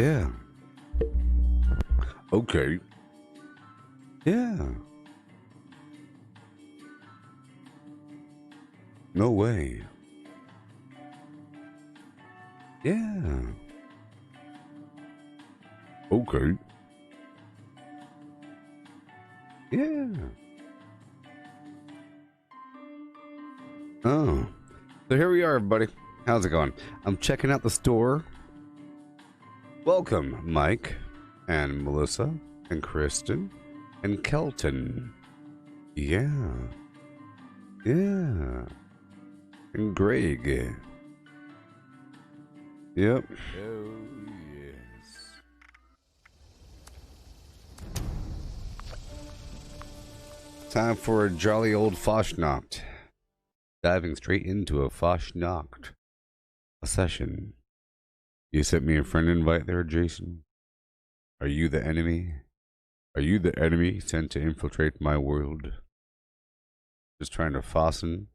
Yeah. Okay. Yeah. No way. Yeah. Okay. Yeah. Oh. So here we are, everybody. How's it going? I'm checking out the store. Welcome, Mike, and Melissa, and Kristen, and Kelton. Yeah. Yeah. And Greg. Yep. Oh, yes. Time for a jolly old Fasnacht. Diving straight into a Fasnacht. A session. You sent me a friend invite there, Jason? Are you the enemy? Are you the enemy sent to infiltrate my world? Just trying to Fasn?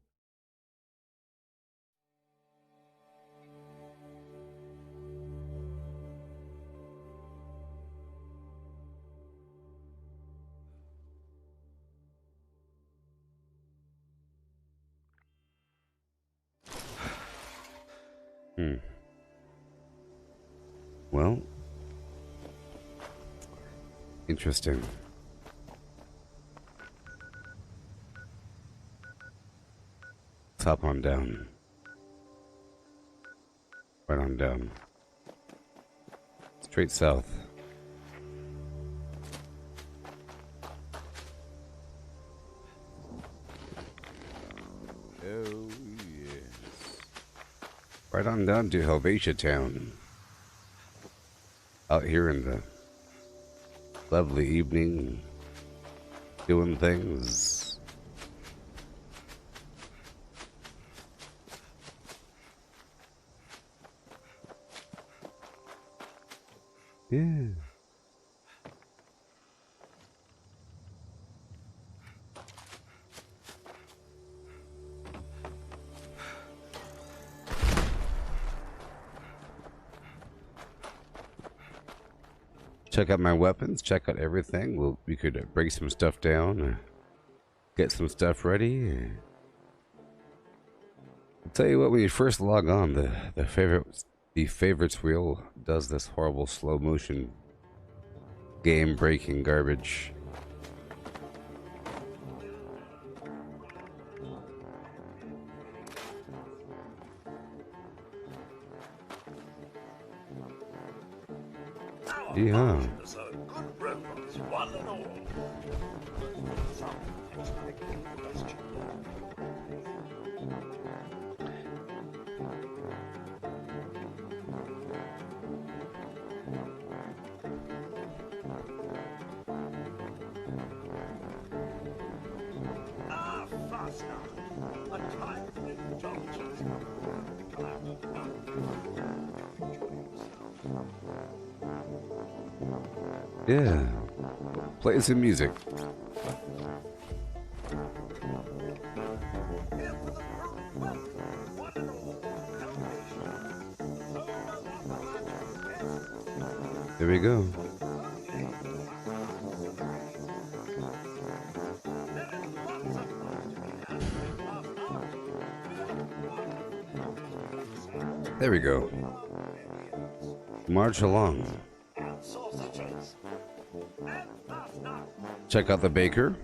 Well, interesting. Let's hop on down. Right on down. Straight south. Oh, yes. Right on down to Helvetia Town. Out here in the lovely evening, doing things. Yeah. Check out my weapons, check out everything. We could break some stuff down, get some stuff ready. I'll tell you what, when you first log on, the favorites wheel does this horrible slow motion game breaking garbage. Yeah. Yeah. Play some music. There we go. There we go. March along. Check out the baker.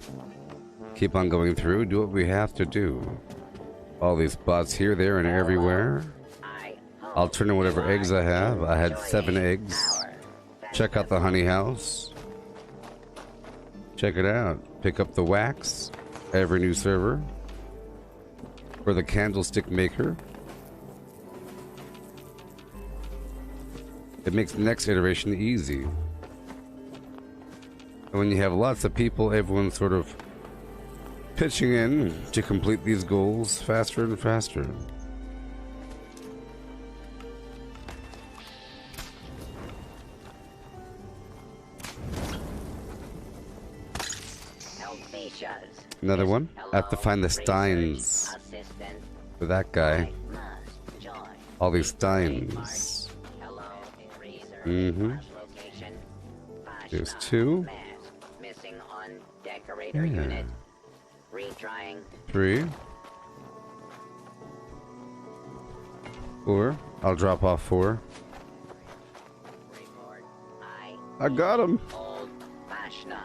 Keep on going through. Do what we have to do. All these spots here, there, and everywhere. I'll turn in whatever eggs I have. I had 7 eggs. Check out the honey house. Check it out. Pick up the wax. Every new server. For the candlestick maker. It makes the next iteration easy. And when you have lots of people, everyone's sort of pitching in to complete these goals faster and faster. Another one? I have to find the Steins. For that guy. All these Steins. Mm-hmm. There's two. Missing on decorator unit. Retrying. 3. 4. I'll drop off 4. Report. I got him. Old Fasn.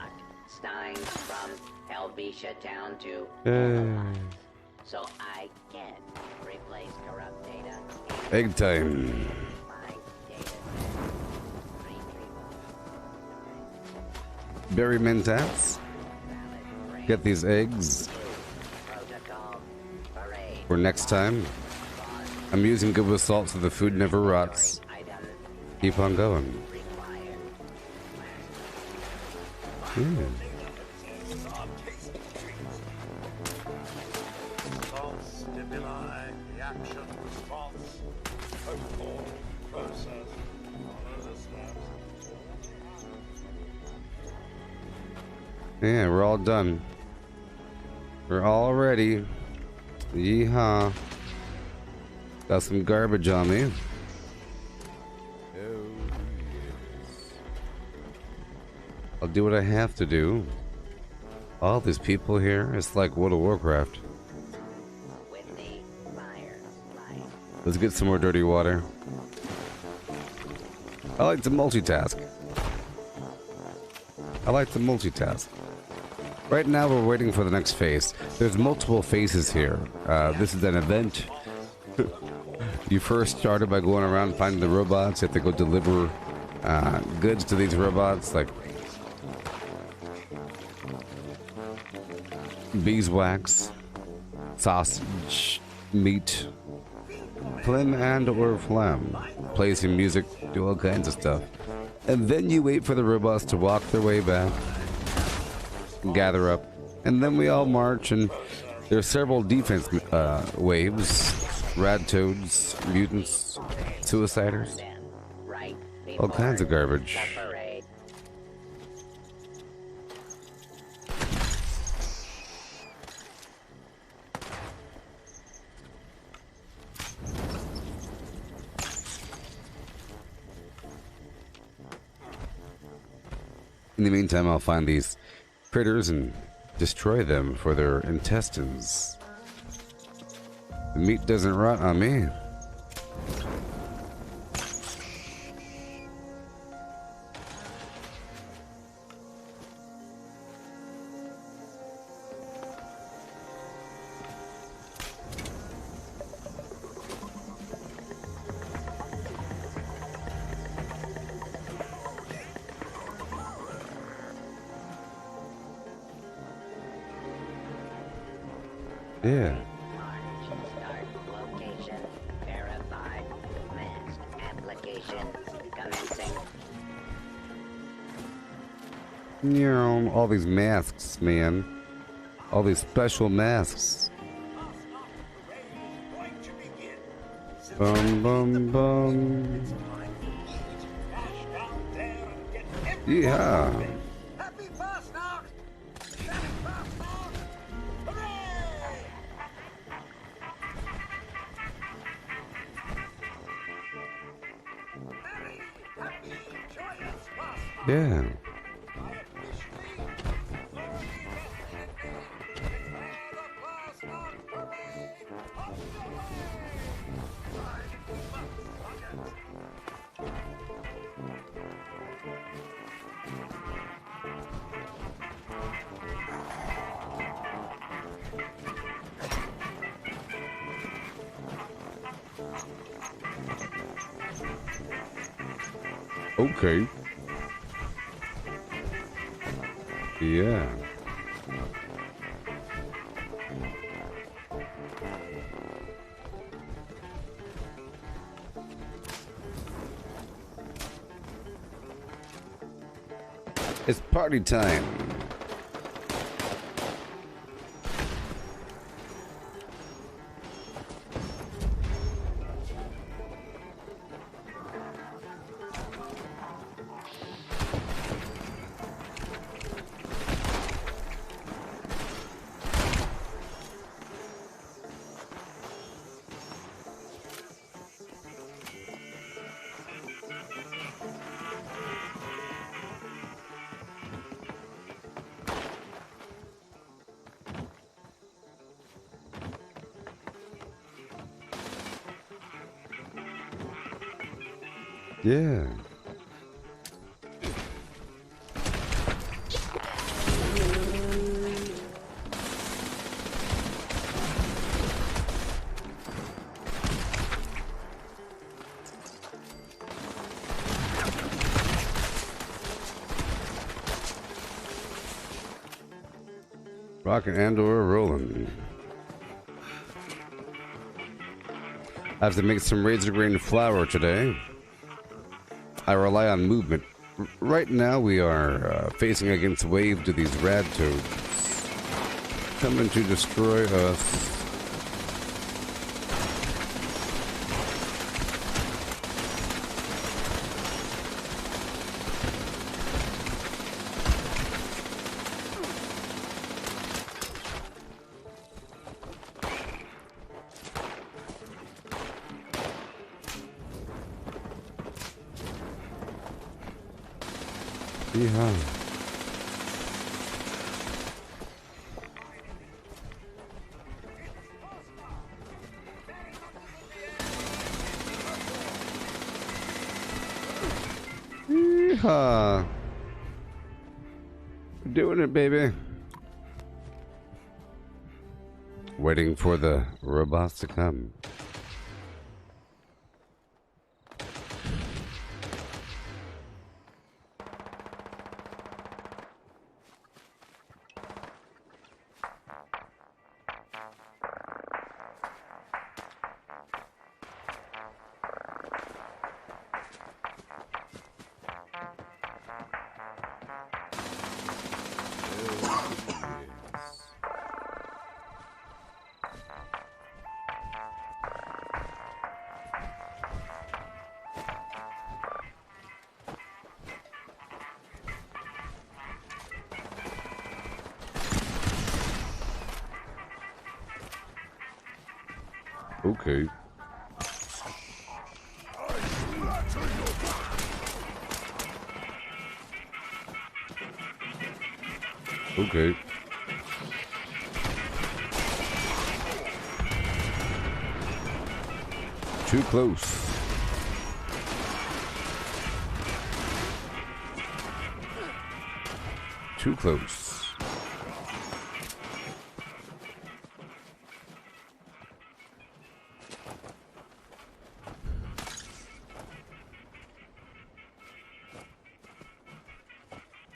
Stein from Helvetia town to so I can replace corrupt data. Egg time. My data. Berry mentats. Get these eggs Protocol. Parade. for next time. I'm using good with salt so the food never rots. Item. Keep on going. Required. Yeah. Stimuli, reaction, response, protocol, process, follow the steps. Yeah, we're all done. We're all ready. Yeehaw. Got some garbage on me. Oh, yes. I'll do what I have to do. All these people here, it's like World of Warcraft. With the fire light. Let's get some more dirty water. I like to multitask. Right now we're waiting for the next phase. There's multiple phases here. This is an event. You first started by going around finding the robots. You have to go deliver goods to these robots, like beeswax, sausage, meat, phlegm and or phlegm. Play some music, do all kinds of stuff. And then you wait for the robots to walk their way back, gather up, and then we all march, and there are several defense waves. Rad toads, mutants, suiciders, Right. all kinds of garbage. The parade. In the meantime, I'll find these critters and destroy them for their intestines. The meat doesn't rot on me. Yeah. Start location. Verified. Mask application commencing. Yeah, all these masks, man. All these special masks. Bum bum bum. Yeah. Happy Fastnacht! Happy Fastnacht! Hooray! Merry, happy, joyous Fastnacht! Yeah. Okay. Yeah. It's party time. Yeah. Rockin' and/or rolling. I have to make some razor grain flour today. I rely on movement. Right now we are facing against wave to these rad toads coming to destroy us. Yeah. Yeehaw. We're doing it, baby. Waiting for the robots to come. Okay. Okay. Too close. Too close.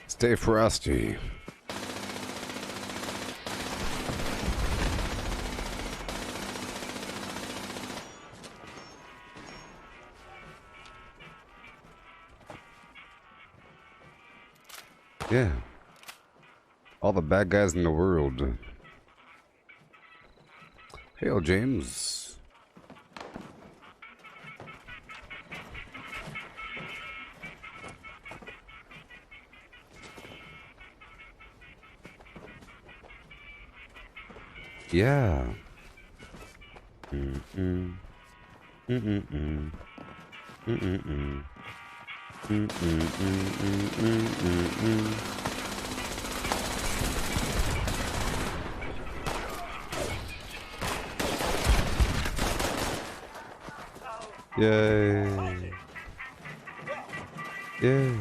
Stay frosty. Yeah. All the bad guys in the world. Hail, James. Yeah. Mm-mm. Mm-mm-mm. Mm-mm-mm. Mm-mm-mm-mm-mm-mm-mm. Yay. Yay.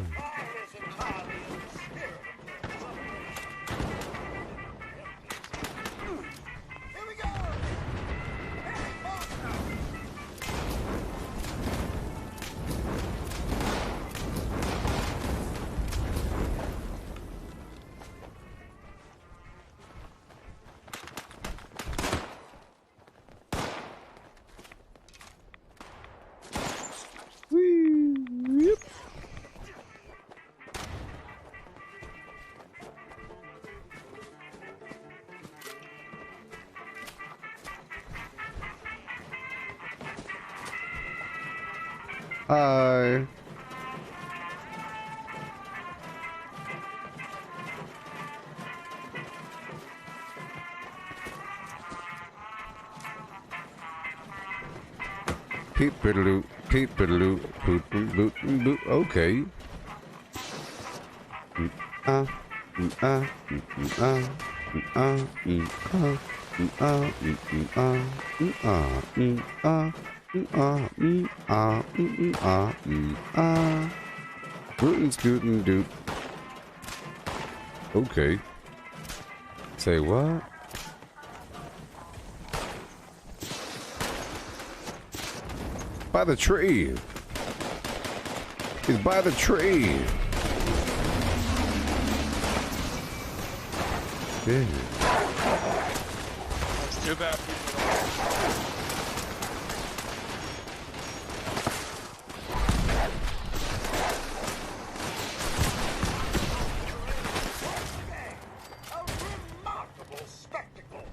Hi. Peep biddaloo, peep biddaloo, boot boot boot boot. Okay. Ah, ah, ah, ah, ah, ah, ah, ah, ah. Rootin' scootin' doot. Okay. Say what? By the tree. He's by the tree. Yeah. It's too bad people don't. A remarkable spectacle.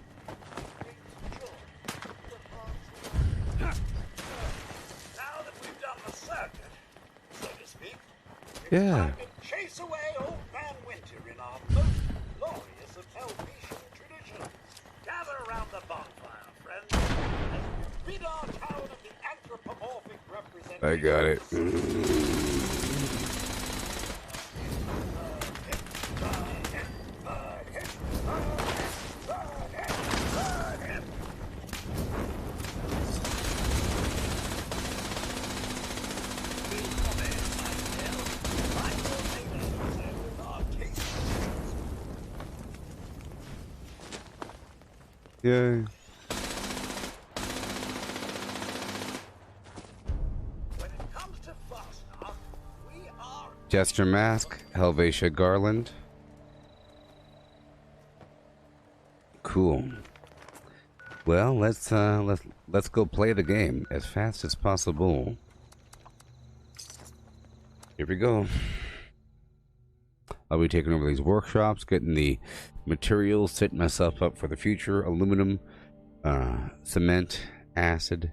Now that we've done the circuit, so to speak, it's Yeah. time to chase away old Man Winter in our most glorious of Helvetian traditions. Gather around the bonfire, friends, and rid our town of the anthropomorphic representation. I got it. Yay. When it comes to Fasn, we are Jester Mask, Helvetia Garland. Cool. Well, let's go play the game as fast as possible. Here we go. I'll be taking over these workshops, getting the materials, setting myself up for the future. Aluminum, cement, acid,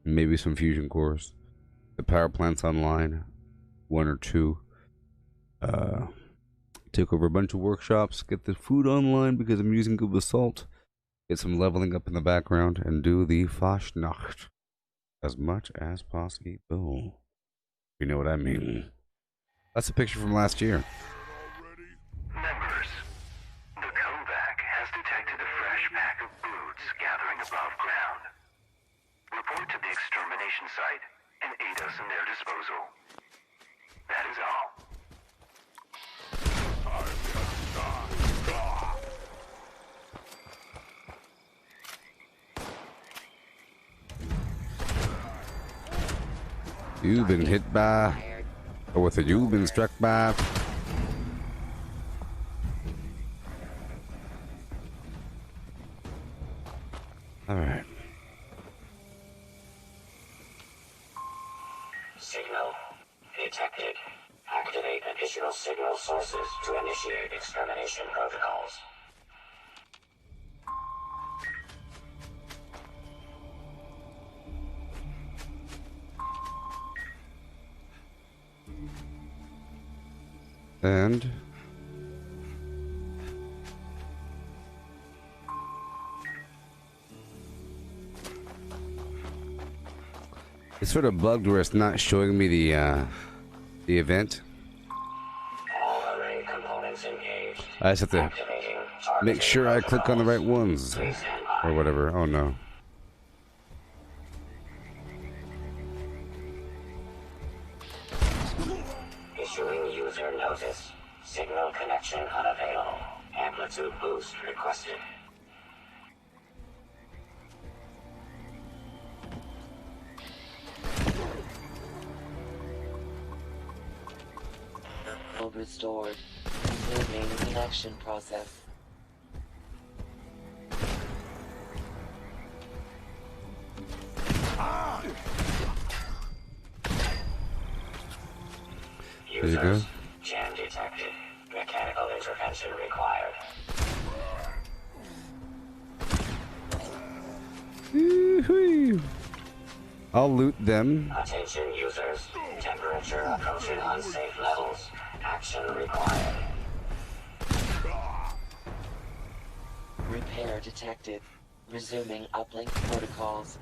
maybe some fusion cores. The power plant's online, 1 or 2. Take over a bunch of workshops, get the food online because I'm using Google Salt. Get some leveling up in the background and do the Fasnacht as much as possible. You know what I mean. That's a picture from last year. Members, the comeback has detected a fresh pack of broods gathering above ground. Report to the extermination site and aid us in their disposal. That is all. You've been hit by, or with a you've been struck by. All right. Signal detected. Activate additional signal sources to initiate extermination protocols. And it's sort of bugged where it's not showing me the event. All array components engaged. I just have to Activating make sure I click on the right ones Please stand by. or whatever. Oh no. Issuing user notice. Signal connection unavailable. Amplitude boost requested. Restored. Resuming connection process. There you go. Jam detected. Mechanical intervention required. Woo-hoo. I'll loot them. Attention users. Temperature approaching unsafe levels. Action required. Repair detected. Resuming uplink protocols.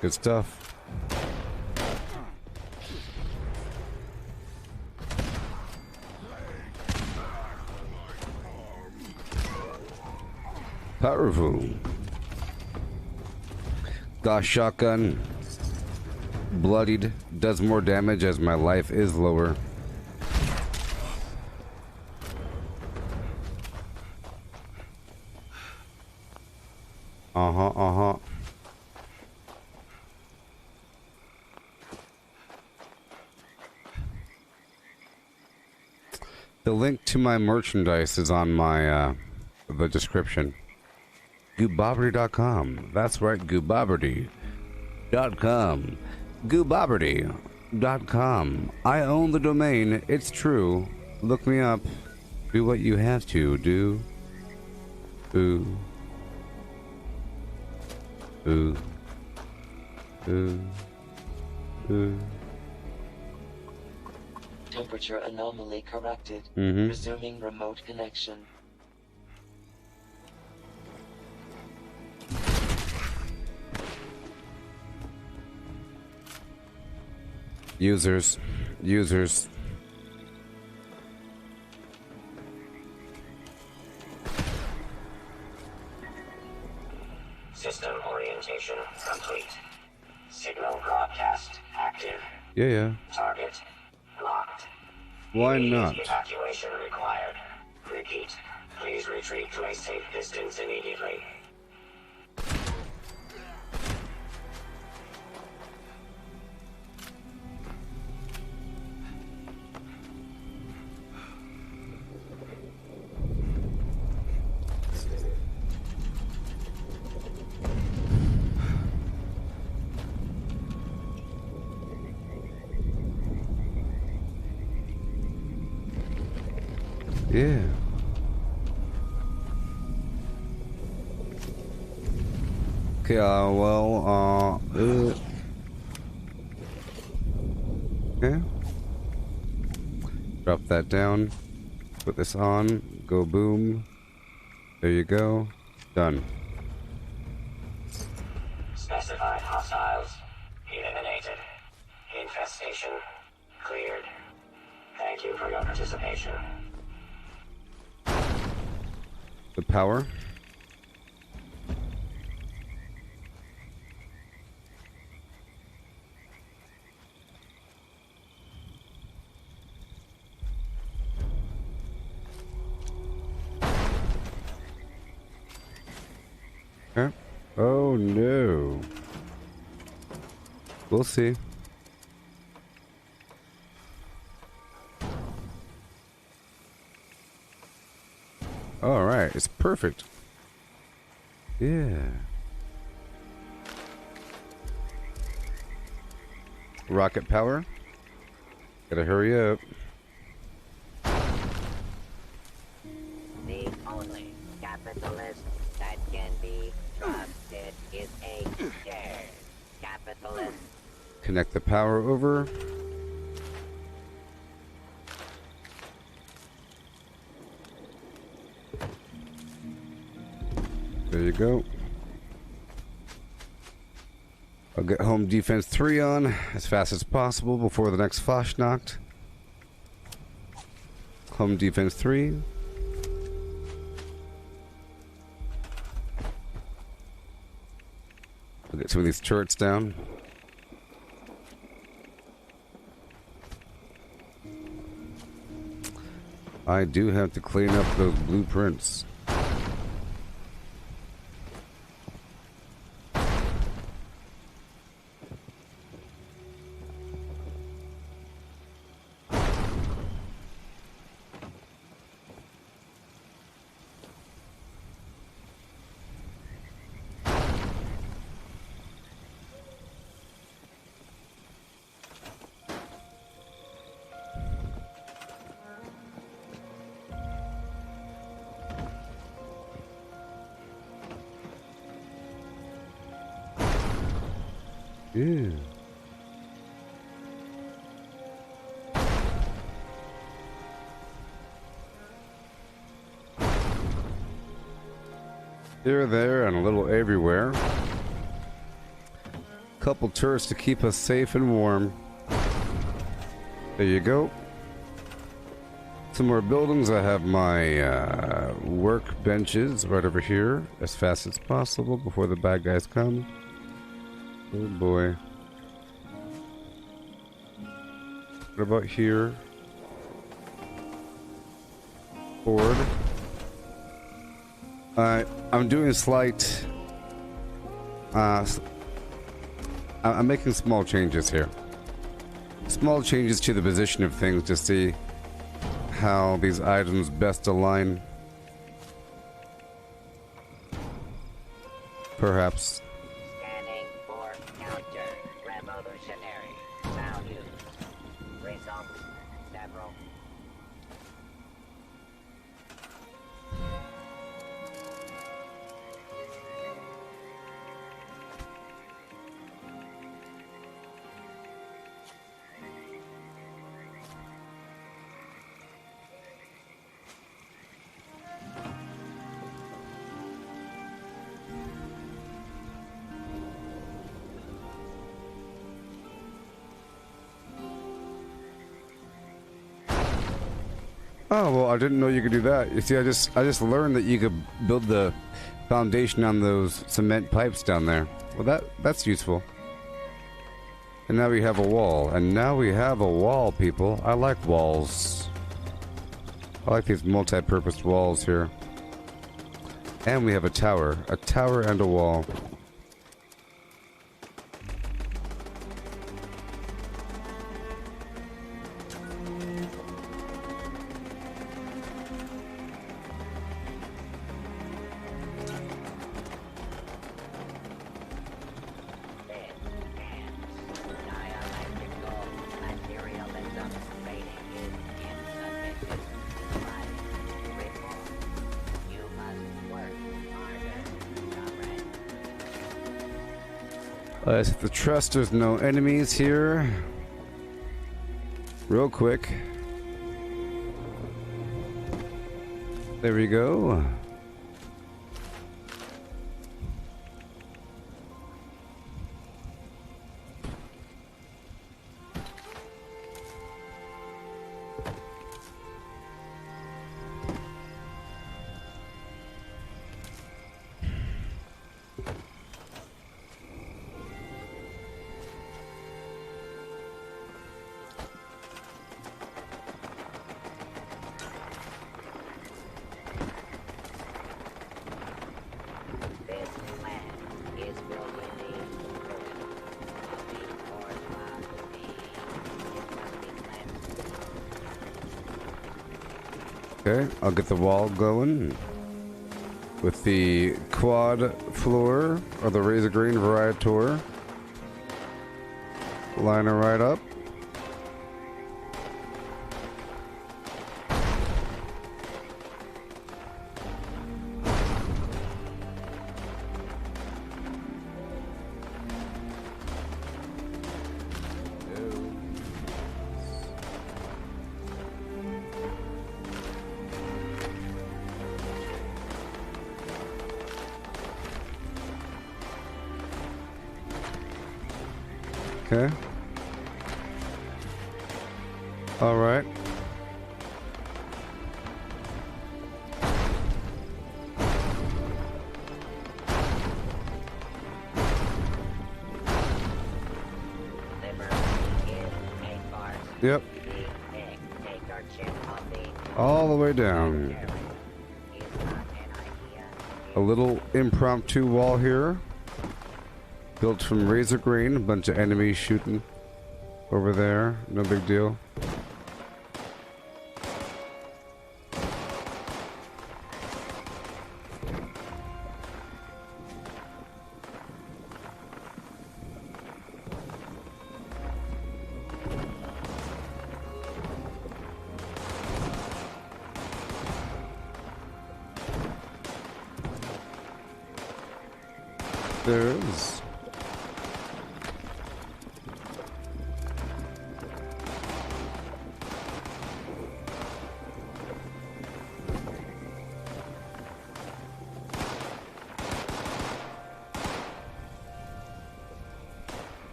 Good stuff. Powerful. Gosh, shotgun. Bloodied. Does more damage as my life is lower. Uh-huh. The link to my merchandise is on my, the description. Gooboberti.com. That's right, Gooboberti.com. Gooboberti.com. I own the domain. It's true. Look me up. Do what you have to do. Ooh. Ooh. Ooh. Ooh. Temperature anomaly corrected. Mm-hmm. Resuming remote connection. Users. System orientation complete. Signal broadcast active. Yeah. Target locked. Why Immediate not? Evacuation required. Repeat. Please retreat to a safe distance immediately. Yeah. Okay, okay. Drop that down. Put this on. Go boom. There you go. Done. Specified hostiles eliminated. Infestation cleared. Thank you for your participation. The power. Huh? Oh no. We'll see. All right, it's perfect. Yeah. Rocket power. Gotta hurry up. The only capitalist that can be trusted is a scared capitalist. Connect the power over. There you go. I'll get home defense 3 on as fast as possible before the next Fasnacht. Home defense 3. I'll get some of these turrets down. I do have to clean up those blueprints. Yeah. Here, there, and a little everywhere. Couple turrets to keep us safe and warm. There you go. Some more buildings. I have my work benches right over here as fast as possible before the bad guys come. Oh boy. What about here? Board. I'm doing a slight... I'm making small changes here. Small changes to the position of things to see how these items best align. Perhaps. Scanning for counter revolutionary value. Results several. Oh, well, I didn't know you could do that. You see, I just learned that you could build the foundation on those cement pipes down there. Well, that's useful. And now we have a wall. And now we have a wall, people. I like walls. I like these multi-purpose walls here. And we have a tower. A tower and a wall. Let's hit the trust. There's no enemies here. Real quick. There we go. Okay, I'll get the wall going with the quad floor or the razor green variator. Line it right up. Okay. All right. Yep. All the way down. A little impromptu wall here. Built from razor green, a bunch of enemies shooting over there. No big deal. There is.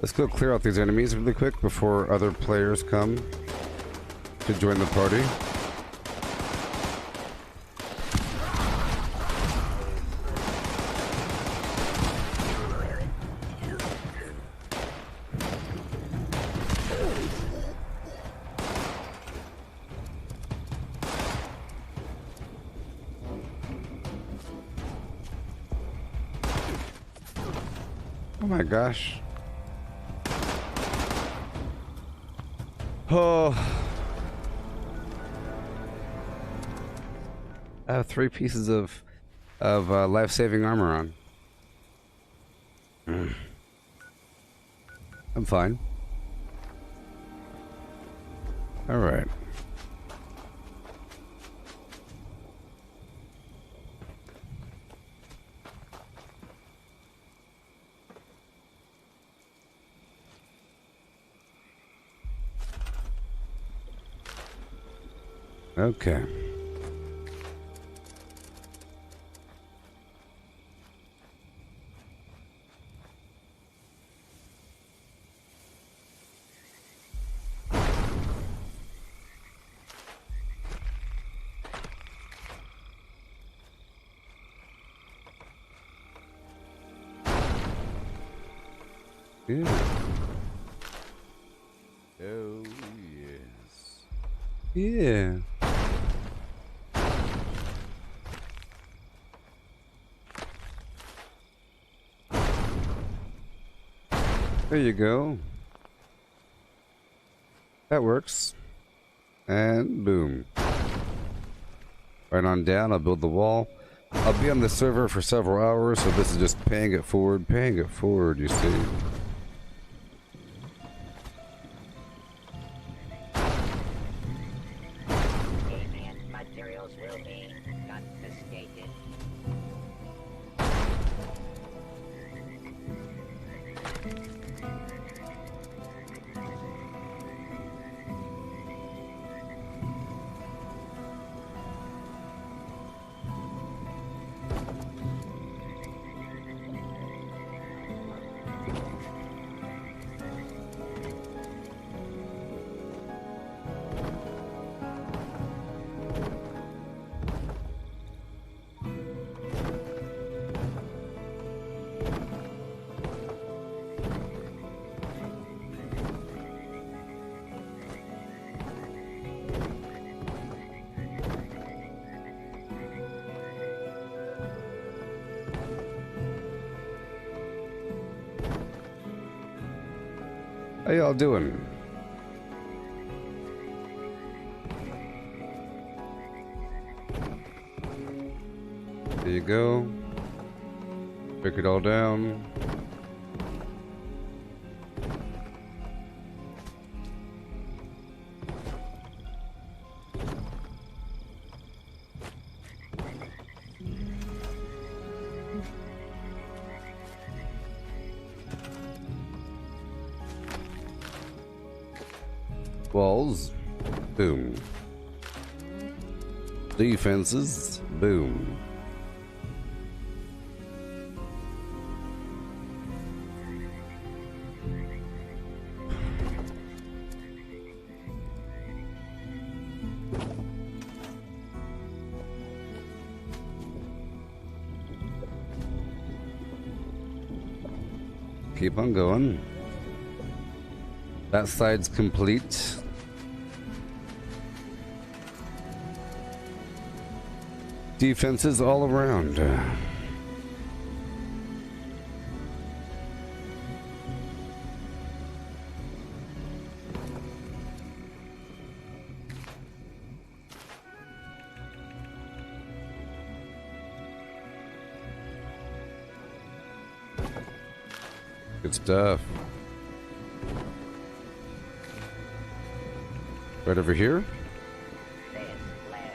Let's go clear out these enemies really quick before other players come to join the party. Oh my gosh. Oh. I have 3 pieces of life-saving armor on. I'm fine. All right. Okay. Yeah. Oh, yes. Yeah. There you go. That works. And boom. Right on down, I'll build the wall. I'll be on the server for several hours, so this is just paying it forward, you see. Alien materials will be confiscated. How y'all doing? There you go. Break it all down. Walls, boom. Defenses, boom. Keep on going. That side's complete. Defenses all around. Good stuff. Right over here. This lends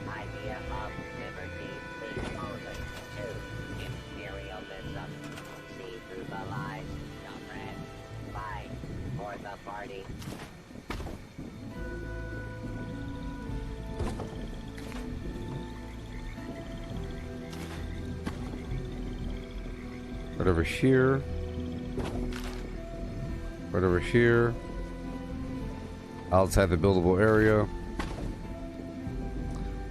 idea of liberty leads only to imperialism. See through the lies, comrade. Fight for the party. Right over here. Right over here. Outside the buildable area.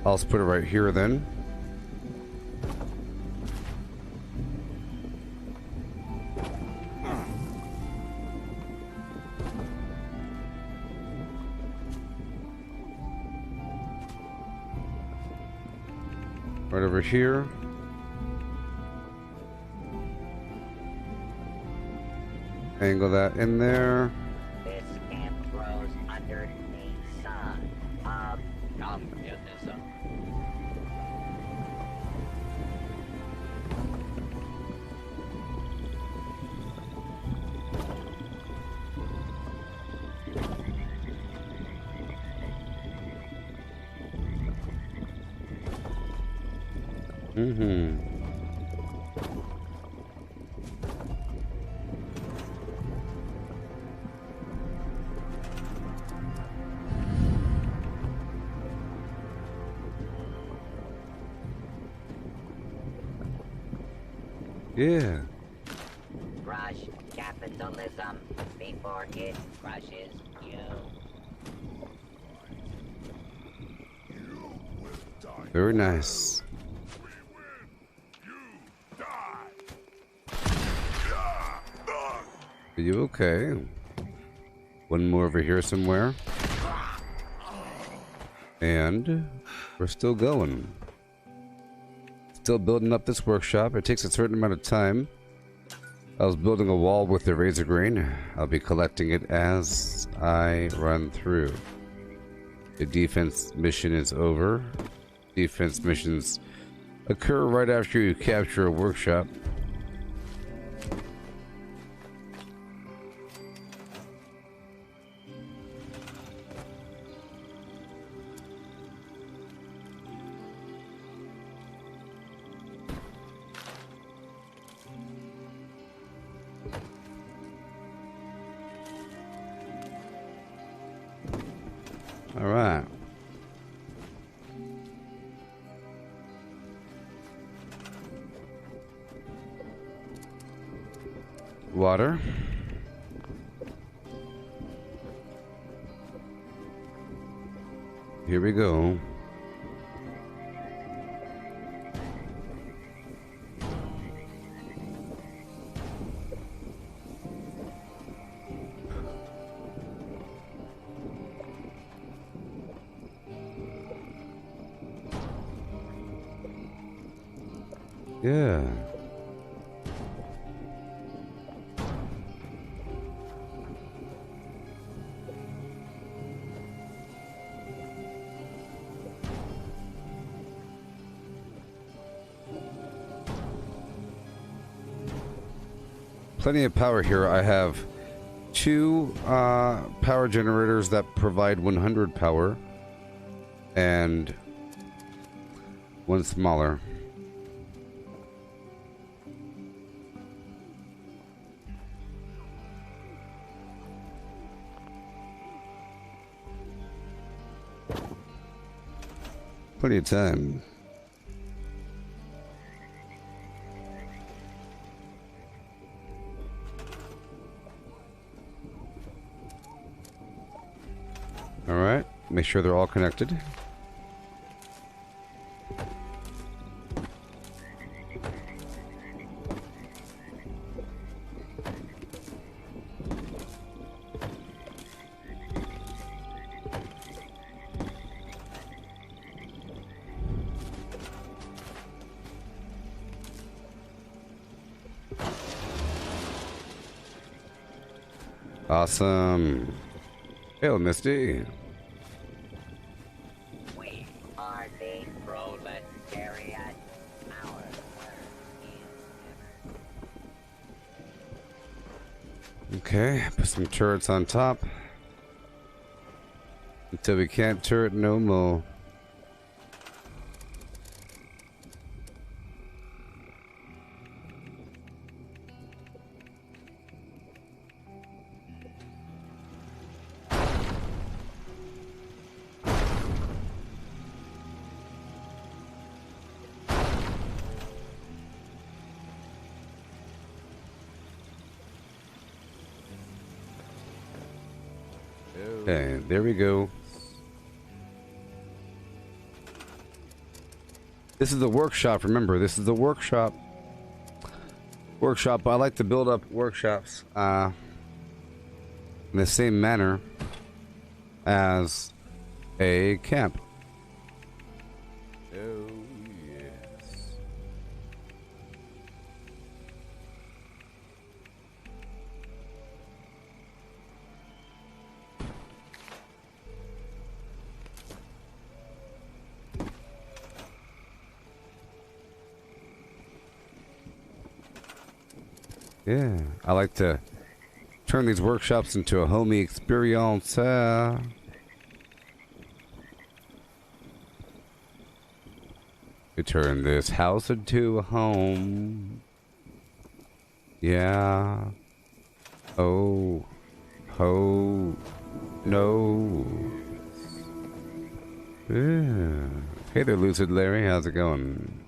I'll just put it right here then. Right over here. Angle that in there. This camp grows under the sun. Communism. Mm-hmm. Yeah. Crush capitalism before it crushes you. Very nice. Are you okay? One more over here somewhere. And we're still going. Still building up this workshop. It takes a certain amount of time. I was building a wall with the razor grain. I'll be collecting it as I run through. The defense mission is over. Defense missions occur right after you capture a workshop. All right. Water. Here we go. Yeah. Plenty of power here. I have two power generators that provide 100 power and one smaller. Plenty of time. All right, make sure they're all connected. Awesome. Hail, Misty. We are the proletariat. Our work is Okay, put some turrets on top. Until we can't turret no more. Okay, there we go. This is the workshop, remember, this is the workshop. Workshop, I like to build up workshops in the same manner as a camp. Oh, yes. Yeah, I like to turn these workshops into a homey experience. We turn this house into a home. Yeah. Oh. Oh. No. Yeah. Hey there, Lucid Larry. How's it going?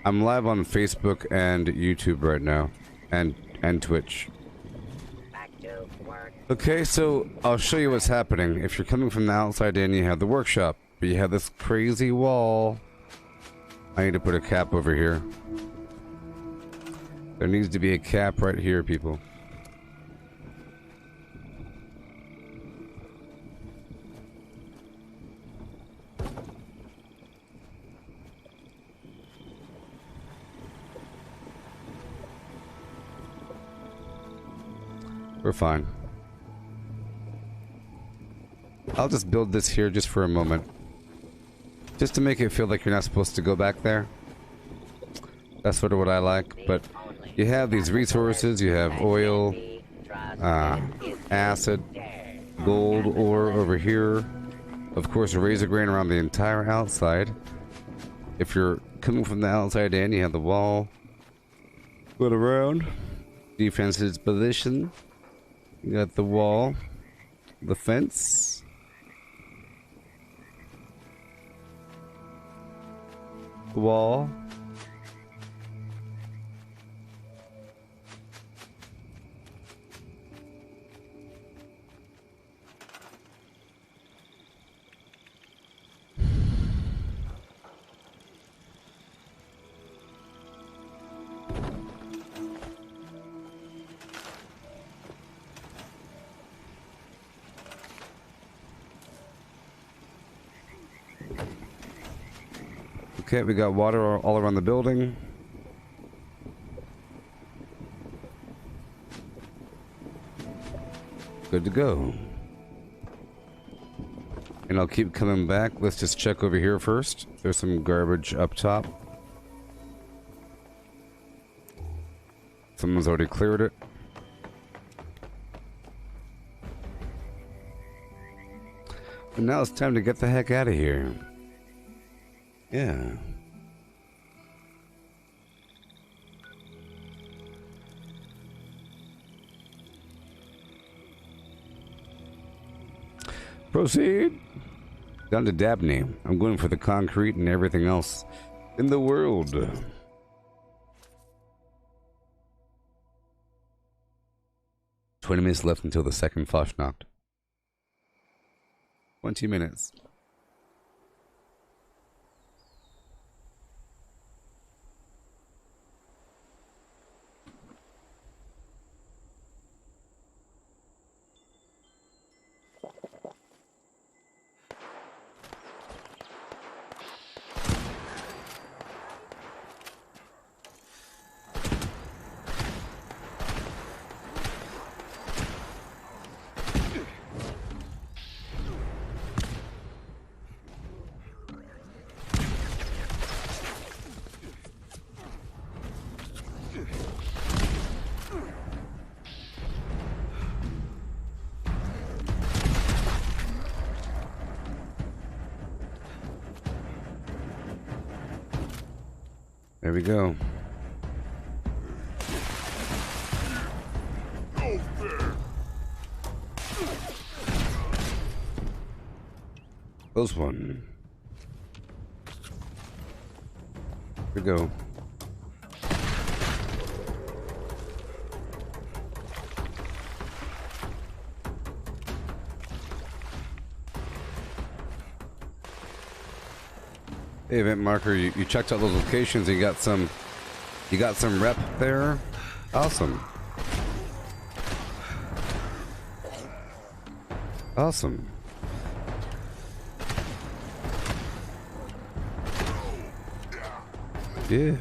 I'm live on Facebook and YouTube right now, and Twitch. Back to work. Okay, so I'll show you what's happening. If you're coming from the outside in, you have the workshop, but you have this crazy wall. I need to put a cap over here. There needs to be a cap right here, people. We're fine. I'll just build this here just for a moment. Just to make it feel like you're not supposed to go back there. That's sort of what I like, but you have these resources, you have oil, acid, gold ore over here. Of course, a razor grain around the entire outside. If you're coming from the outside in, you have the wall. Going around. Defense's position. You got the wall, the fence, the wall, okay, we got water all around the building. Good to go. And I'll keep coming back. Let's just check over here first. There's some garbage up top. Someone's already cleared it. And now it's time to get the heck out of here. Yeah. Proceed. Down to Dabney. I'm going for the concrete and everything else in the world. 20 minutes left until the second Fasnacht. 20 minutes. There we go. Close one. Here we go. Hey, event marker, you checked out those locations. You got some rep there. Awesome. Awesome. Yeah.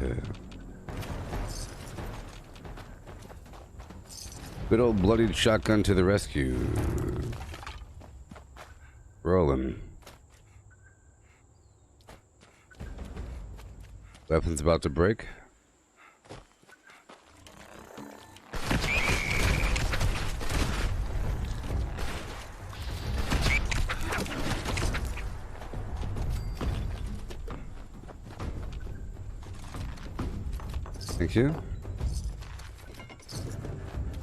Good old bloodied shotgun to the rescue. Rolling. Weapon's about to break. Thank you.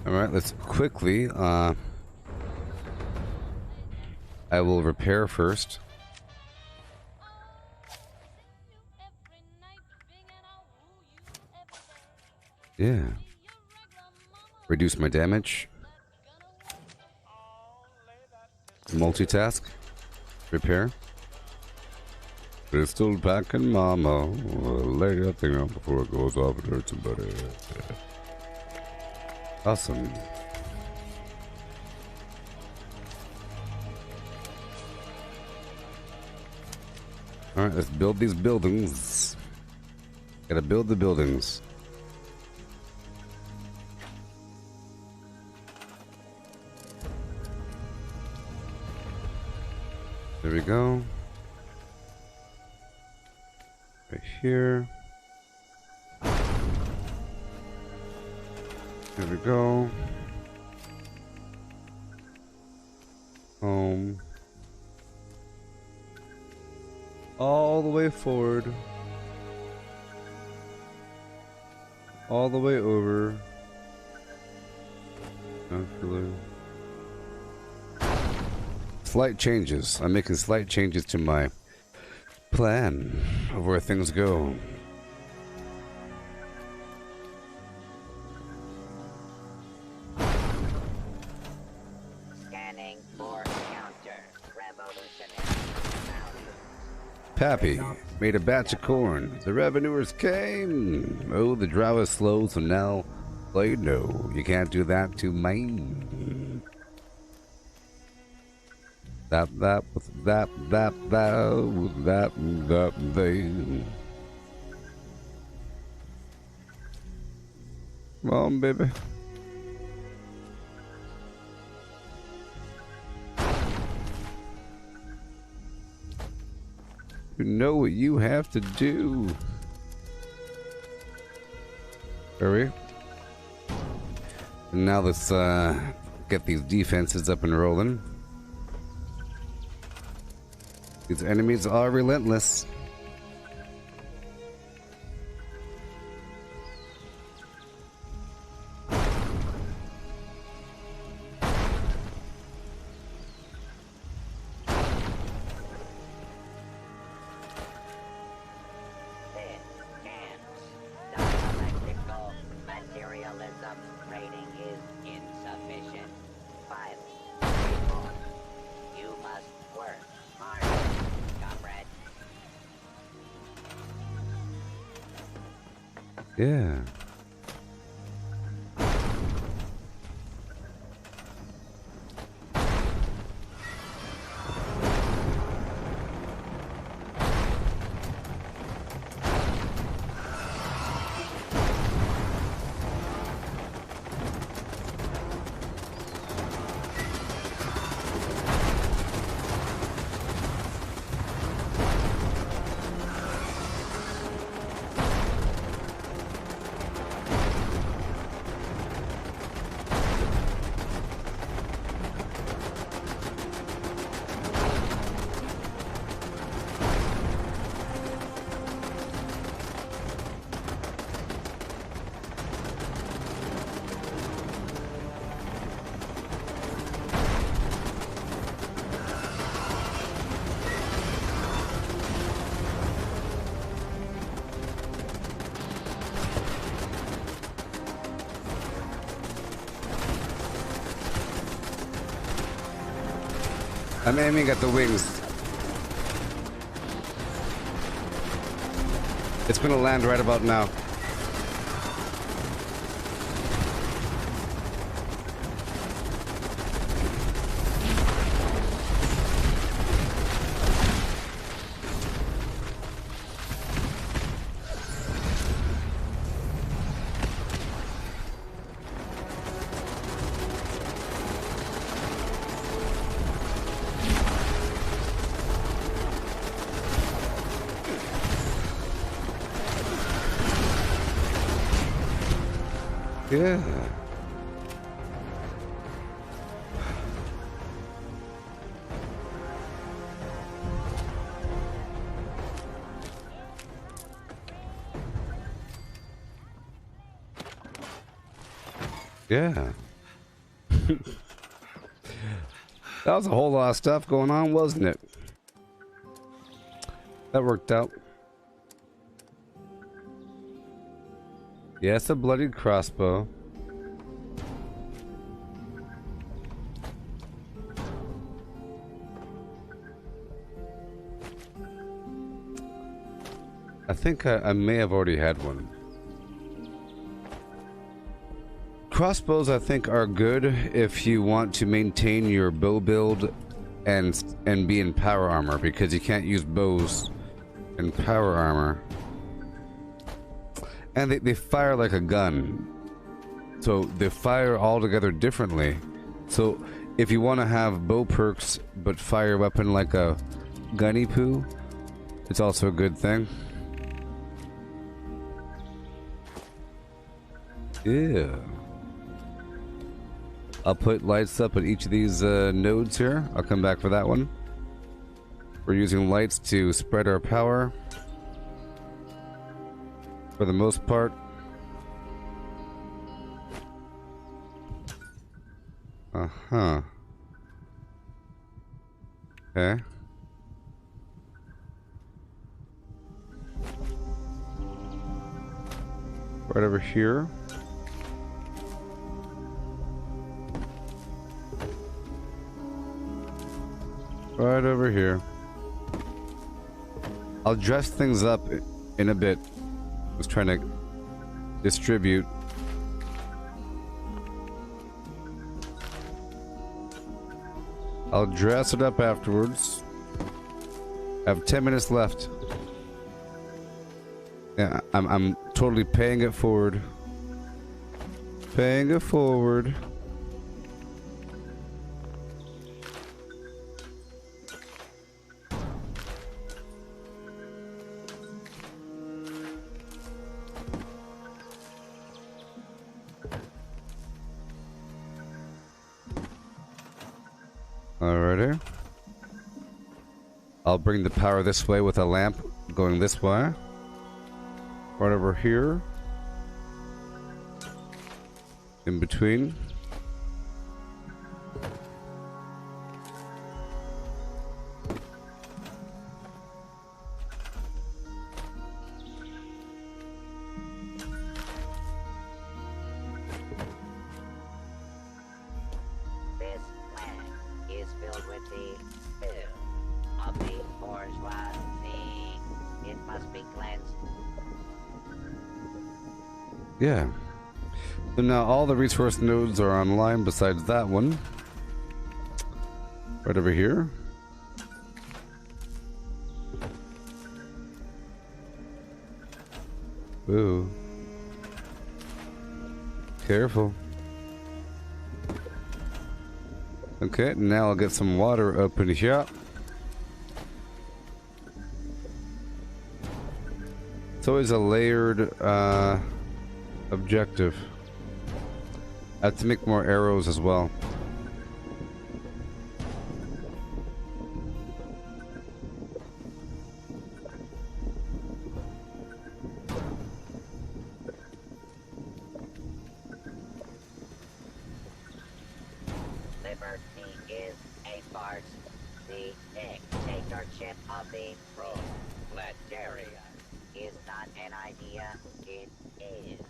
All right, let's quickly, I will repair first. Yeah. Reduce my damage. Multitask. Repair. Crystal back and mama. Lay that thing out before it goes off and hurts somebody. Awesome. Alright, let's build these buildings. Gotta build the buildings. There we go. Right here. There we go. Home. All the way forward. All the way over. Actually. Slight changes. I'm making slight changes to my plan of where things go. Scanning for counter revolutionary. Pappy made a batch of corn. The revenuers came. Oh, the drought is slow, so now play no. You can't do that to mine. That they. Come on, baby. You know what you have to do. Hurry. And now let's get these defenses up and rolling. These enemies are relentless. Dialectical materialism rating is insufficient. 5 people. You must work harder, comrade. Yeah. I'm aiming at the wings. It's gonna land right about now. Yeah. Yeah. That was a whole lot of stuff going on, wasn't it? That worked out. Yes, a bloodied crossbow. I think I may have already had one. Crossbows, I think, are good if you want to maintain your bow build and be in power armor, because you can't use bows in power armor. And they fire like a gun. So they fire altogether differently. So if you want to have bow perks but fire a weapon like a gunny poo, it's also a good thing. Yeah. I'll put lights up at each of these nodes here. I'll come back for that one. We're using lights to spread our power. For the most part. Uh-huh. Okay. Right over here. Right over here. I'll dress things up in a bit. I was trying to distribute. I'll dress it up afterwards. I have 10 minutes left. Yeah, I'm totally paying it forward. Paying it forward. Alrighty. I'll bring the power this way with a lamp going this way. Right over here. In between. This land is filled with the spill of the bourgeoisie. It must be cleansed. Yeah. So now all the resource nodes are online besides that one. Right over here. Ooh. Careful. Okay, now I'll get some water up in here. It's always a layered objective. I have to make more arrows as well. Liberty is a farce. The dictatorship of the proletariat is not an idea, it is.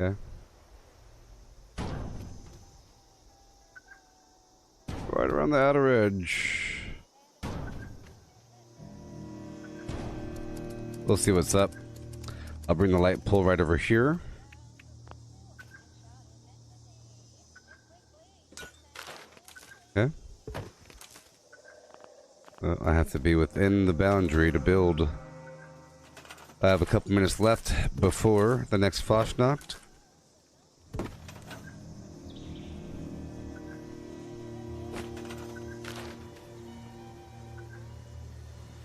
Okay. Right around the outer edge. We'll see what's up. I'll bring the light pole right over here. Okay. I have to be within the boundary to build. I have a couple minutes left before the next Fasn.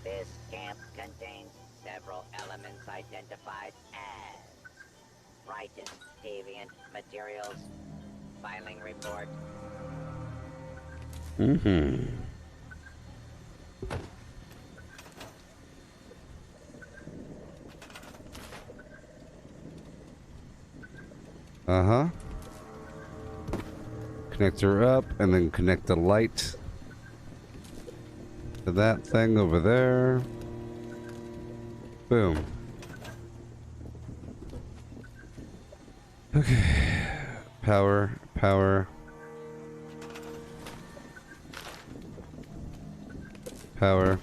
This camp contains several elements identified as frightened, deviant materials. Filing report. Mm-hmm. Uh-huh. Connect her up and then connect the light to that thing over there. Boom. Okay. Power, power. Power.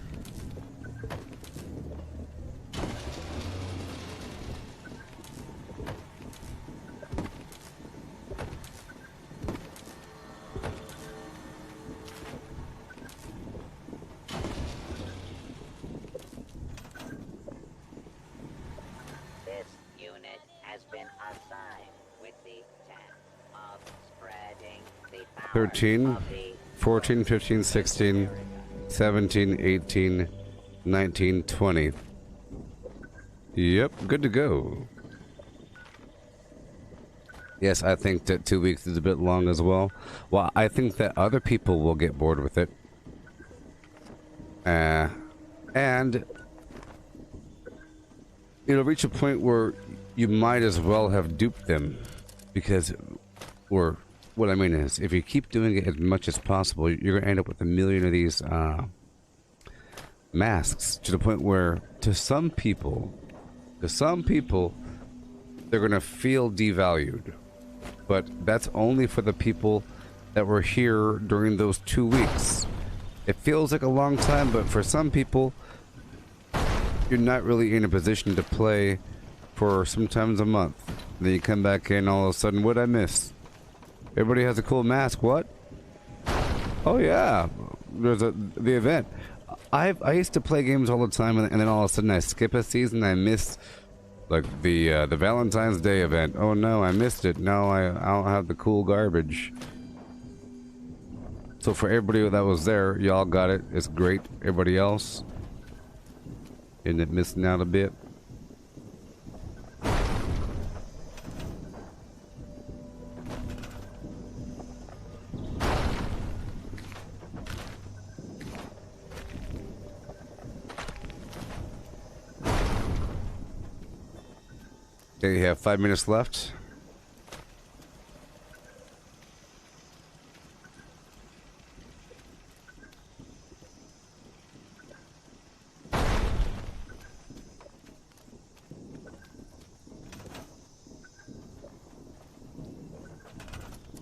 This unit has been assigned with the task of spreading the power 13, of the 14, 15, 16, 17, 18, 19, 20. Yep, good to go. Yes, I think that 2 weeks is a bit long as well. Well, I think that other people will get bored with it. And it'll reach a point where you might as well have duped them. Because, or what I mean is, if you keep doing it as much as possible, you're going to end up with a million of these masks. To the point where, to some people, they're going to feel devalued. But that's only for the people that were here during those 2 weeks. It feels like a long time, but for some people, you're not really in a position to play for sometimes a month. Then you come back in, all of a sudden, what'd I miss? Everybody has a cool mask. What? Oh yeah, there's the event. I used to play games all the time, and then all of a sudden I skip a season. I miss like the Valentine's Day event. Oh no, I missed it. No, I don't have the cool garbage. So for everybody that was there, y'all got it. It's great. Everybody else, isn't it missing out a bit? Okay, you have 5 minutes left.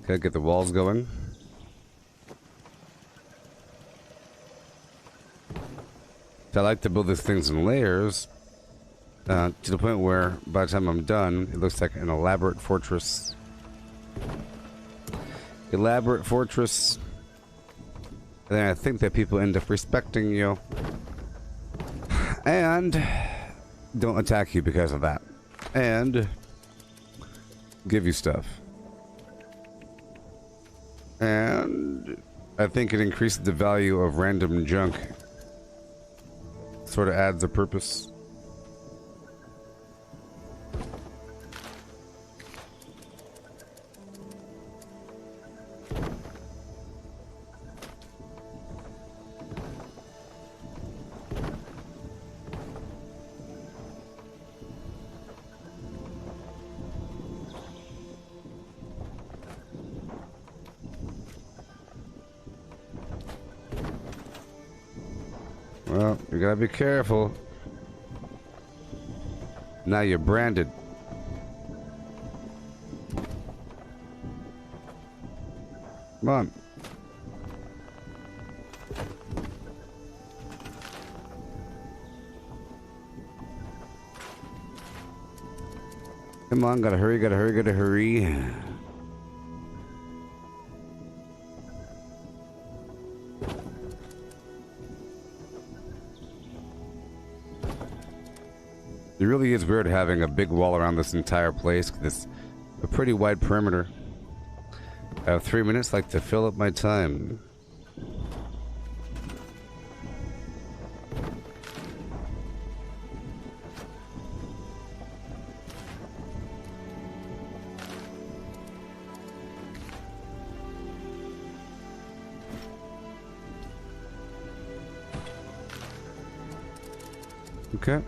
Okay, get the walls going. I like to build these things in layers, to the point where by the time I'm done, it looks like an elaborate fortress. Elaborate fortress. And then I think that people end up respecting you. And don't attack you because of that. And give you stuff. And I think it increases the value of random junk. Sort of adds a purpose. Well, you gotta be careful. Now you're branded. on. Come on, gotta hurry, gotta hurry, gotta hurry. It really is weird having a big wall around this entire place. It's a pretty wide perimeter. I have 3 minutes, like to fill up my time. Okay.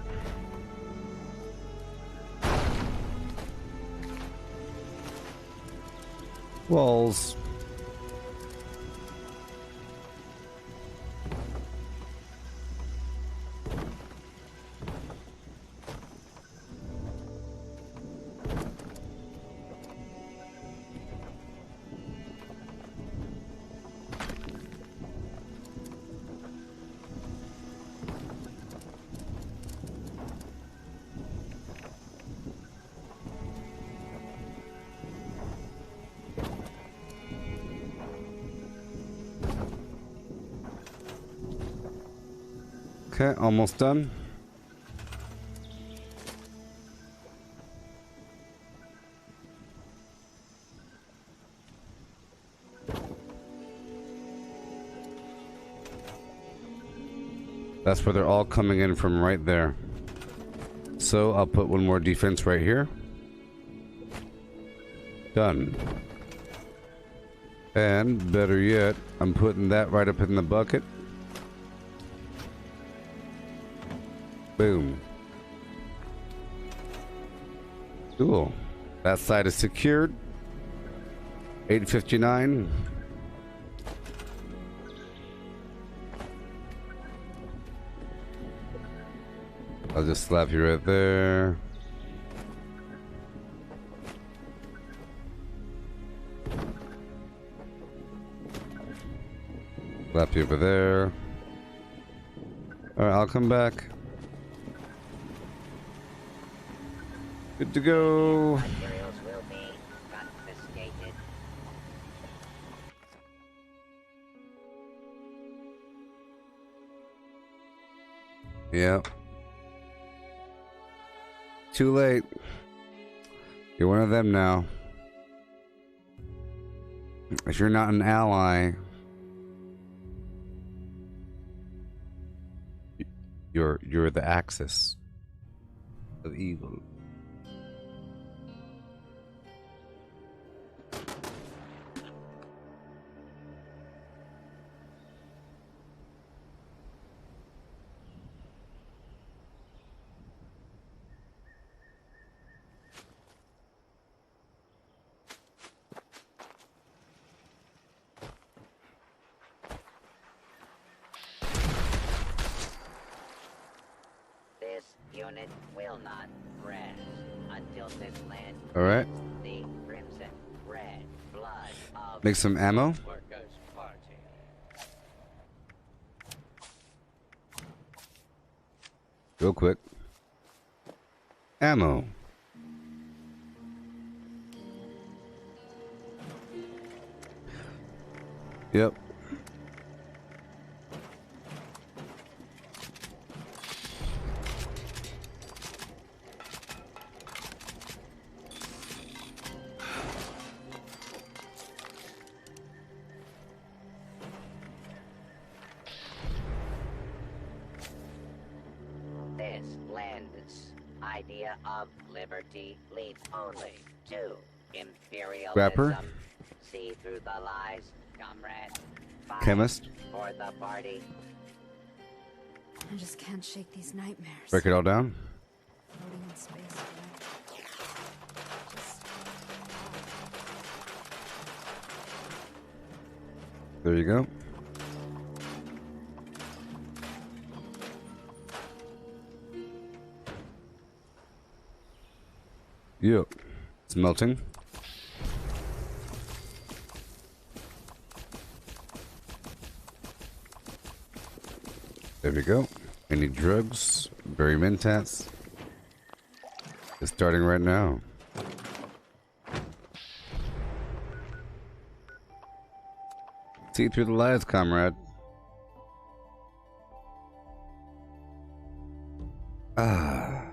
Walls. Okay, almost done. That's where they're all coming in from, right there. So I'll put one more defense right here. Done. And better yet, I'm putting that right up in the bucket. Boom. Cool. That side is secured. 8:59. I'll just slap you right there. Slap you over there. Alright, I'll come back. Good to go. Materials will be confiscated. Yep. Too late. You're one of them now. If you're not an ally, you're the axis of evil. This unit will not rest until this land All right. the crimson red blood of Make some ammo. Workers' Party. Real quick. Ammo. Yep. This land's idea of liberty leads only to imperialism. Rapper. See through the lies, comrade. Fight Chemist. for the party. I just can't shake these nightmares. Break it all down. Floating in space away. Just There you go. Yep. It's melting. There we go. Any drugs? Berry mentats? It's starting right now. See through the lies, comrade. Ah.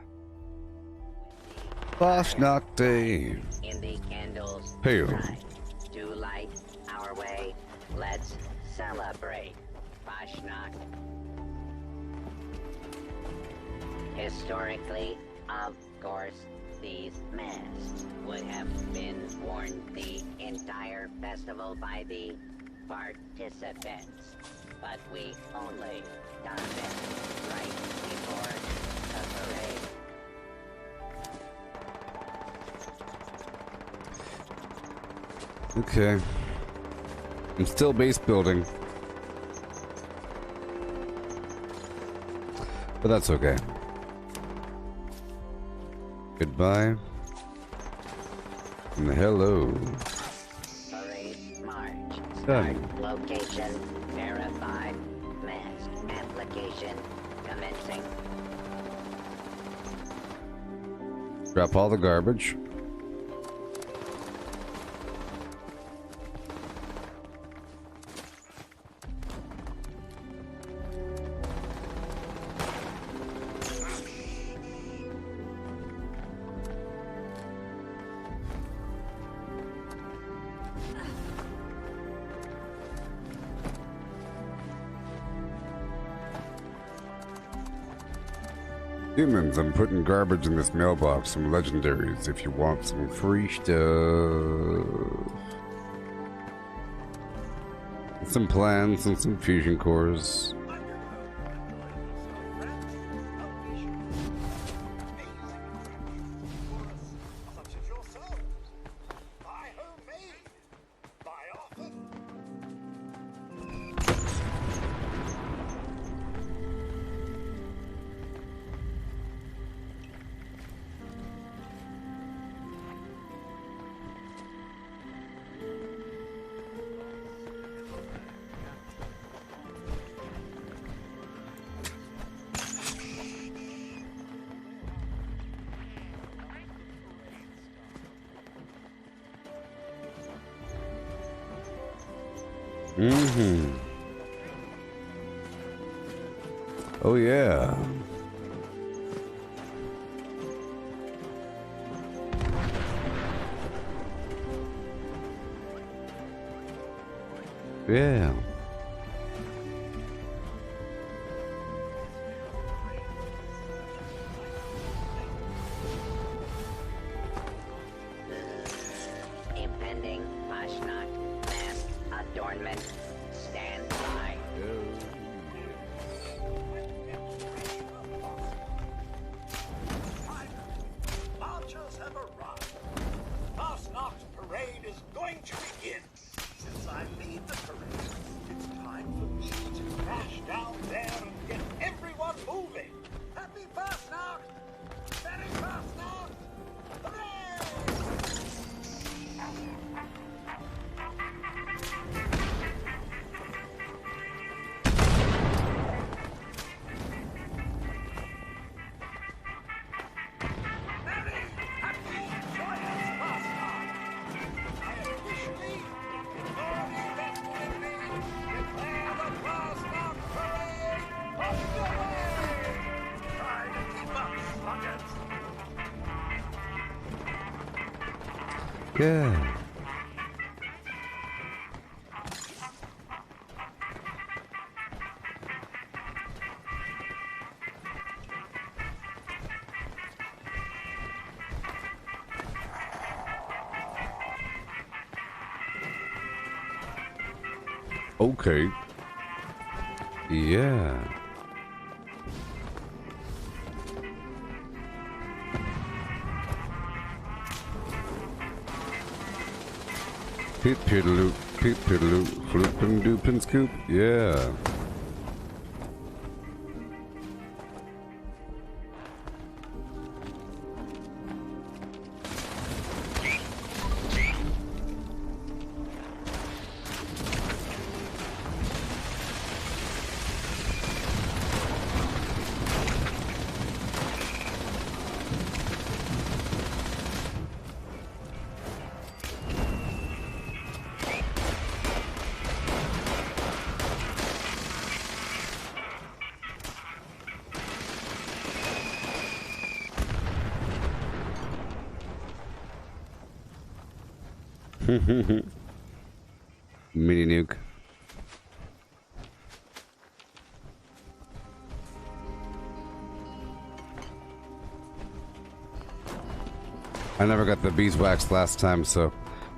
Fasn Nachtin. In the candles. Pale. Bright. To light our way. Let's celebrate. Fasn. Historically, of course, these masks would have been worn the entire festival by the participants, but we only done it right before the parade. Okay. I'm still base building. But that's okay. Goodbye. And hello. Parade march. Done. Start location verified. Mask application commencing. Drop all the garbage. Humans, I'm putting garbage in this mailbox, some legendaries, if you want some free stuff. Some plans and some fusion cores. Such as yourselves. Buy homemade. Buy often. Mm-hmm. Oh yeah. Yeah. Impending Fasn. Mask adornment. Stand by. Marchers have arrived. Fasn parade is going to begin. Since I lead the parade, it's time for me to crash down there and get everyone moving. Happy Fasn! Merry Fasn! Hooray! Merry, happy, joyous Fasn! I officially, in glory vested in me, declare the Fasn parade underway! Try to keep up, sluggards! Yeah. Okay. Yeah. Peep peedaloop, peep peedaloop, floop and doop and scoop. Yeah. Mini nuke. I never got the beeswax last time, so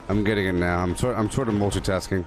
I'm getting it now. I'm sort of multitasking.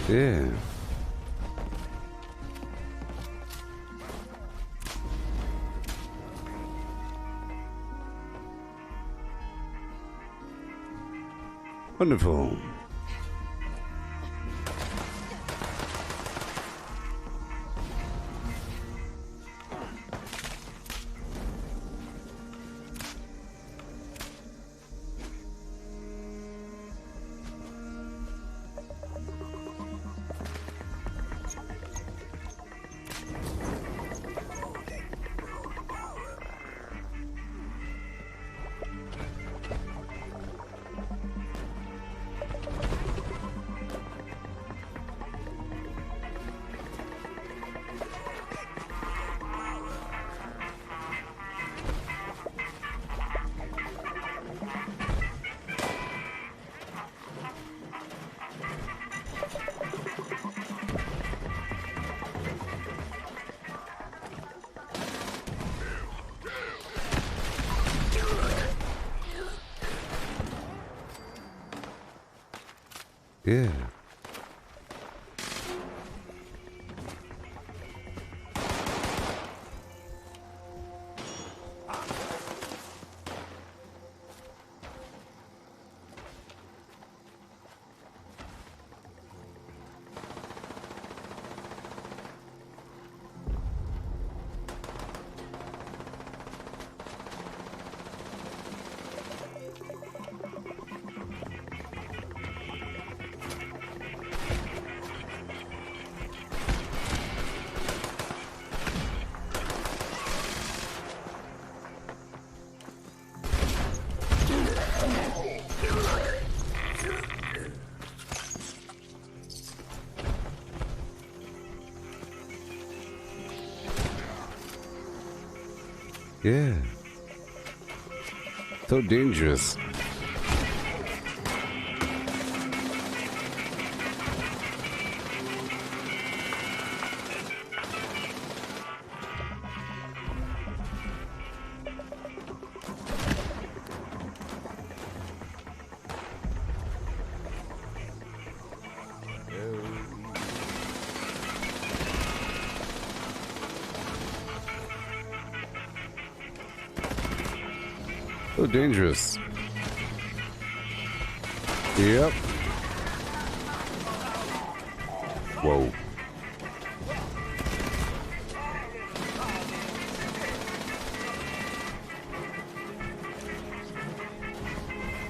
Yeah. Wonderful. Yeah. Yeah. So dangerous. So dangerous. Yep. Whoa.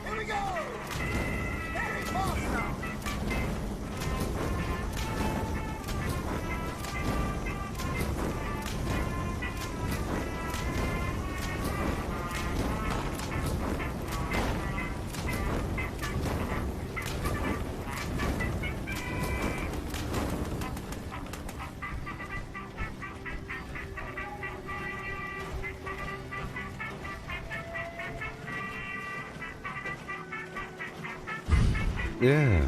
Here we go! Very fast now! Yeah.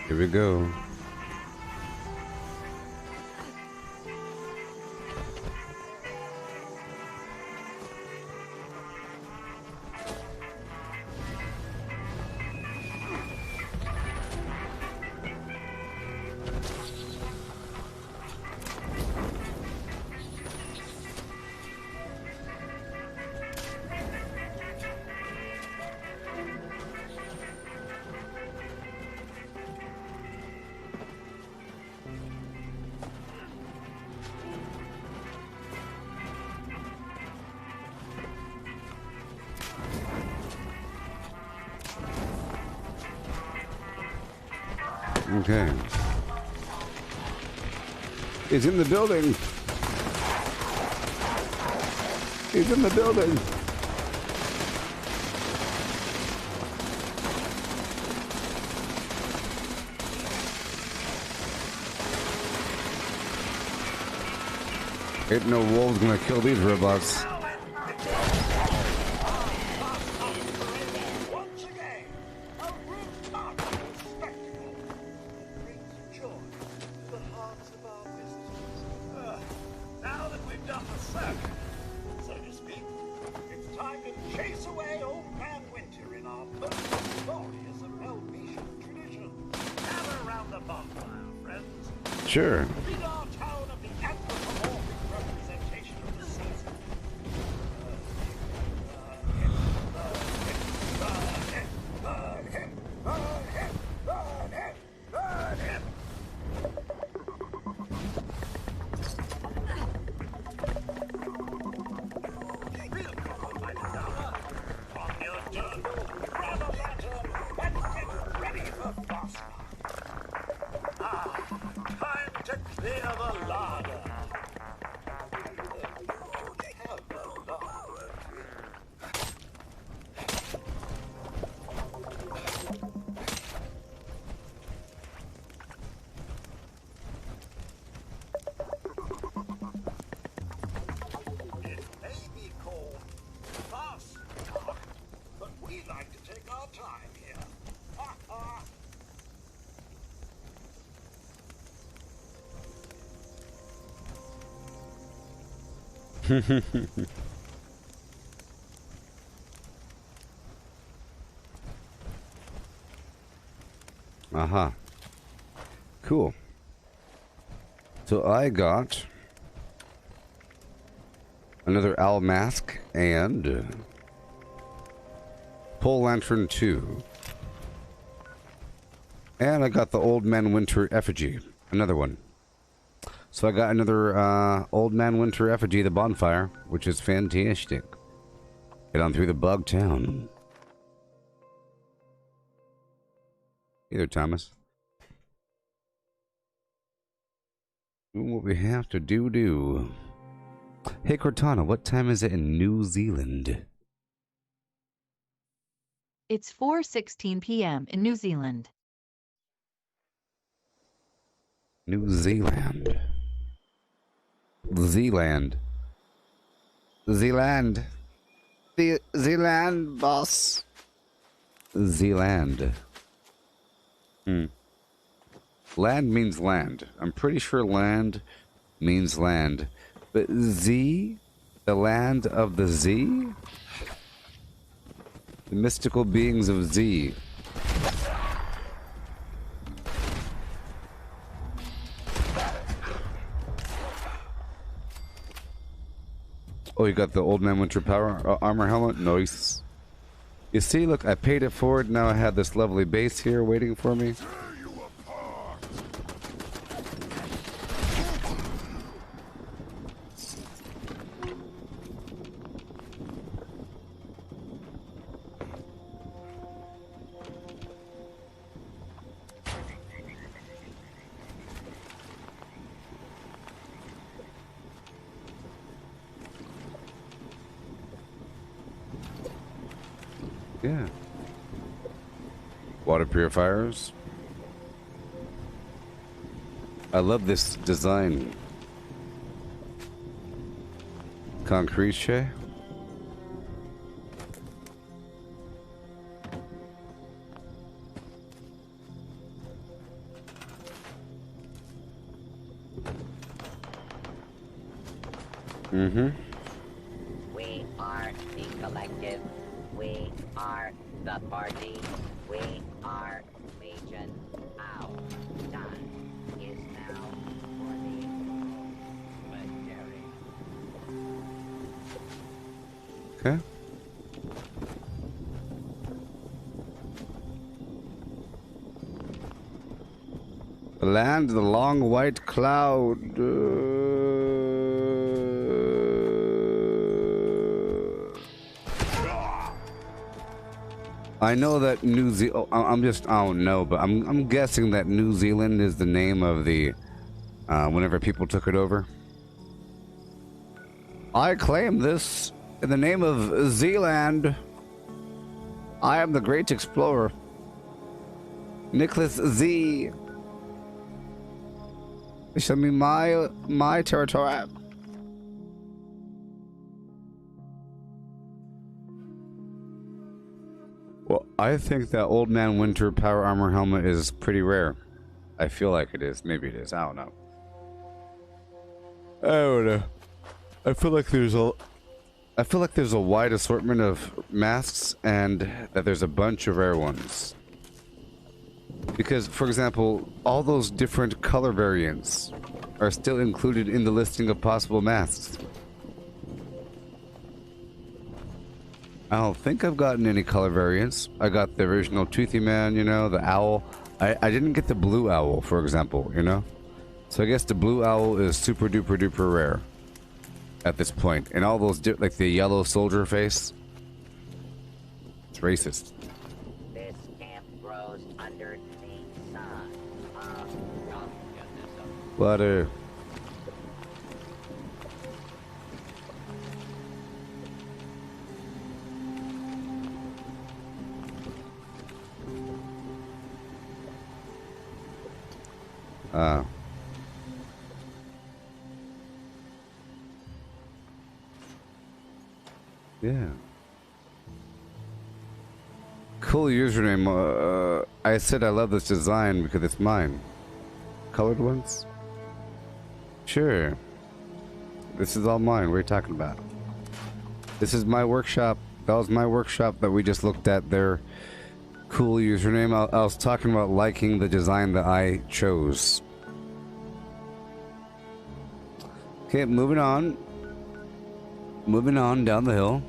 Here we go. Okay. He's in the building. He's in the building. Ain't no wolves gonna kill these robots. Once again, a remarkable spectacle brings joy to the hearts of our visitors. Now that we've done the circuit, so to speak, it's time to chase away Old Man Winter in our most glorious of Helvetian tradition. Gather around the bonfire, friends. Sure. Rid our town of the anthropomorphic representation of the season. Burn him! Burn him! Burn him! Burn him! Real problem, my Madonna. On your turn, grab a lantern and get ready for Fasn. Time to clear the larder. Hello, Lord. It may be called fast talk, but we like to take our time here. Ha ha! Aha. Cool. So I got another owl mask and pole lantern 2. And I got the Old Man Winter effigy. Another one. So I got another Old Man Winter effigy, the bonfire, which is fantastic. Get on through the bug town. Hey there, Thomas. Doing what we have to do. Hey, Cortana, what time is it in New Zealand? It's 4:16 p.m. in New Zealand. New Zealand. Zealand. Zealand. The Zealand, boss. Zealand. Land means land. I'm pretty sure land means land. But Z? The land of the Z? The mystical beings of Z. Oh, you got the Old Man Winter Power armor helmet? Nice. You see, look, I paid it forward. Now I have this lovely base here waiting for me. Yeah. Water purifiers. I love this design. Concrete. Mm-hmm. We are the collective. We are the party. We are Legion. Our time is now for the legendary. Okay. The land of the long white cloud. I know that New Zealand. I'm just. I don't know, but I'm guessing that New Zealand is the name of the. Whenever people took it over. I claim this in the name of Zealand. I am the great explorer, Nicholas Z. Show me my territory. Well, I think that Old Man Winter power armor helmet is pretty rare. I feel like it is. Maybe it is. I don't know. I don't know. I feel like there's a wide assortment of masks and that there's a bunch of rare ones. Because, for example, all those different color variants are still included in the listing of possible masks. I don't think I've gotten any color variants. I got the original Toothy Man, you know, the owl. I didn't get the blue owl, for example, you know? So I guess the blue owl is super duper duper rare at this point. And all those, like the yellow soldier face. It's racist. This camp grows under the sun. Water. Yeah. Cool username. I said I love this design because it's mine. Colored ones? Sure. This is all mine. What are you talking about? This is my workshop. That was my workshop that we just looked at their cool username. I was talking about liking the design that I chose. Okay, moving on. Moving on down the hill.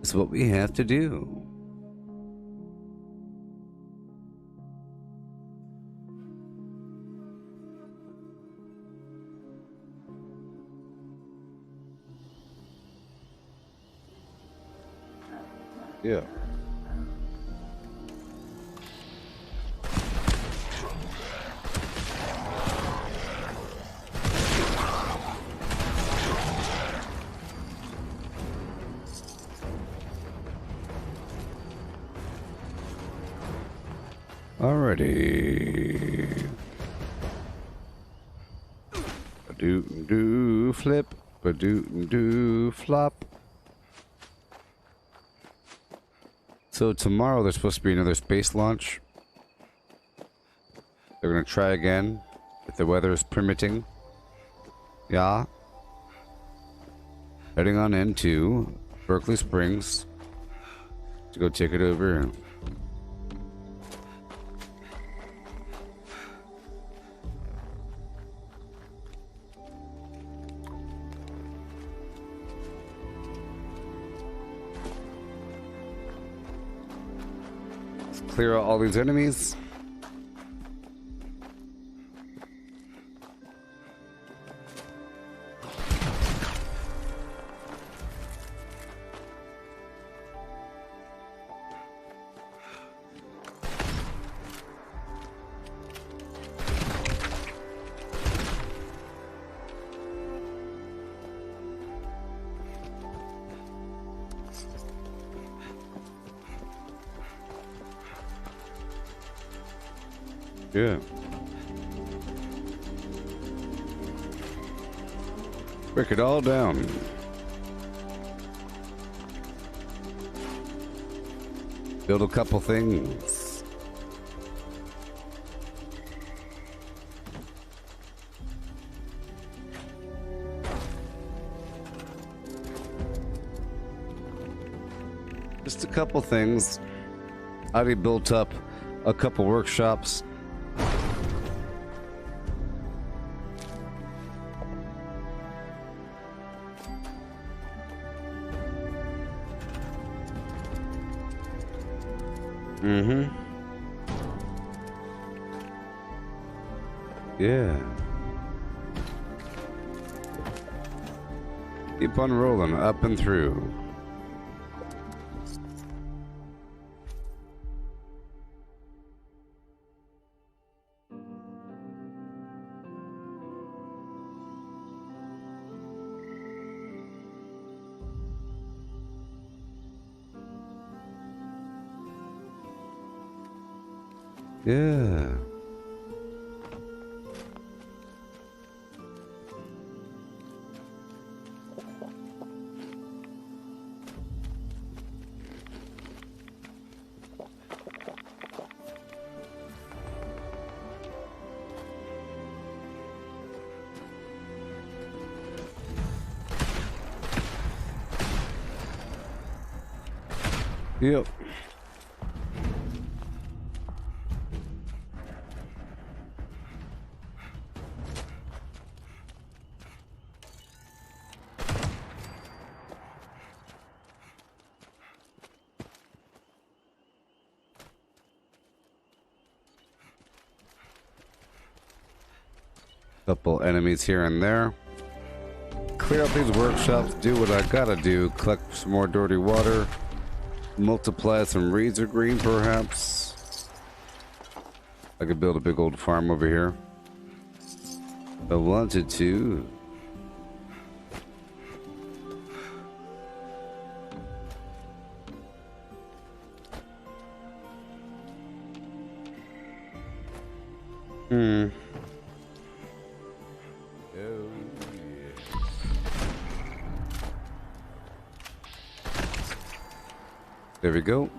Is what we have to do. Yeah. Alrighty. Ba-doo-doo flip. Ba-doo-doo flop. So tomorrow there's supposed to be another space launch. They're gonna try again if the weather is permitting. Yeah. Heading on into Berkeley Springs to go take it over. Clear out all these enemies. Yeah. Break it all down. Build a couple things. Just a couple things. I already built up a couple workshops. Mm-hmm. Yeah. Keep on rolling, up and through. Yeah. Yep. Couple enemies here and there. Clear out these workshops, do what I gotta do, collect some more dirty water, multiply some razor green perhaps. I could build a big old farm over here. I wanted to. There we go.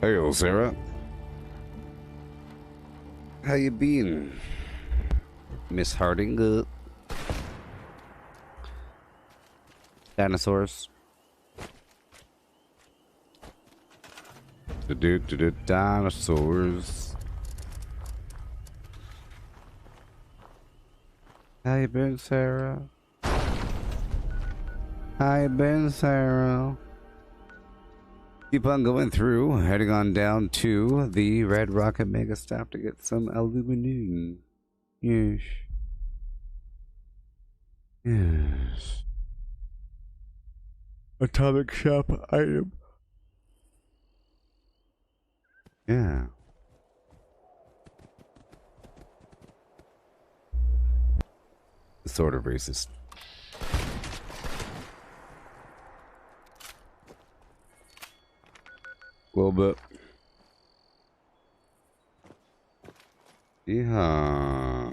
Hey, Sarah. How you been, Miss Harding? Dinosaurs. Dinosaurs. How you been, Sarah? How you been, Sarah? Keep on going through, heading on down to the Red Rocket Mega Stop to get some aluminum. Yes. Yes. Atomic shop item. Yeah. Sort of racist. A little bit. Yeah.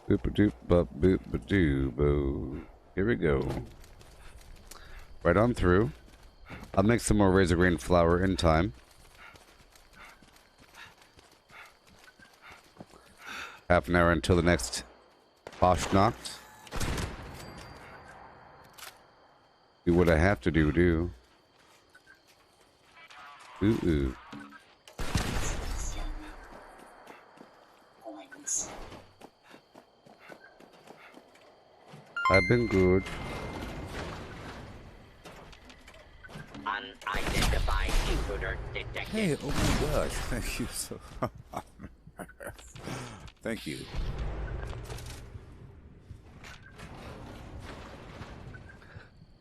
Boop-a-doop, boop-a-doo, boo. Here we go. Right on through. I'll make some more razor green flour in time. Half an hour until the next Fasnacht. Do what I have to do. Ooh. I've been good. Unidentified intruder detected. Hey, oh my gosh, thank you so Thank you.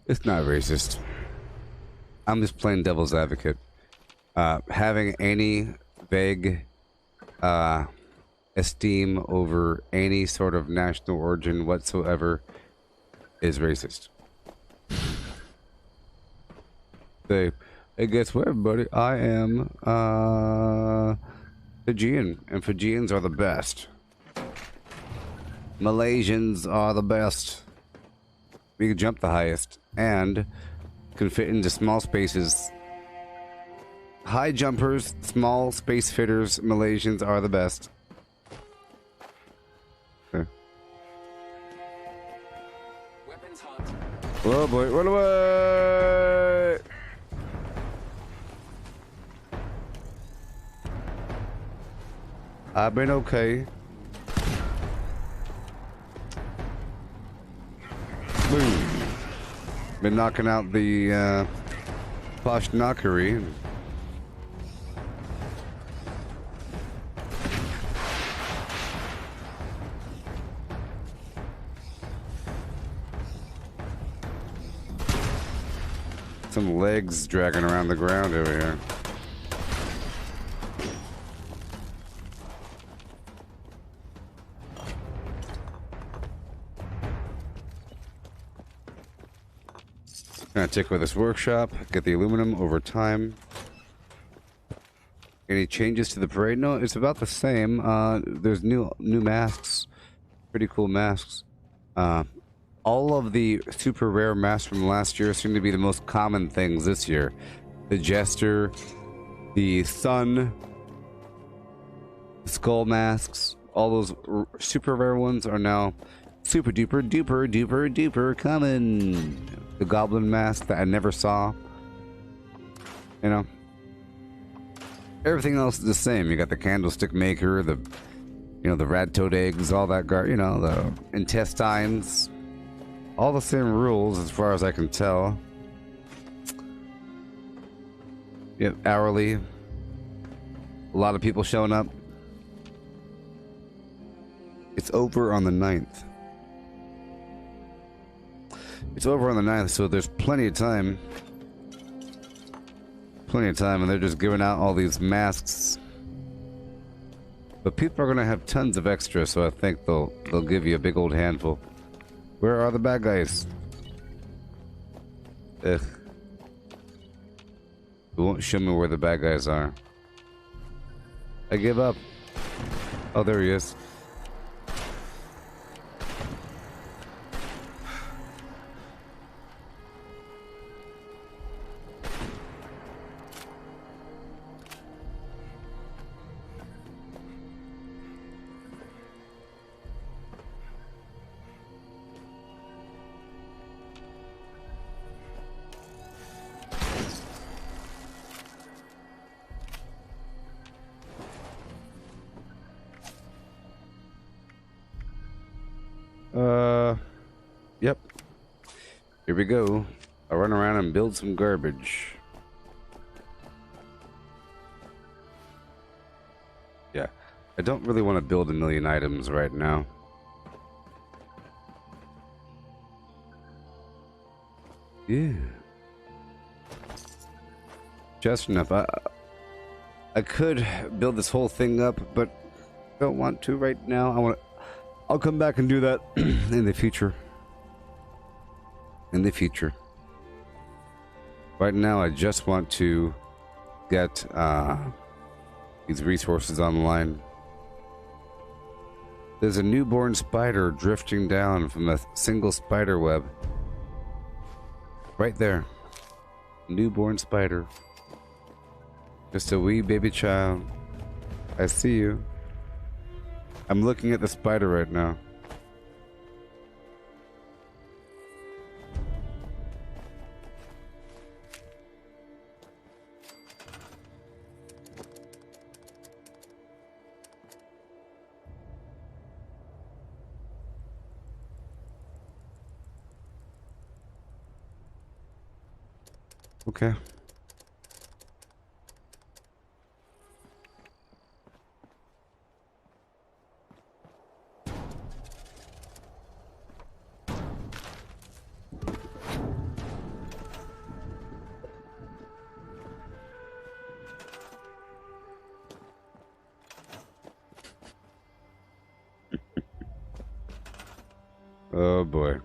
It's not racist. I'm just playing devil's advocate. Having any vague esteem over any sort of national origin whatsoever is racist. Say, hey, guess what, everybody? I am Fijian, and Fijians are the best. Malaysians are the best. We can jump the highest, and can fit into small spaces. High jumpers, small space fitters, Malaysians are the best. Okay. Weapons hot. Oh boy, run away! I've been okay. Boom. Been knocking out the Fasn. Some legs dragging around the ground over here. Gonna take over this workshop, get the aluminum over time. Any changes to the parade? No, it's about the same. There's new masks, pretty cool masks. All of the super rare masks from last year seem to be the most common things this year. The Jester, the Sun, skull masks, all those super rare ones are now super duper duper duper duper common. The Goblin mask that I never saw. You know, everything else is the same. You got the Candlestick Maker, the the rat-toed eggs, all that the intestines. All the same rules as far as I can tell. Yep, hourly. A lot of people showing up. It's over on the 9th. It's over on the 9th, so there's plenty of time. Plenty of time, and they're just giving out all these masks. But people are gonna have tons of extra, so I think they'll give you a big old handful. Where are the bad guys? Ugh. It won't show me where the bad guys are. I give up. Oh, there he is. Yep. Here we go. I'll run around and build some garbage. Yeah. I don't really want to build a million items right now. Yeah. Just enough. I could build this whole thing up, but don't want to right now. I'll come back and do that in the future. In the future. Right now, I just want to get these resources online. There's a newborn spider drifting down from a single spider web. Right there. Newborn spider. Just a wee baby child. I see you. I'm looking at the spider right now. Okay. Oh boy.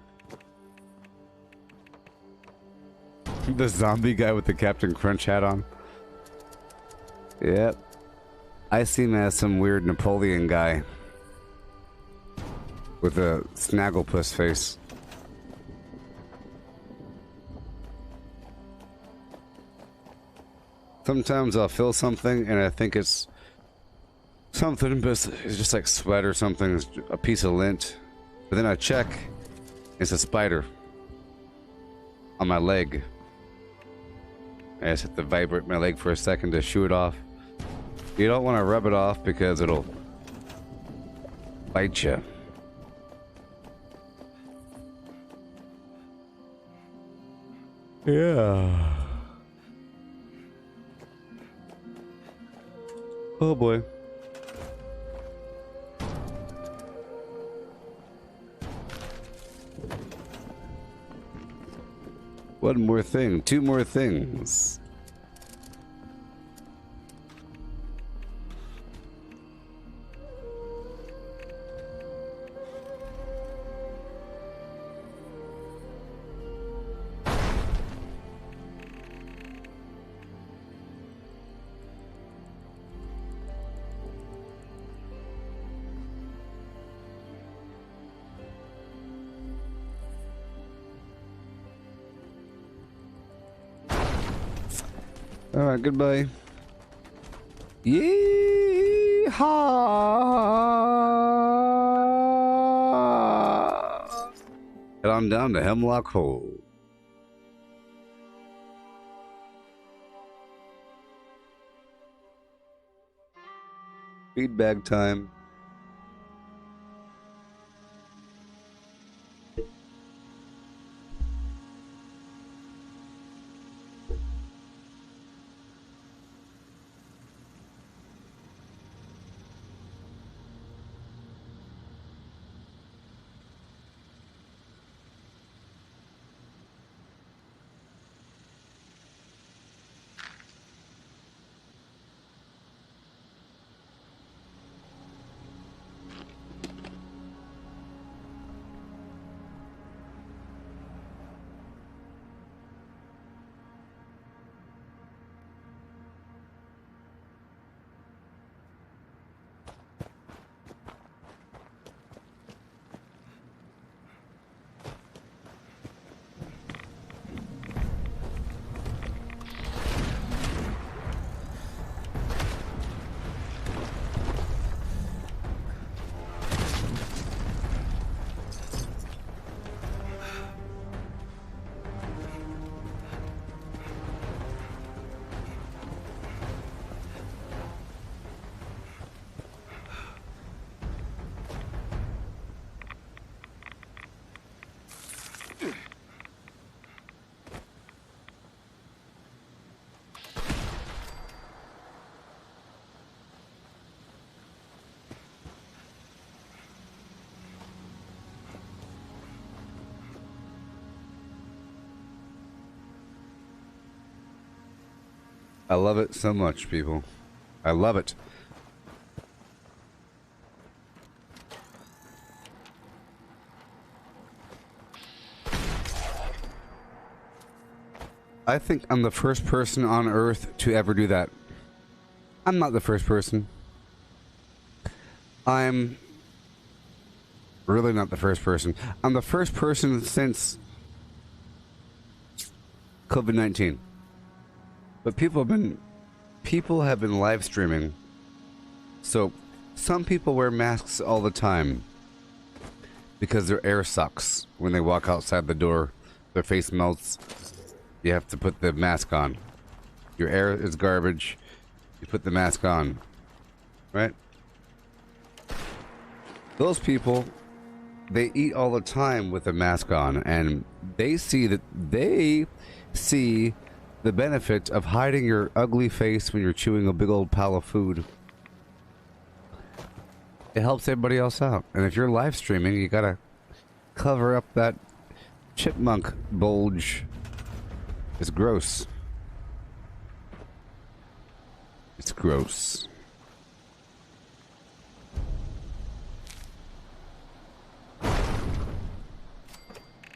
The zombie guy with the Captain Crunch hat on. Yep. I see him as some weird Napoleon guy. With a snagglepuss face. Sometimes I'll feel something and I think it's something, but it's just like sweat or something, it's a piece of lint. But then I check, it's a spider on my leg. I just have to vibrate my leg for a second to shoo it off. You don't want to rub it off because it'll bite you. Yeah. Oh boy. One more thing, two more things. All right, goodbye. Yeehaw! Head on down to Hemlock Hole. Feedback time. I love it so much, people. I love it. I think I'm the first person on Earth to ever do that. I'm not the first person. I'm really not the first person. I'm the first person since COVID-19. But people have been live streaming. So some people wear masks all the time because their air sucks. When they walk outside the door, their face melts. You have to put the mask on. Your air is garbage. You put the mask on. Right? Those people, they eat all the time with a mask on, and they see the benefit of hiding your ugly face when you're chewing a big old pile of food. It helps everybody else out. And if you're live streaming, you gotta cover up that chipmunk bulge. It's gross. It's gross.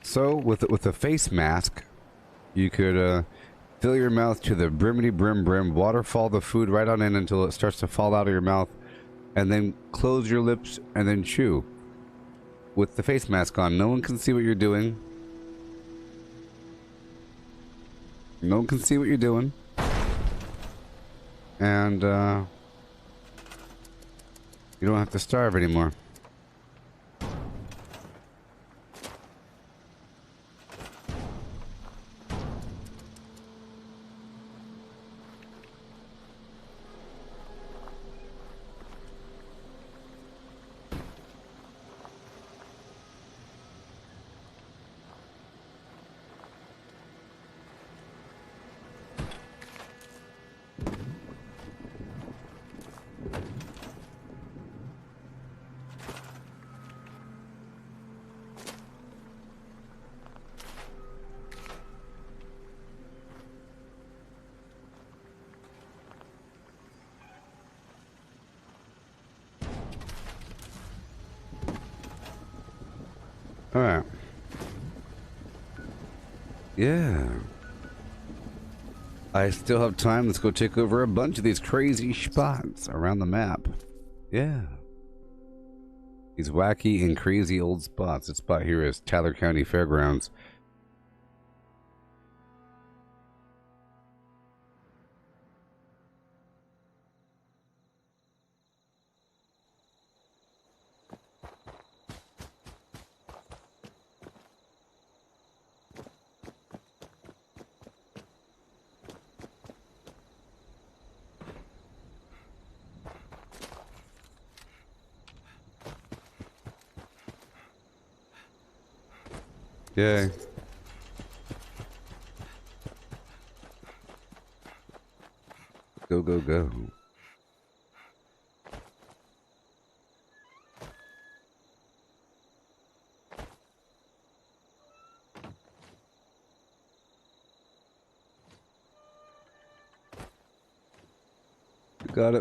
So with a face mask, you could fill your mouth to the brimity brim, waterfall the food right on in until it starts to fall out of your mouth, and then close your lips and then chew. With the face mask on, no one can see what you're doing. No one can see what you're doing. and you don't have to starve anymore. Alright. Yeah. I still have time. Let's go take over a bunch of these crazy spots around the map. Yeah. These wacky and crazy old spots. This spot here is Tyler County Fairgrounds. Yay. Go, go, go.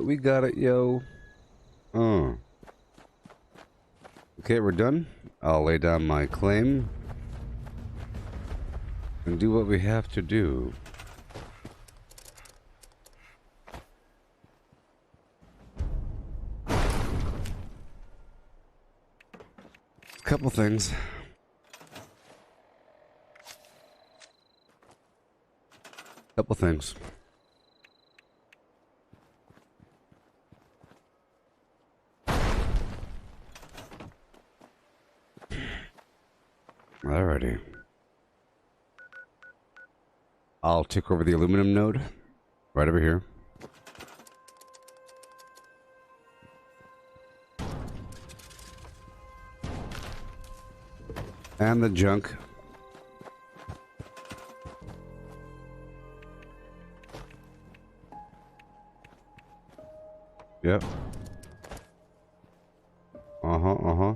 We got it, yo. Okay, we're done. I'll lay down my claim and do what we have to do. Couple things. Couple things. Alrighty. I'll take over the aluminum node right over here. And the junk. Yep. Uh-huh.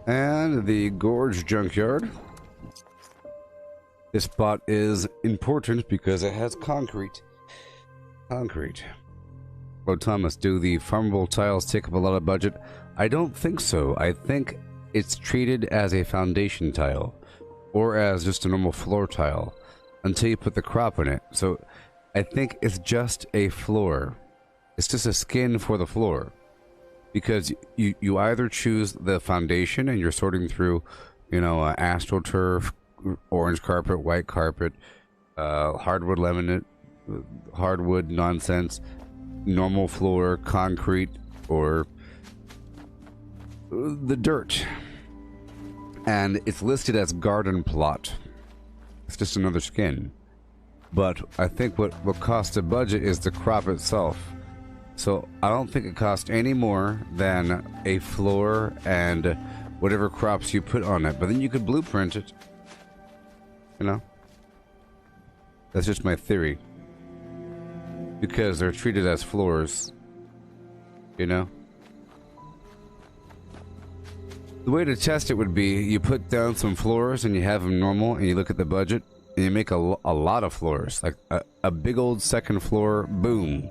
And the Gorge Junkyard. This spot is important because it has concrete. Hello, Thomas. Do the farmable tiles take up a lot of budget? I don't think so. I think it's treated as a foundation tile or as just a normal floor tile until you put the crop in it. So I think it's just a floor. It's just a skin for the floor. Because you either choose the foundation and you're sorting through, you know, astroturf, orange carpet, white carpet, hardwood laminate, hardwood nonsense, normal floor, concrete, or the dirt. And it's listed as garden plot. It's just another skin. But I think what costs a budget is the crop itself. So I don't think it costs any more than a floor and whatever crops you put on it. But then you could blueprint it. You know? That's just my theory. Because they're treated as floors. You know? The way to test it would be you put down some floors and you have them normal and you look at the budget and you make a lot of floors. Like a big old second floor, boom.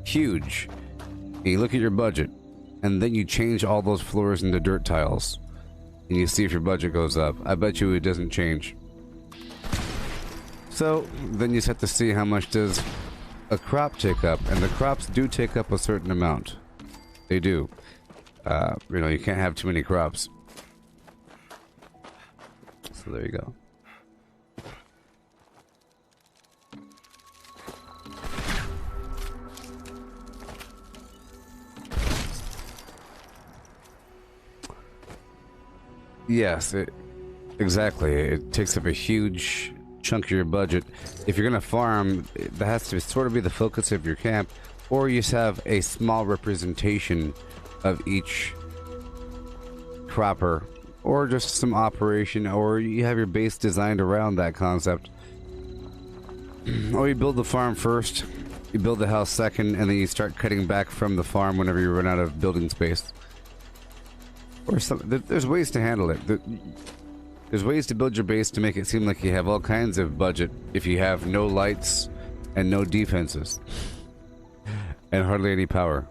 Huge. And you look at your budget and then you change all those floors into dirt tiles and you see if your budget goes up. I bet you it doesn't change. So then you just have to see how much does a crop take up, and the crops do take up a certain amount. They do. You know, you can't have too many crops. So there you go. Yes, exactly. It takes up a huge chunk of your budget. If you're gonna farm, that has to sort of be the focus of your camp, or you just have a small representation of each cropper, or just some operation, or you have your base designed around that concept. Or you build the farm first, you build the house second, and then you start cutting back from the farm whenever you run out of building space. Or there's ways to handle it. There's ways to build your base to make it seem like you have all kinds of budget if you have no lights and no defenses. And hardly any power.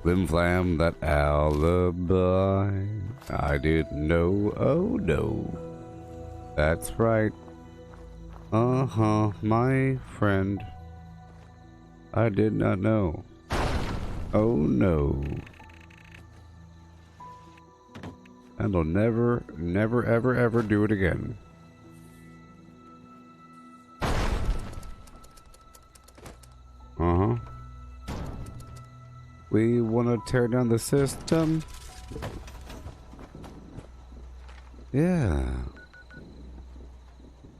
Flim flam, that alibi. I didn't know, oh no. That's right. Uh-huh, my friend. I did not know. Oh no. And I'll never, never, ever, ever do it again. Uh-huh. We want to tear down the system? Yeah.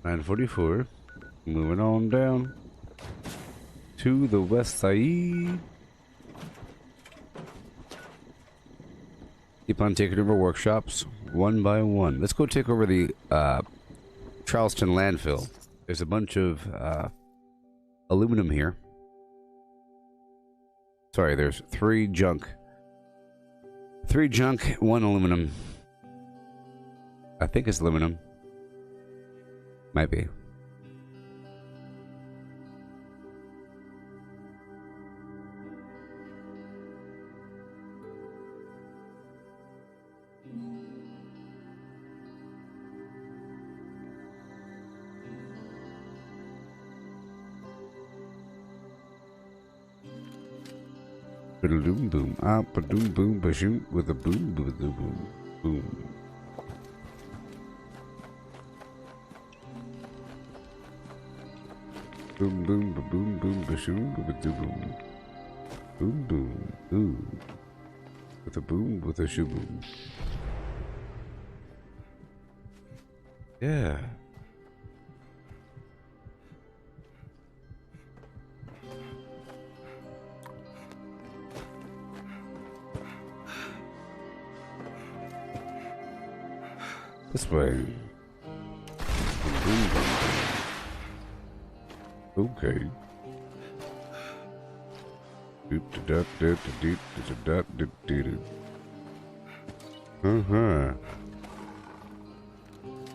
944. Moving on down to the west side. Keep on taking over workshops one by one. Let's go take over the Charleston landfill. There's a bunch of aluminum here. Sorry, there's 3 junk. 3 junk, 1 aluminum. I think it's aluminum. Might be. Boom boom, up a doom boom, ba shoot with a boom boom boom boom. Boom boom ba boom boom ba shoot with a boom. Boom boom boom. With a boom with a shoo boom. Yeah. This way. Okay. Uh-huh.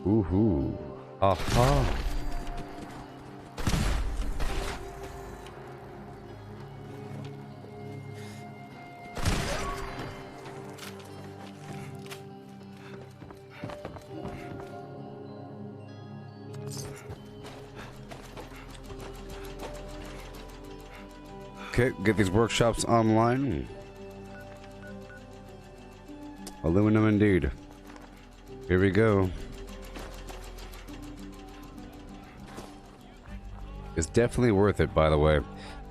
Woohoo. Aha. Okay, get these workshops online. Aluminum indeed. Here we go. It's definitely worth it, by the way.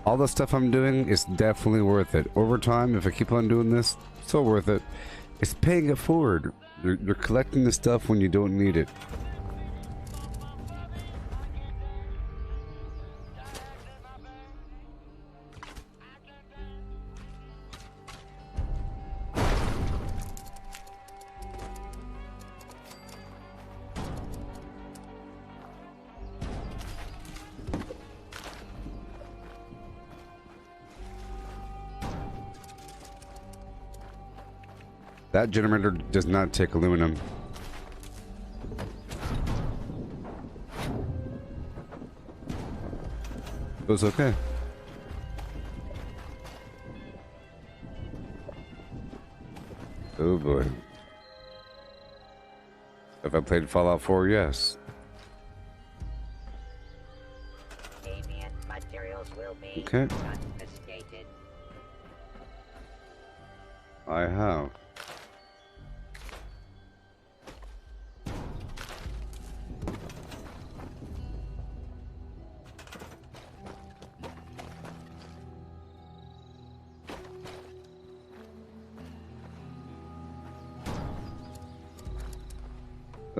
All the stuff I'm doing is definitely worth it. Over time, if I keep on doing this, still worth it. It's paying it forward. You're collecting the stuff when you don't need it. That generator does not take aluminum. It was okay. Oh boy. Have I played Fallout 4? Yes. Okay. I have.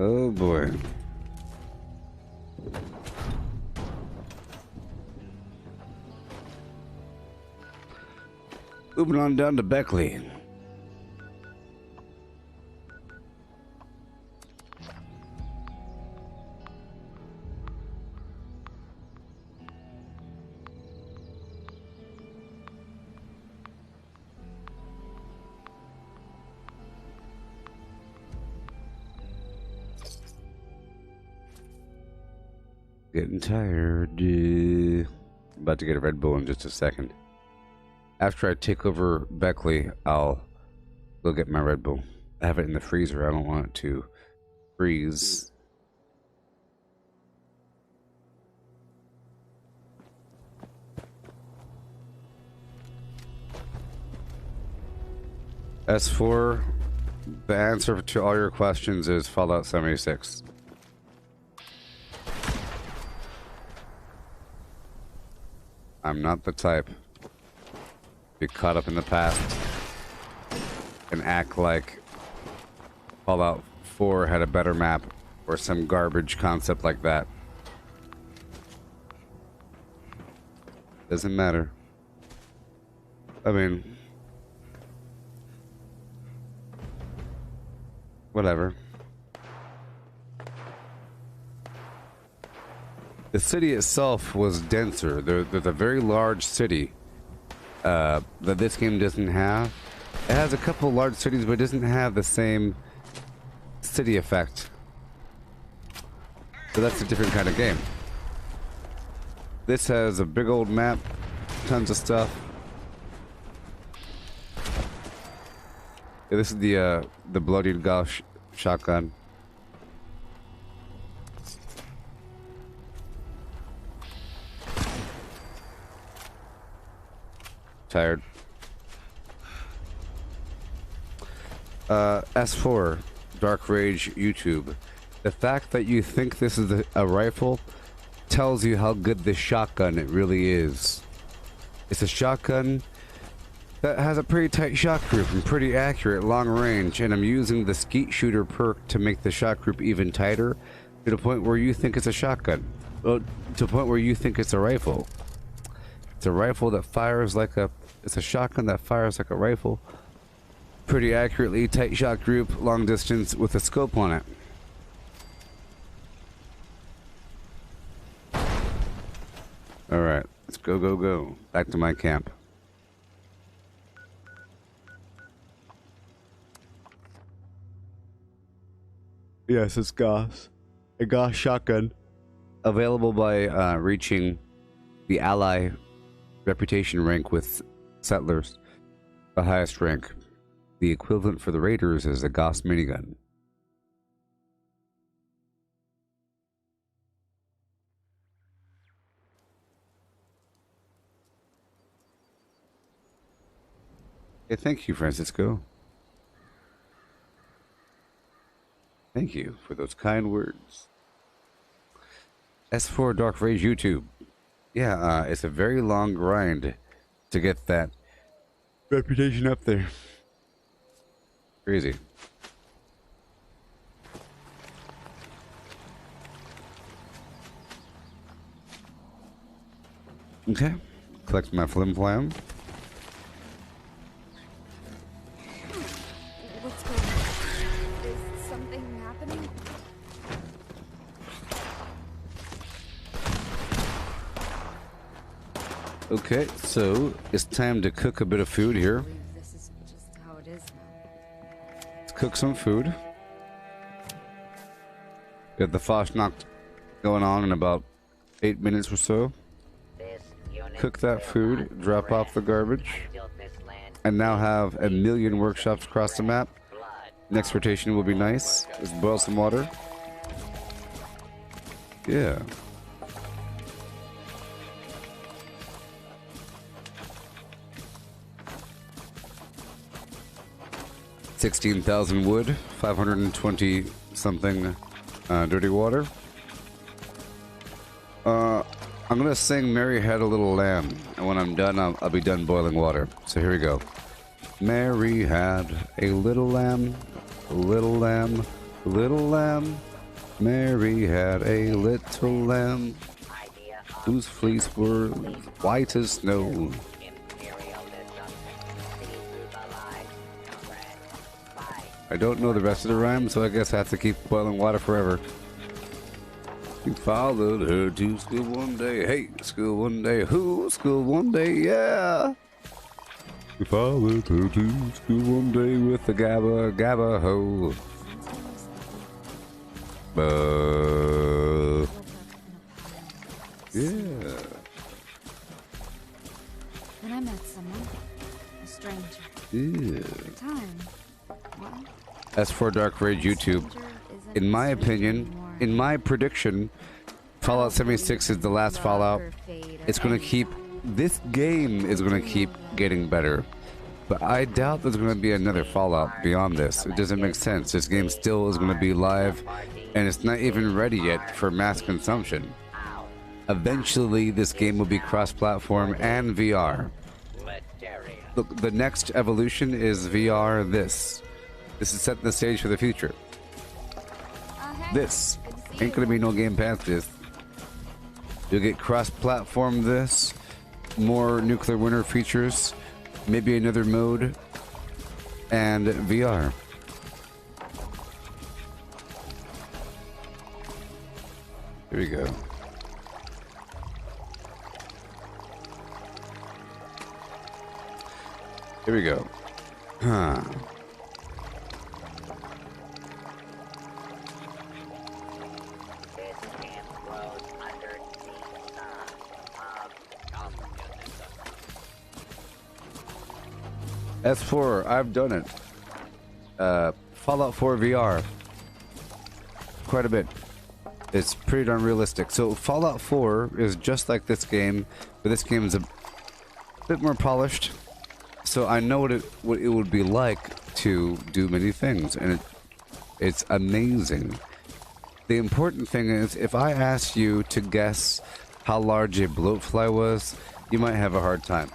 Oh boy. Moving on down to Beckley. Getting tired. About to get a Red Bull in just a second. After I take over Beckley, I'll go get my Red Bull. I have it in the freezer. I don't want it to freeze. As for the answer to all your questions is Fallout 76. I'm not the type to be caught up in the past and act like Fallout 4 had a better map or some garbage concept like that. Doesn't matter. I mean, whatever. The city itself was denser. There's a very large city that this game doesn't have. It has a couple large cities, but it doesn't have the same city effect. So that's a different kind of game. This has a big old map, tons of stuff. Yeah, this is the bloodied Gauss shotgun. Tired. S4 Dark Rage YouTube. The fact that you think this is a rifle tells you how good this shotgun it really is. It's a shotgun that has a pretty tight shot group and pretty accurate long range, and I'm using the skeet shooter perk to make the shot group even tighter to the point where you think it's a shotgun. Well, to the point where you think it's a rifle. It's a rifle that fires like a... It's a shotgun that fires like a rifle. Pretty accurately, tight shot group, long distance with a scope on it. Alright, let's go. Back to my camp. Yes, it's Gauss. A Gauss shotgun. Available by reaching the ally reputation rank with settlers. The highest rank. The equivalent for the raiders is a Gauss minigun. Hey, thank you, Francisco. Thank you for those kind words. S4 Dark Rage YouTube. Yeah, it's a very long grind to get that reputation up there. Crazy. Okay. Collect my flim flam. What's going on? Is something happening? Okay, so it's time to cook a bit of food here. This is just how it is now. Let's cook some food. Got the Fasn going on in about 8 minutes or so. Cook that food, drop off the garbage, and now have a million workshops across the map. Next rotation will be nice. Let's boil some water. Yeah. $16,000 wood, 520 something dirty water. I'm gonna sing Mary Had a Little Lamb, and when I'm done, I'll be done boiling water. So here we go. Mary had a little lamb, little lamb, little lamb. Mary had a little lamb idea of whose fleece were white as snow. imperialism. See through the lies, comrade. Fight. I don't know the rest of the rhyme, so I guess I have to keep boiling water forever. He followed her to school one day. Hey, school one day. Who? School one day, yeah. He followed her to school one day with the gabba, gabba ho. Yeah. Then I met someone, a stranger. Yeah. At the time, well, As for Dark Rage YouTube, stranger isn't in my a stranger opinion, anymore. in my prediction, Fallout 76 is the last Fallout. It's gonna keep, this game is gonna keep getting better. But I doubt there's gonna be another Fallout beyond this. It doesn't make sense. This game still is gonna be live, and it's not even ready yet for mass consumption. Eventually, this game will be cross-platform and VR. Look, the next evolution is VR this. This is setting the stage for the future. This ain't gonna be no Game Pass this. You'll get cross-platform this, more nuclear winter features, maybe another mode, and VR. Here we go. Here we go. Huh. This camp grows under the sun of communism. S4, I've done it. Fallout 4 VR. Quite a bit. It's pretty darn realistic. So Fallout 4 is just like this game, but this game is a bit more polished. So I know what it would be like to do many things, and it's amazing. The important thing is, if I asked you to guess how large a bloatfly was, you might have a hard time.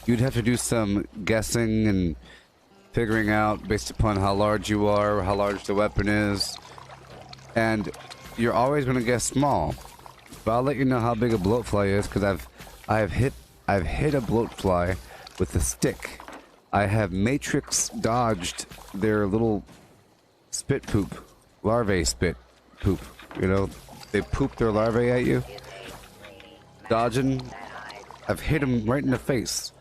You'd have to do some guessing and figuring out based upon how large you are, how large the weapon is, and you're always going to guess small. But I'll let you know how big a bloatfly is, because I've hit a bloatfly with a stick. I have matrix dodged their little spit poop, larvae spit poop. You know, they poop their larvae at you. Dodging. I've hit them right in the face.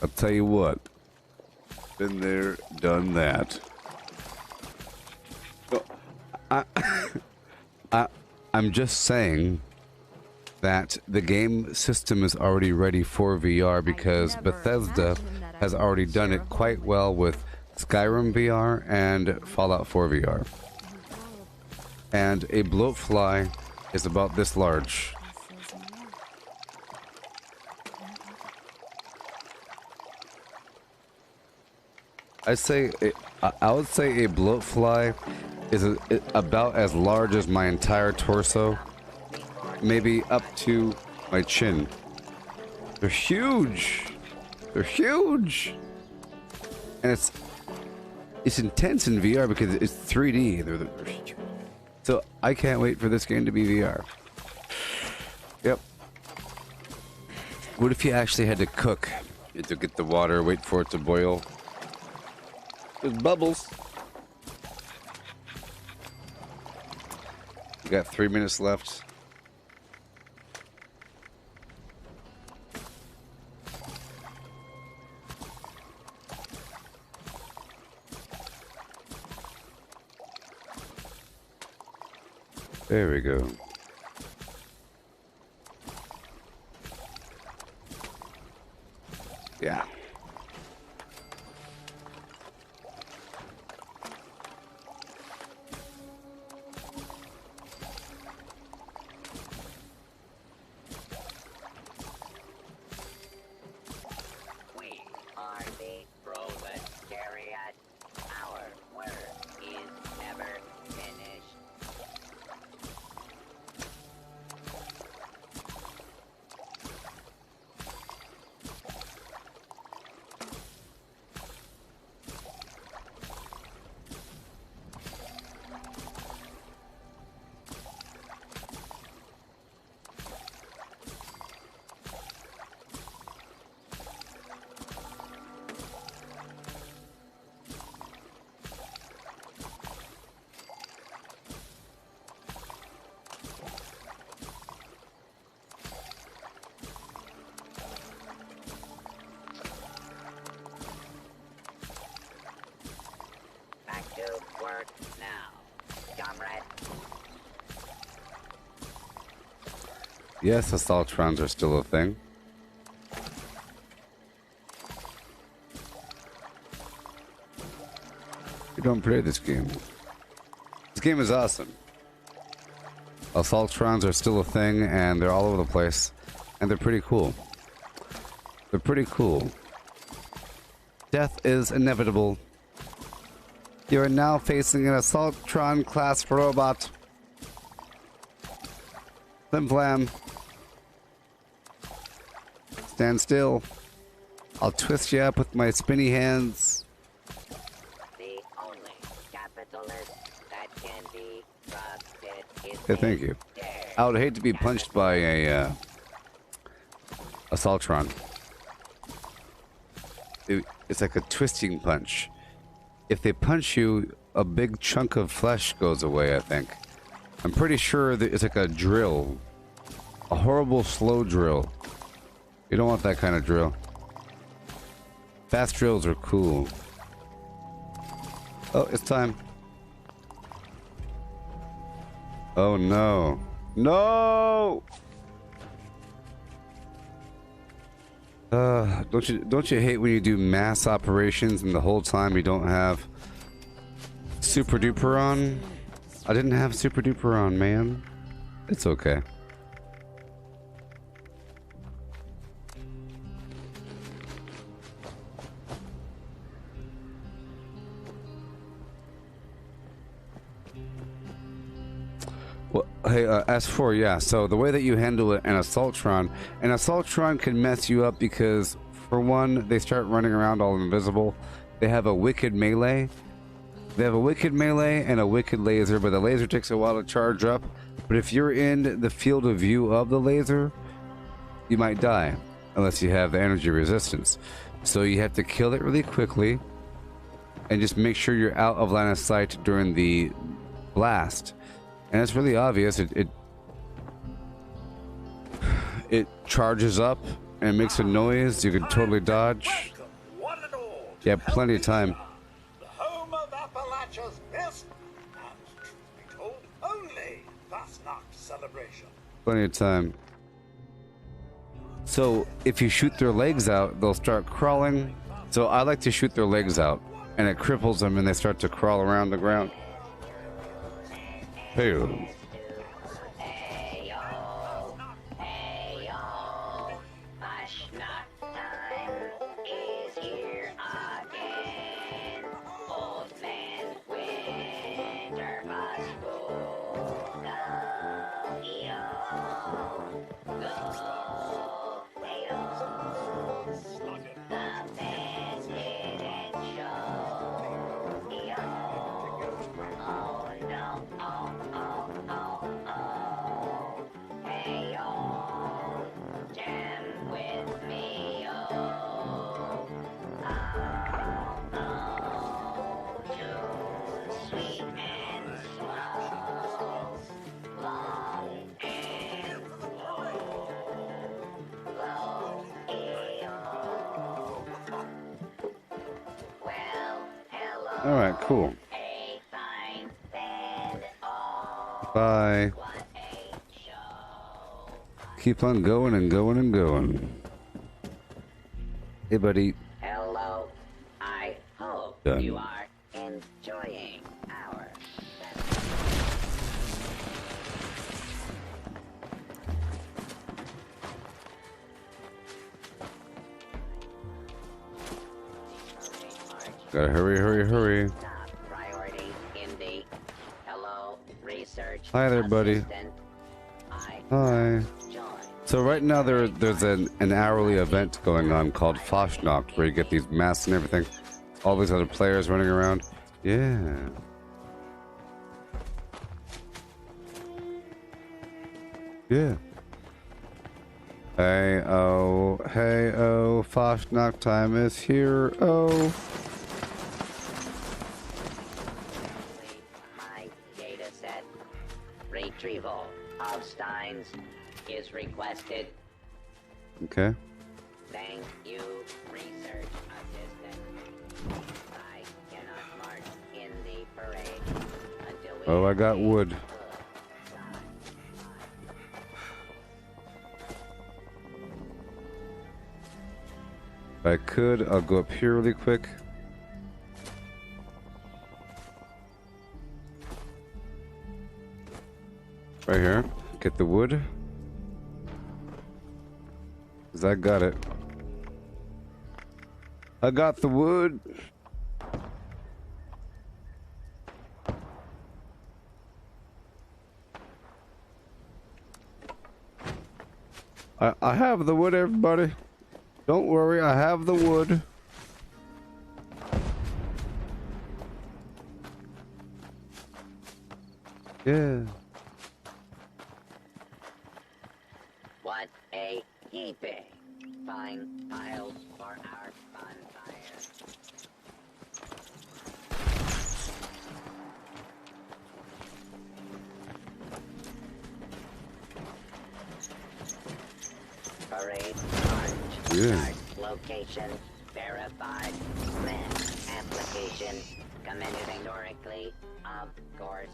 I'll tell you what. Been there, done that. So, I'm just saying that the game system is already ready for VR because Bethesda has already done it quite well with Skyrim VR and Fallout 4 VR. And a bloatfly is about this large. I would say a bloatfly is about as large as my entire torso, maybe up to my chin. They're huge. They're huge, and it's intense in VR because it's 3D. So I can't wait for this game to be VR. Yep. What if you actually had to cook? You had to get the water, wait for it to boil. There's bubbles. We got 3 minutes left. There we go. Yeah. We are the proletariat. Our work is never finished. Yes, assaultrons are still a thing. You don't play this game. This game is awesome. Assaultrons are still a thing, and they're all over the place, and they're pretty cool. They're pretty cool. Death is inevitable. You are now facing an Assaultron class robot. Flim flam. Stand still. I'll twist you up with my spinny hands. The only capitalist that can be trusted is Okay, thank you. I would hate to be punched by a Assaultron. It's like a twisting punch. If they punch you, a big chunk of flesh goes away, I think. I'm pretty sure that it's like a drill. A horrible slow drill. You don't want that kind of drill. Fast drills are cool. Oh, it's time. Oh no. No! Don't you hate when you do mass operations and the whole time you don't have super duper on? I didn't have super duper on, man. It's okay. Well, hey, S4, yeah, so the way that you handle an Assaultron can mess you up because, for one, they start running around all invisible. They have a wicked melee. They have a wicked melee and a wicked laser, but the laser takes a while to charge up. But if you're in the field of view of the laser, you might die, unless you have the energy resistance. So you have to kill it really quickly, and just make sure you're out of line of sight during the blast. And it's really obvious. It charges up and makes a noise. You can totally dodge. You have plenty of time. The home of Appalachia's best and, truth be told, only Fasn celebration. Plenty of time. So if you shoot their legs out, they'll start crawling. So I like to shoot their legs out, and it cripples them, and they start to crawl around the ground. Hey. All right, cool. Bye. Keep on going and going and going. Hey, buddy. Hello. I hope Done. you are enjoying our Gotta hurry, hurry, hurry. top priority in the Hello Research. Hi there, buddy. Assistant. Hi. Join. So right now there's an hourly event going on called Fasn, where you get these masks and everything. All these other players running around. Yeah. Yeah. Hey oh, Fasn time is here. Oh. My data set retrieval of Steins is requested. Okay. Thank you, research assistant. I cannot march in the parade until we Oh, I got wood. If I could, I'll go up here really quick. Right here. Get the wood. 'Cause I got it. I got the wood. I have the wood, everybody. Don't worry, I have the wood. Yeah. What a heaping fine piles for our bonfire. Parade march. Yeah. Start location verified. Mess application commended historically. Of course,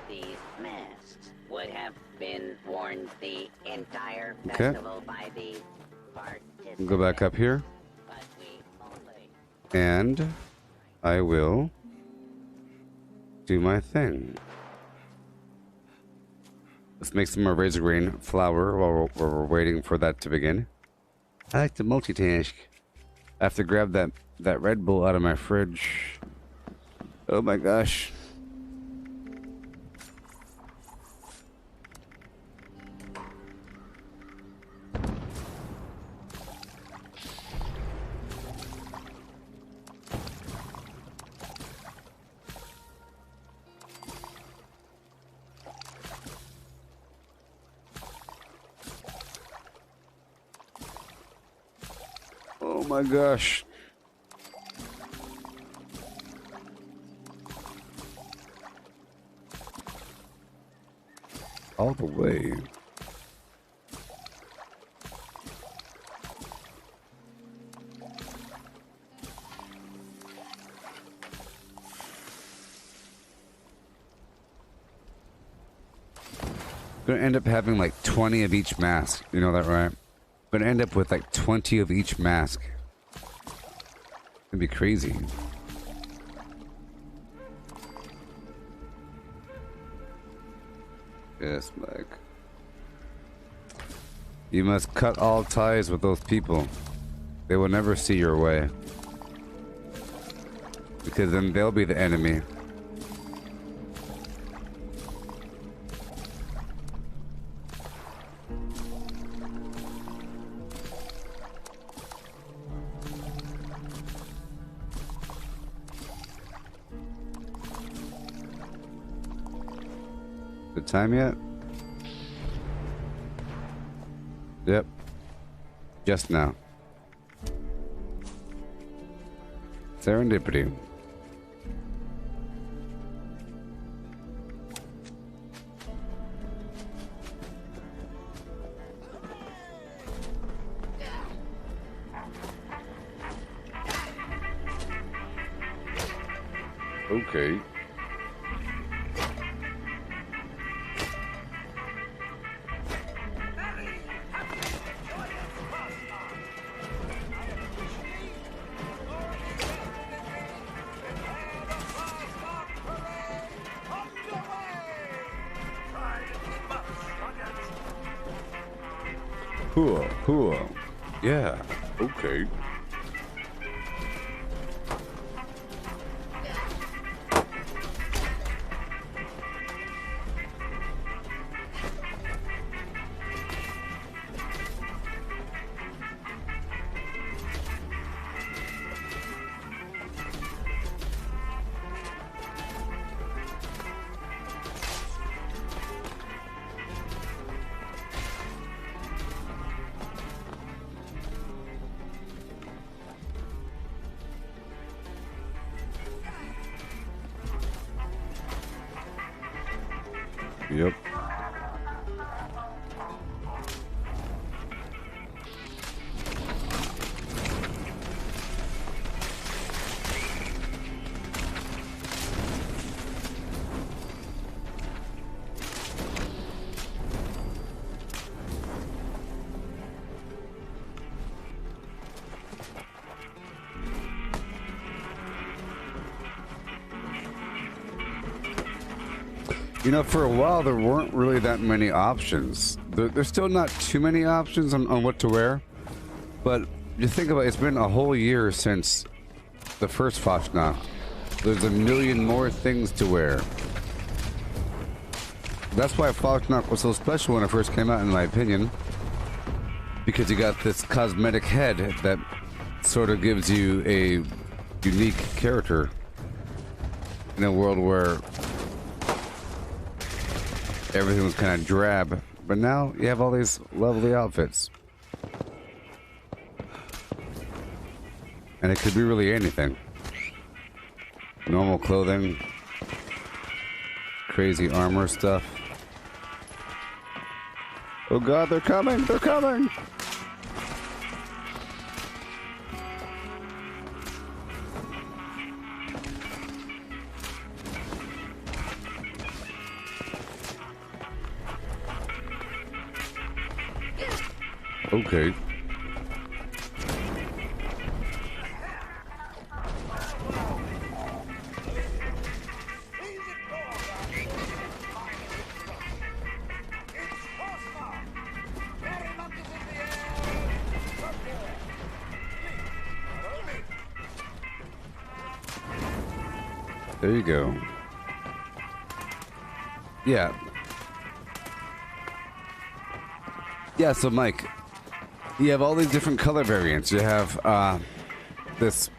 these masks would have been worn the entire festival by the participants. Go back up here. But we only And I will do my thing. Let's make some more razor grain flour while we're waiting for that to begin. I like to multitask. I have to grab that Red Bull out of my fridge. Oh my gosh. Oh my gosh. All the way. Gonna end up having like 20 of each mask. You know that, right? Gonna end up with like 20 of each mask. It'd be crazy. Yes, Mike. You must cut all ties with those people. They will never see your way. Because then they'll be the enemy. Good time yet? Yep. Just now. Serendipity. Okay. Cool, cool. Yeah, okay. Yep. You know, for a while there weren't really that many options. There's still not too many options on what to wear, but you think about it, it's been a whole year since the first Fasn. There's a million more things to wear. That's why Fasn was so special when it first came out, in my opinion, because you got this cosmetic head that sort of gives you a unique character in a world where everything was kind of drab. But now you have all these lovely outfits. And it could be really anything. Normal clothing, crazy armor stuff. Oh god, they're coming! They're coming! Okay. There you go. Yeah. Yeah, so Mike, you have all these different color variants. You have this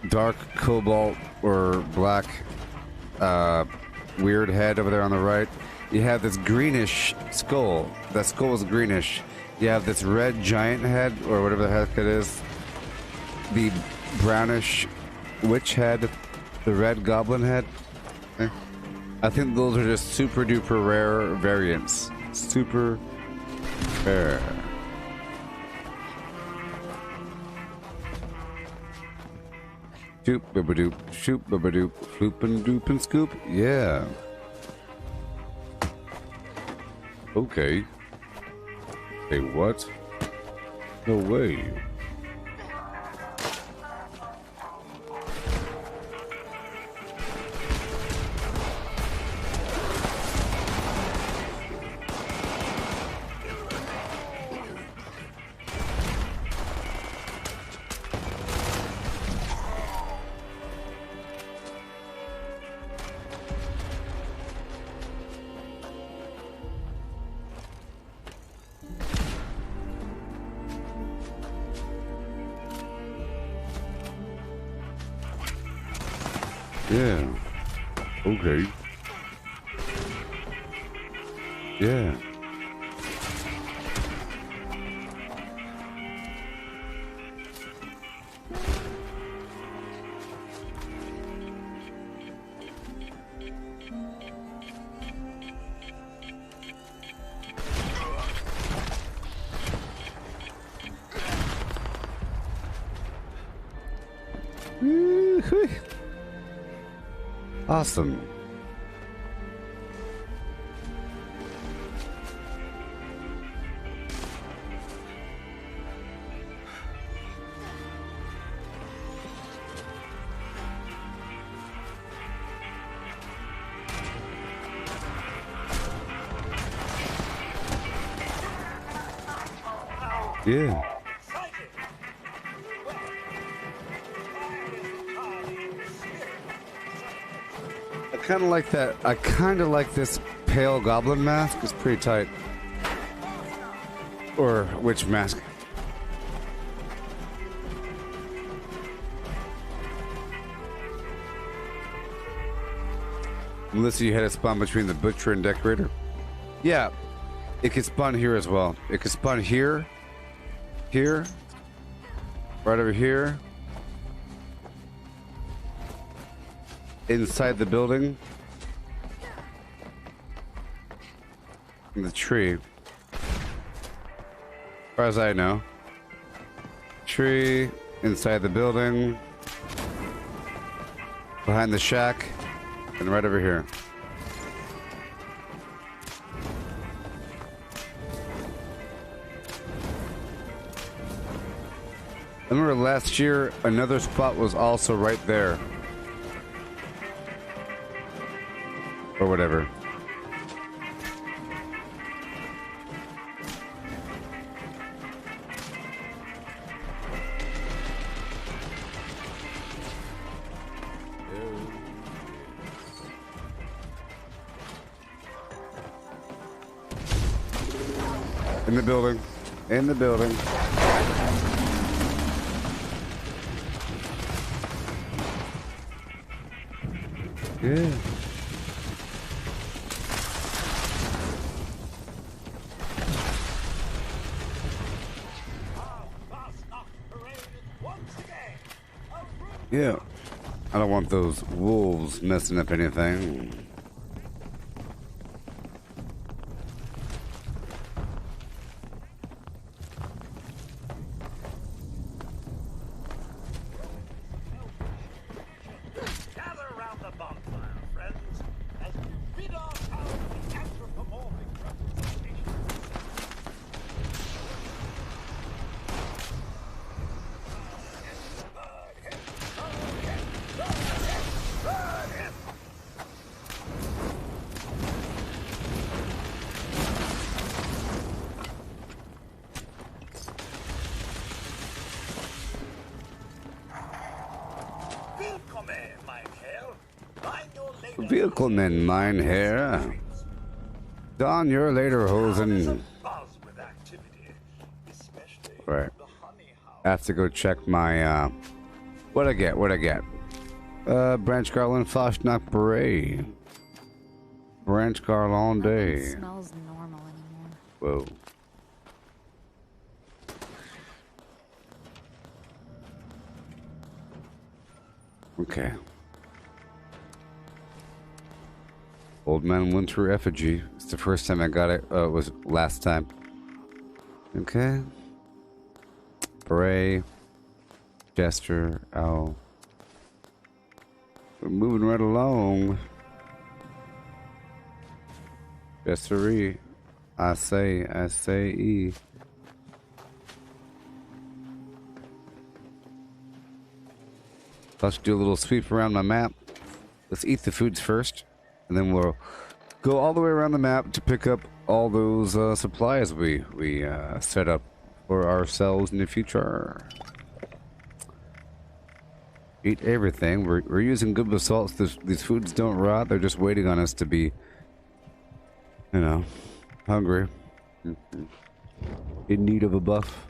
dark cobalt or black weird head over there on the right. You have this greenish skull. That skull is greenish. You have this red giant head, or whatever the heck it is. The brownish witch head. The red goblin head. I think those are just super duper rare variants. Super rare. Shoop bibba-doop, shoop bibba-doop, floop and doop and scoop. Yeah. Okay. Hey, what? No way. Yeah. Okay. Yeah. Awesome. Yeah. I kind of like that. I kind of like this pale goblin mask. It's pretty tight. Or witch mask. Melissa, you had it spawn between the butcher and decorator? Yeah. It could spawn here as well. It could spawn here. Here. Right over here. Inside the building. In the tree. As far as I know. Tree. Inside the building. Behind the shack. And right over here. I remember last year, another spot was also right there. Or whatever. In the building. In the building. Yeah. Yeah. I don't want those wolves messing up anything. Gather around the bonfire, friends, as we rid our town of the anthropomorphic representation. Willkommen, mein Herr. Find your lady. Willkommen, mein Herr. Don your lederhosen. Buzz with activity, especially Right. the honey house. I have to go check my, what I get. Branch Garland Fasn Beret. Branch Garland Nothing Day. smells normal anymore. Whoa. Okay. Old Man Winter Effigy. It's the first time I got it. It was last time. Okay. Beret. Jester. Owl. We're moving right along. Jestery. I say E. Let's do a little sweep around my map. Let's eat the foods first, and then we'll go all the way around the map to pick up all those supplies we set up for ourselves in the future. Eat everything. We're using good basalts. These foods don't rot. They're just waiting on us to be, you know, hungry. In need of a buff.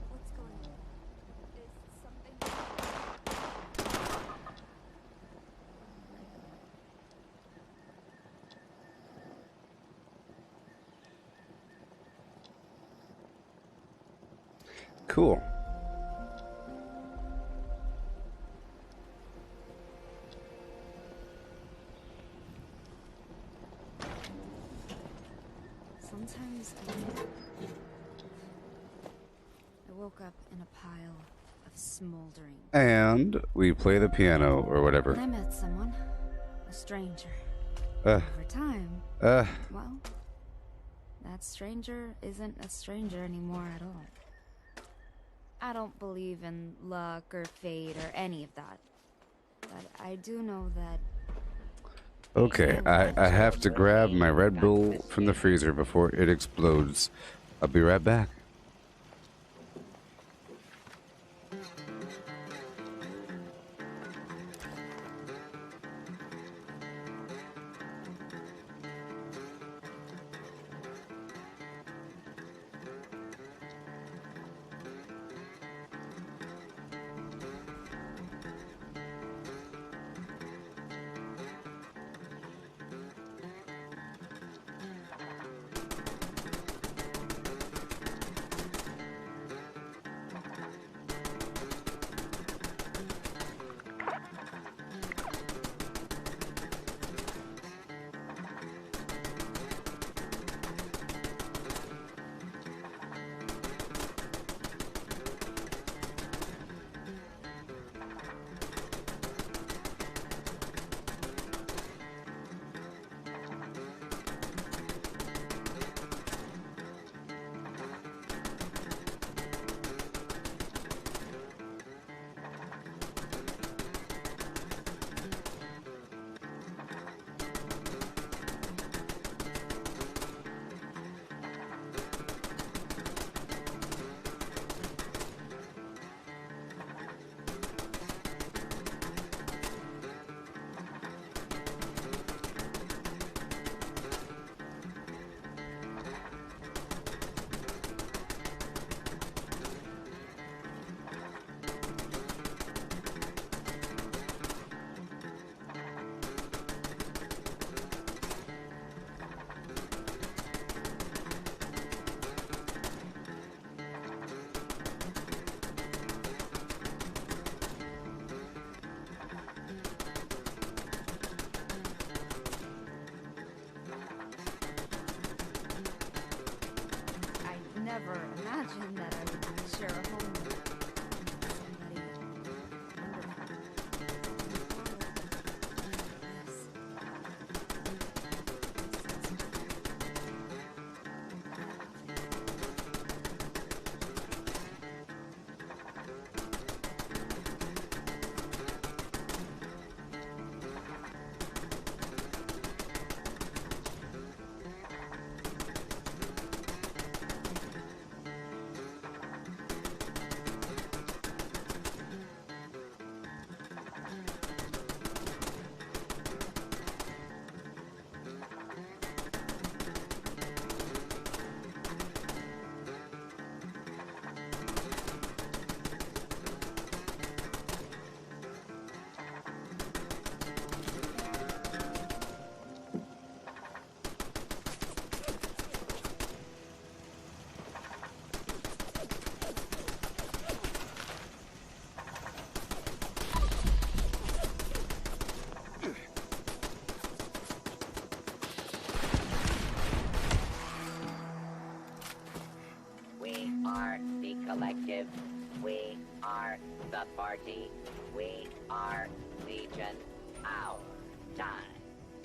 What's going on? Is something... Cool. Sometimes I woke up in a pile of smoldering. And we play the piano or whatever. And I met someone, a stranger. Uh, Over time, uh, well, that stranger isn't a stranger anymore at all. I don't believe in luck or fate or any of that. But I do know that okay, I have to grab my Red Bull from the freezer before it explodes. I'll be right back. objective. We are the party. We are Legion. Our time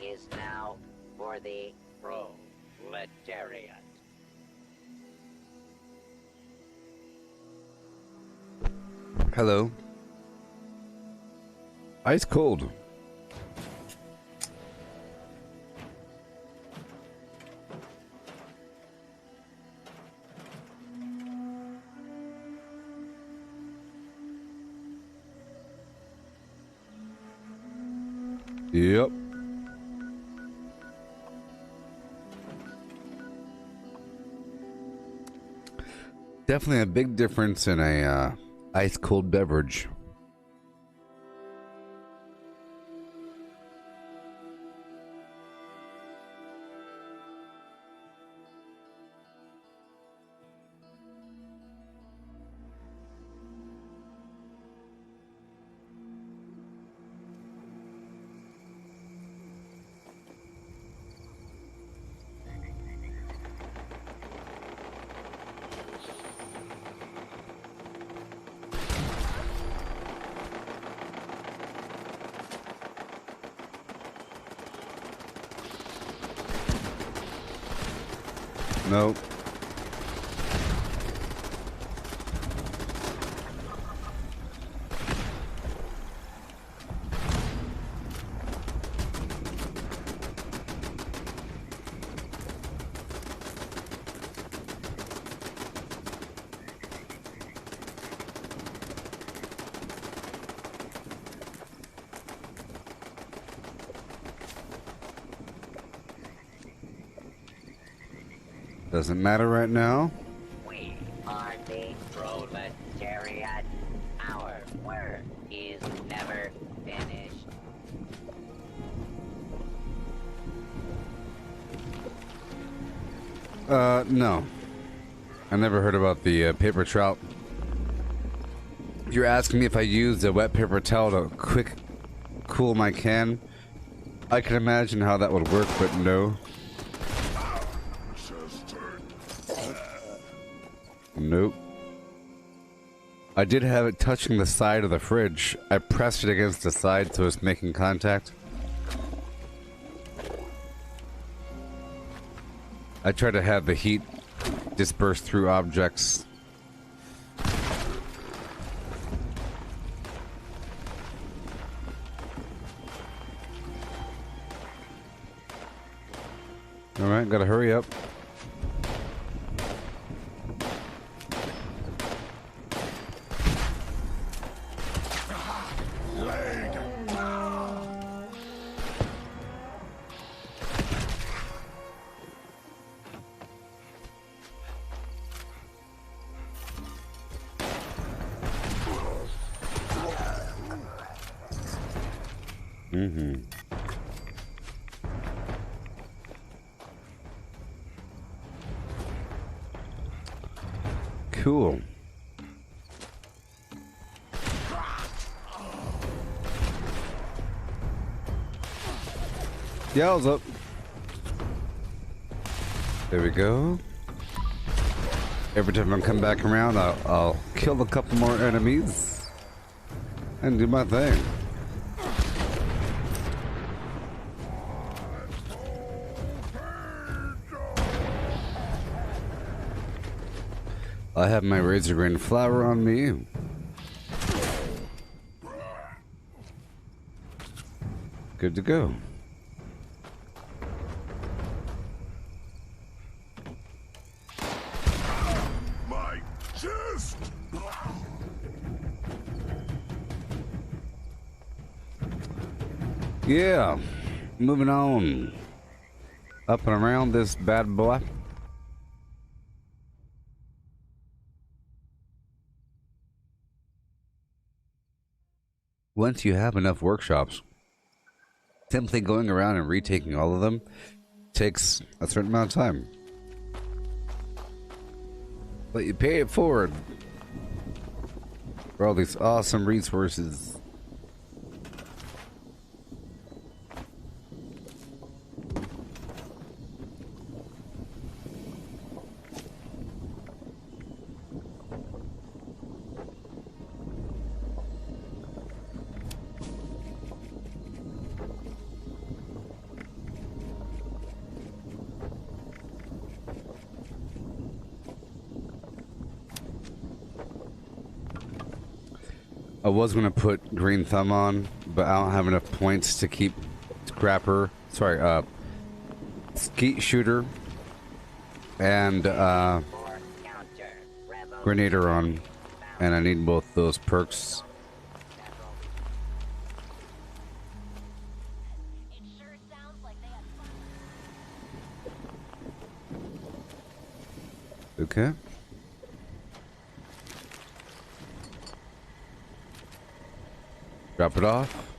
is now for the proletariat. Hello. Ice cold. Yep. Definitely a big difference in a ice cold beverage. Nope. Doesn't matter right now. We are the proletariat. Our work is never finished. No. I never heard about the paper trout. You're asking me if I used a wet paper towel to quick cool my can? I can imagine how that would work, but no. Nope. I did have it touching the side of the fridge. I pressed it against the side so it's making contact. I try to have the heat disperse through objects. Alright, gotta hurry up. Cool. Yeah, I was up. There we go. Every time I come back around, I'll kill a couple more enemies and do my thing. I have my razor grain flour on me. Good to go. My chest! Yeah, moving on. Up and around this bad boy. Once you have enough workshops, simply going around and retaking all of them takes a certain amount of time. But you pay it forward for all these awesome resources. I was gonna put Green Thumb on, but I don't have enough points to keep Scrapper. Sorry, Skeet Shooter and Grenadier on, and I need both those perks. Okay. Drop it off.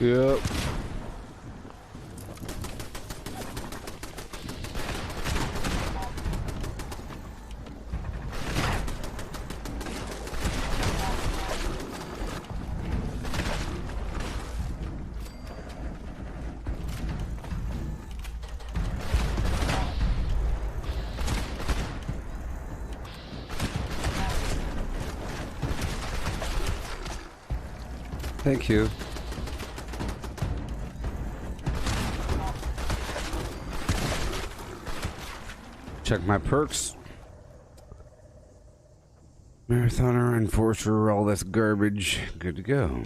Yep. Thank you. Check my perks. Marathoner, Enforcer, all this garbage. Good to go.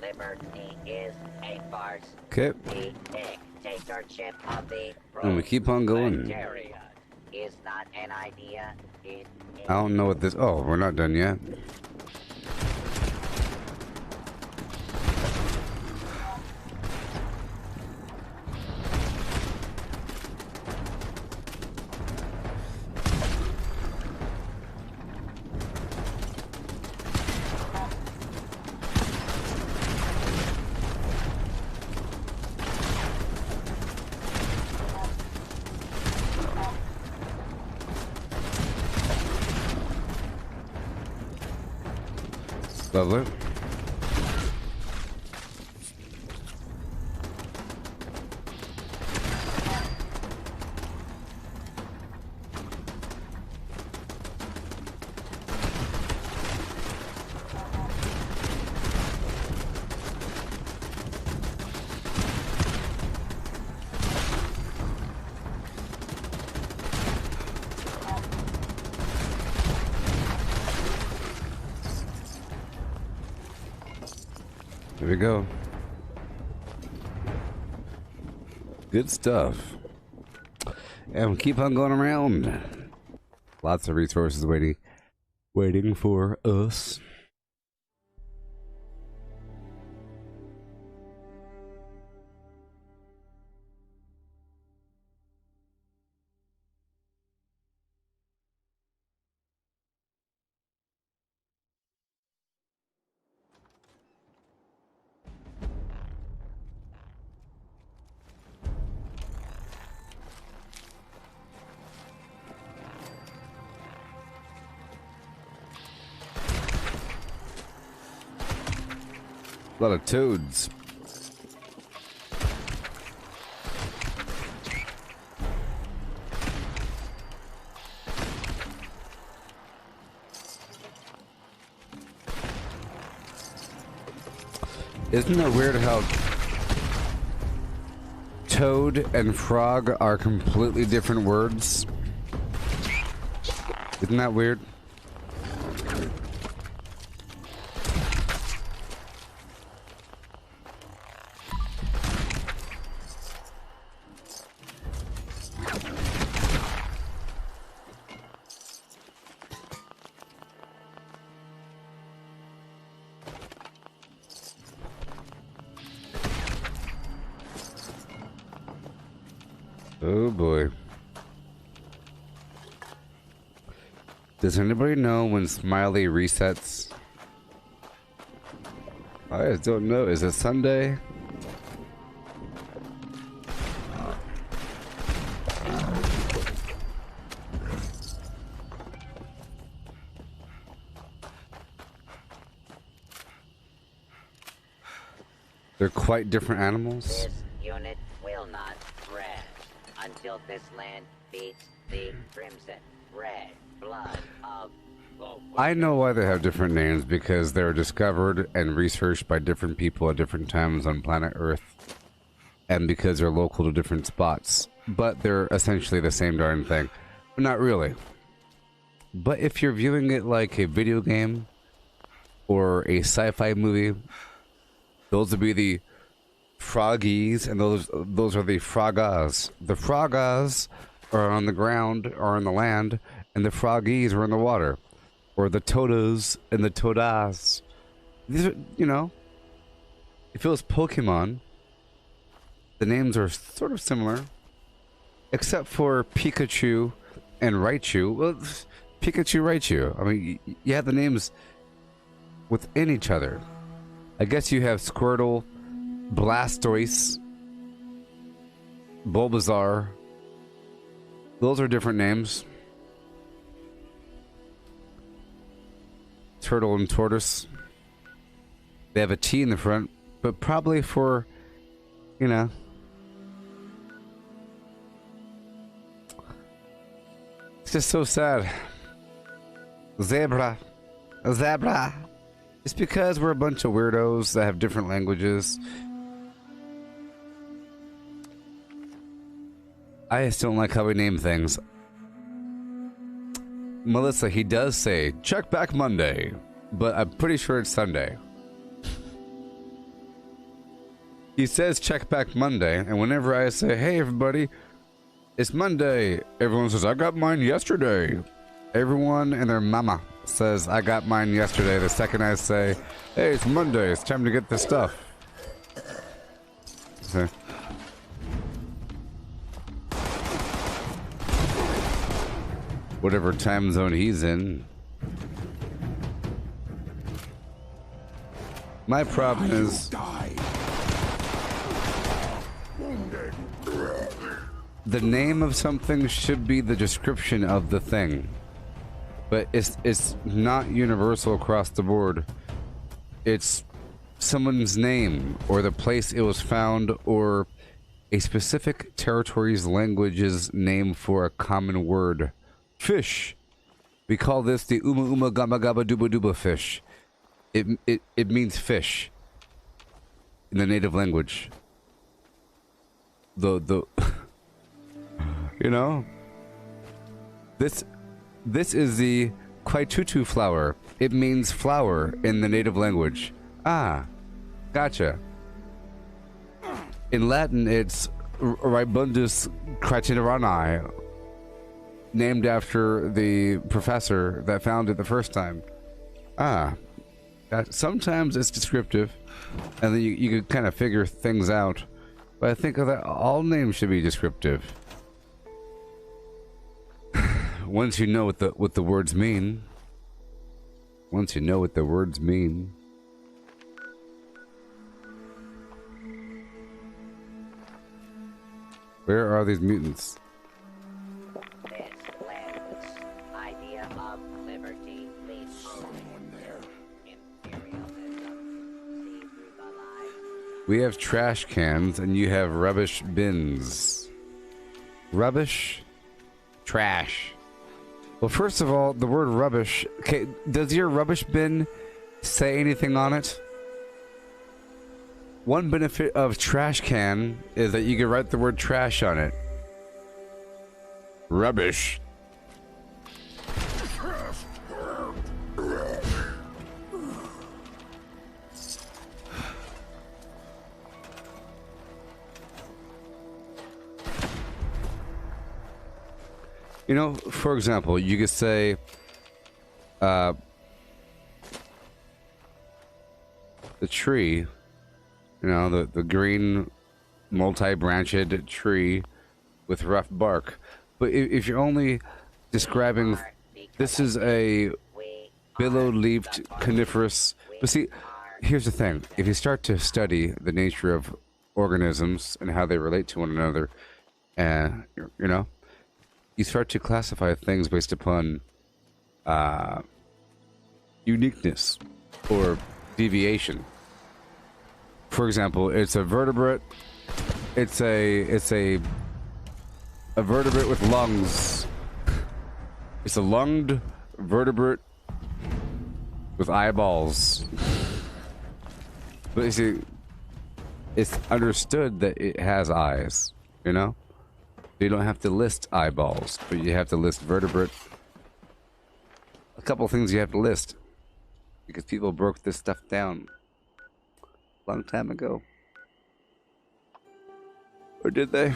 Liberty is a farce. Okay. The dictatorship of the And we keep on going. proletariat is not an idea. It is. I don't know what this. Oh, we're not done yet. Lovely. There we go. Good stuff. And we keep on going around. Lots of resources waiting for us. A lot of toads. Isn't it weird how toad and frog are completely different words? Isn't that weird? Oh boy. Does anybody know when Smiley resets? I just don't know. Is it Sunday? They're quite different animals. This unit will not rest until this land beats the crimson red blood of... I know why they have different names, because they were discovered and researched by different people at different times on planet Earth, and because they're local to different spots. But they're essentially the same darn thing. But not really. But if you're viewing it like a video game or a sci-fi movie, those would be the froggies, and those are the frogas. The frogas are on the ground, or on the land, and the froggies are in the water. Or the todas and the todas. These are, you know, if it was Pokemon, the names are sort of similar. Except for Pikachu and Raichu. Well, Pikachu, Raichu. I mean, you have the names within each other. I guess you have Squirtle, Blastoise, Bulbasaur. Those are different names. Turtle and Tortoise. They have a T in the front, but probably for, you know. It's just so sad. Zebra. Zebra. It's because we're a bunch of weirdos that have different languages. I just don't like how we name things. Melissa, he does say, check back Monday, but I'm pretty sure it's Sunday. He says check back Monday, and whenever I say, hey everybody, it's Monday, everyone says, I got mine yesterday. Everyone and their mama says, I got mine yesterday. The second I say, hey, it's Monday, it's time to get this stuff. So, whatever time zone he's in. My problem is the name of something should be the description of the thing, but it's not universal across the board. It's someone's name, or the place it was found, or a specific territory's language's name for a common word. Fish. We call this the Uma Uma Gaba Gaba Duba Duba fish. It means fish in the native language. The you know, this is the Kwaitutu flower. It means flower in the native language. Ah, gotcha. In Latin, it's Ribundus Cratinarani, named after the professor that found it the first time. Ah, sometimes it's descriptive, and then you can kind of figure things out. But I think that all names should be descriptive. Once you know what the words mean. Once you know what the words mean. Where are these mutants? This landless idea of liberty leads someone there. Imperialism. See through the lies. We have trash cans and you have rubbish bins. Rubbish? Trash. Well, first of all, the word rubbish... Okay, does your rubbish bin say anything on it? One benefit of trash can is that you can write the word trash on it. Rubbish. You know, for example, you could say, the tree, you know, the green multi-branched tree with rough bark. But if you're only describing, this is a billow-leaved coniferous, but see, here's the thing. If you start to study the nature of organisms and how they relate to one another, you know, you start to classify things based upon uniqueness or deviation. For example, it's a vertebrate. It's a vertebrate with lungs. It's a lunged vertebrate with eyeballs. But you see, it's understood that it has eyes, you know? You don't have to list eyeballs, but you have to list vertebrate. A couple of things you have to list. Because people broke this stuff down a long time ago. Or did they?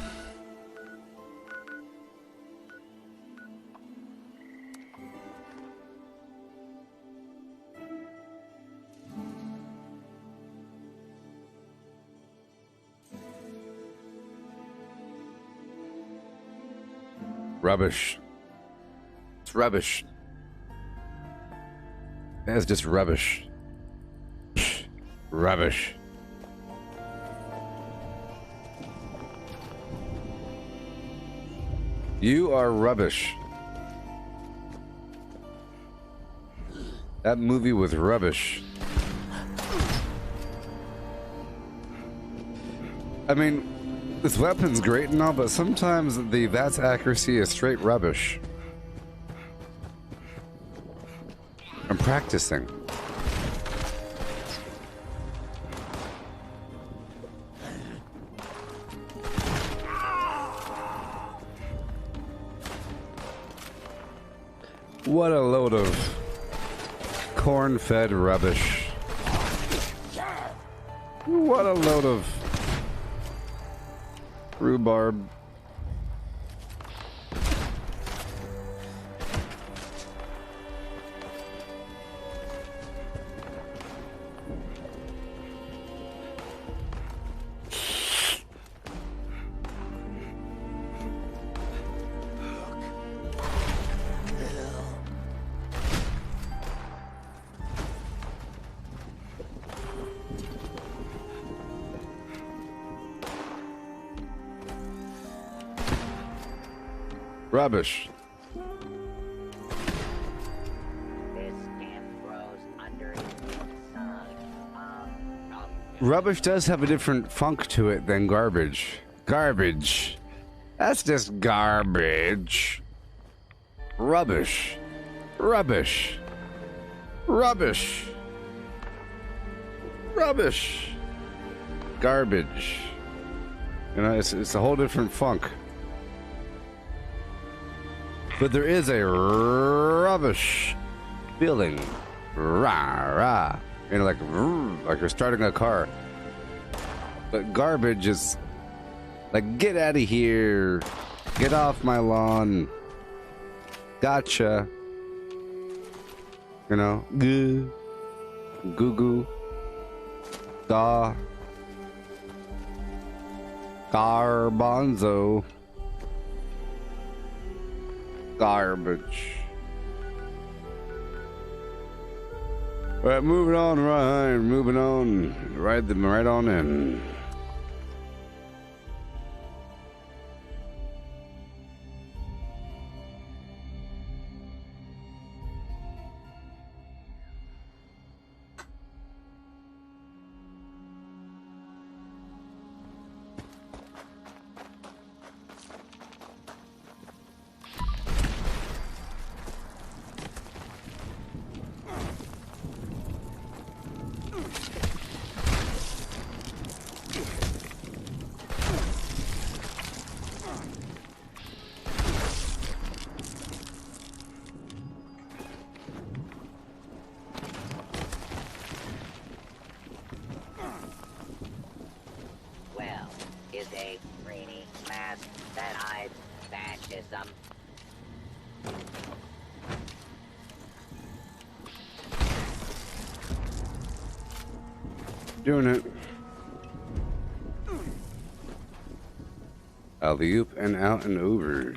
Rubbish. It's rubbish. That's just rubbish. Rubbish. You are rubbish. That movie was rubbish. I mean, this weapon's great and all, but sometimes the VATS accuracy is straight rubbish. I'm practicing. What a load of corn-fed rubbish. What a load of rhubarb. Rubbish. This camp grows under the sun. Rubbish does have a different funk to it than garbage. Garbage. That's just garbage. Rubbish. Rubbish. Rubbish. Rubbish. Garbage. You know, it's a whole different funk. But there is a rubbish feeling. Rah, rah. You know, like you're starting a car. But garbage is like, get out of here. Get off my lawn. Gotcha. You know, goo. Goo goo. Da. Garbanzo. Garbage. All right, moving on, Ryan. Moving on. Ride them right on in. Doing it. Alley-oop and out and over.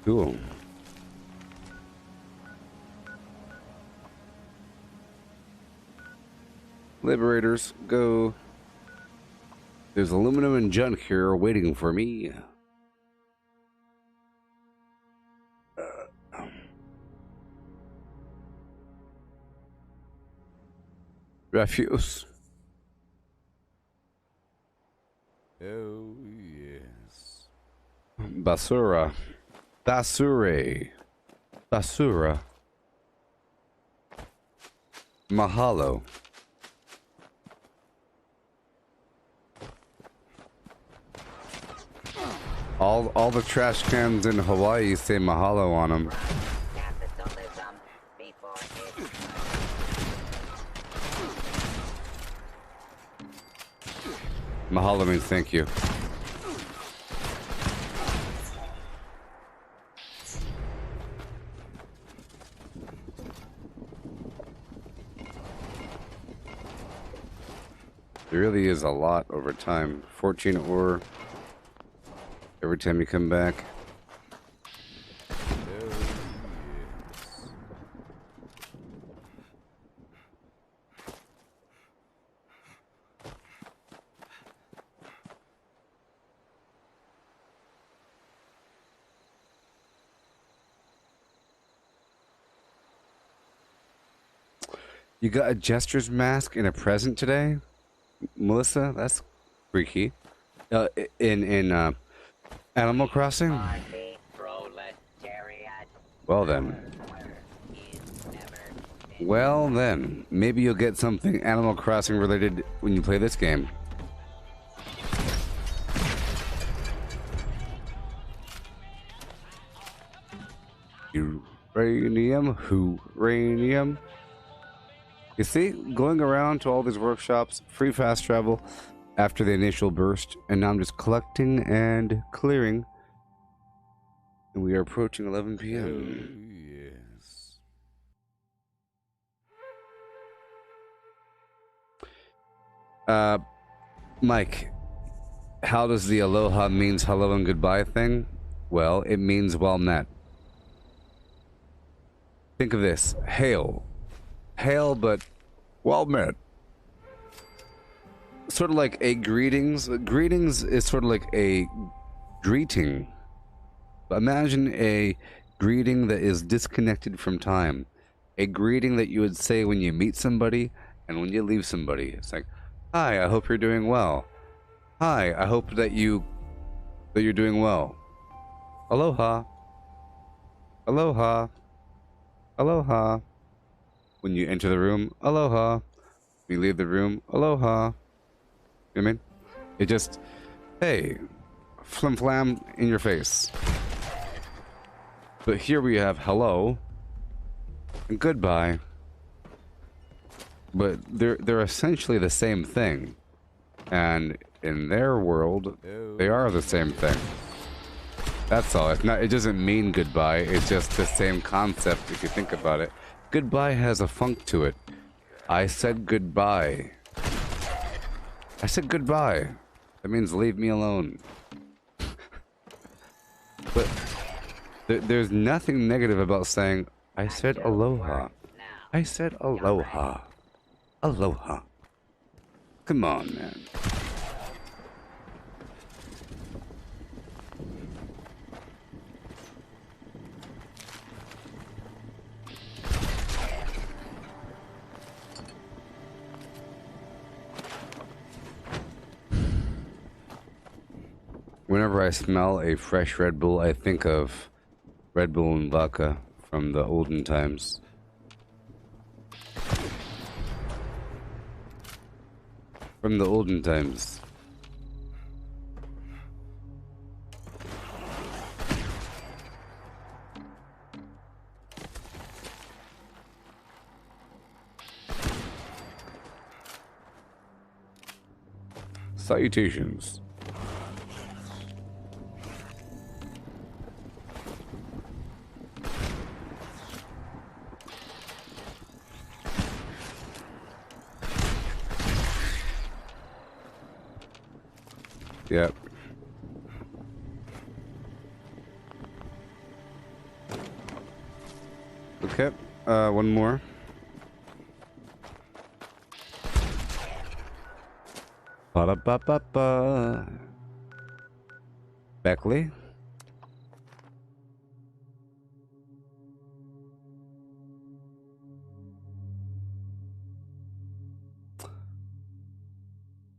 Cool. Liberators, go. There's aluminum and junk here waiting for me. Refuse. Oh, yes. Basura. Basure. Basura. Mahalo. All the trash cans in Hawaii say mahalo on them. Capitalism before it. Mahalo means thank you. There really is a lot over time. 14 ore every time you come back. You got a jester's mask and a present today, Melissa? That's freaky. In Animal Crossing. Well then. Well then, maybe you'll get something Animal Crossing related when you play this game. Uranium. You see, going around to all these workshops, free fast travel after the initial burst, and now I'm just collecting and clearing. And we are approaching 11 p.m. Oh, yes. Mike, how does the aloha means hello and goodbye thing? Well, it means well met. Think of this. Hail. Hail, but well met. Sort of like a greetings. Greetings is sort of like a greeting. But imagine a greeting that is disconnected from time. A greeting that you would say when you meet somebody and when you leave somebody. It's like, hi, I hope you're doing well. Hi, I hope that you're doing well. Aloha. Aloha. Aloha. When you enter the room, aloha. When you leave the room, aloha. You know what I mean? It just, hey, flim flam in your face. But here we have hello and goodbye. But they're essentially the same thing. And in their world, they are the same thing. That's all. It doesn't mean goodbye. It's just the same concept if you think about it. Goodbye has a funk to it. I said goodbye. I said goodbye. That means leave me alone. But there's nothing negative about saying, I said aloha. I said aloha. Aloha. Come on, man. Whenever I smell a fresh Red Bull, I think of Red Bull and vodka from the olden times. From the olden times. Salutations. Yep. Okay, one more. Ba-da-ba-ba-ba. Beckley?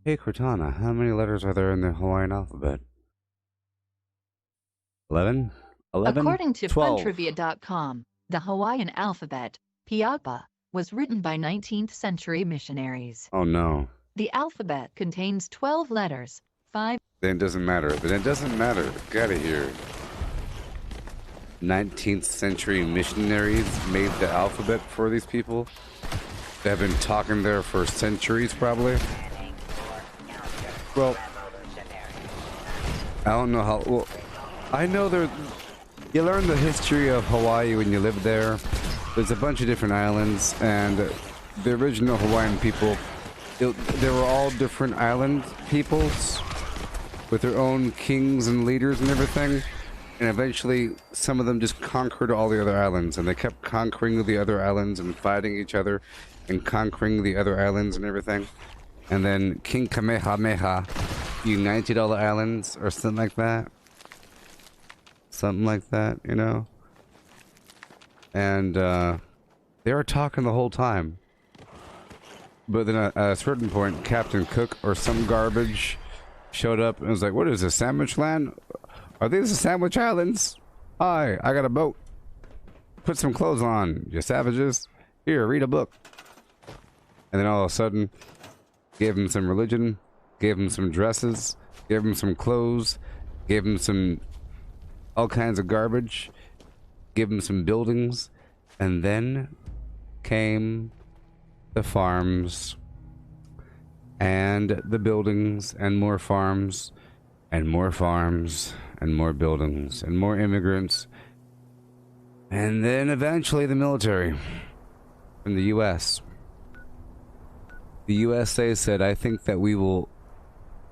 Hey Cortana, how many letters are there in the Hawaiian alphabet? 11? 11? According to 12. funtrivia.com, the Hawaiian alphabet, Piapa, was written by 19th century missionaries. Oh no. The alphabet contains 12 letters, 5. Then it doesn't matter. Then it doesn't matter. Get out of here. 19th century missionaries made the alphabet for these people. They have been talking there for centuries, probably. Well, I don't know how. Well, I know there. You learn the history of Hawaii when you live there. There's a bunch of different islands, and the original Hawaiian people, they were all different island peoples with their own kings and leaders and everything. And eventually, some of them just conquered all the other islands, and they kept conquering the other islands and fighting each other and conquering the other islands and everything. And then King Kamehameha united all the islands or something like that. Something like that, you know? And they were talking the whole time. But then at a certain point, Captain Cook or some garbage showed up and was like, what is this, Sandwich Land? Are these the Sandwich Islands? Hi, I got a boat. Put some clothes on, you savages. Here, read a book. And then all of a sudden, gave him some religion, gave him some dresses, gave him some clothes, gave him some all kinds of garbage, gave him some buildings, and then came the farms and the buildings and more farms and more farms and more buildings and more immigrants, and then eventually the military from the U.S. The USA said, I think that we will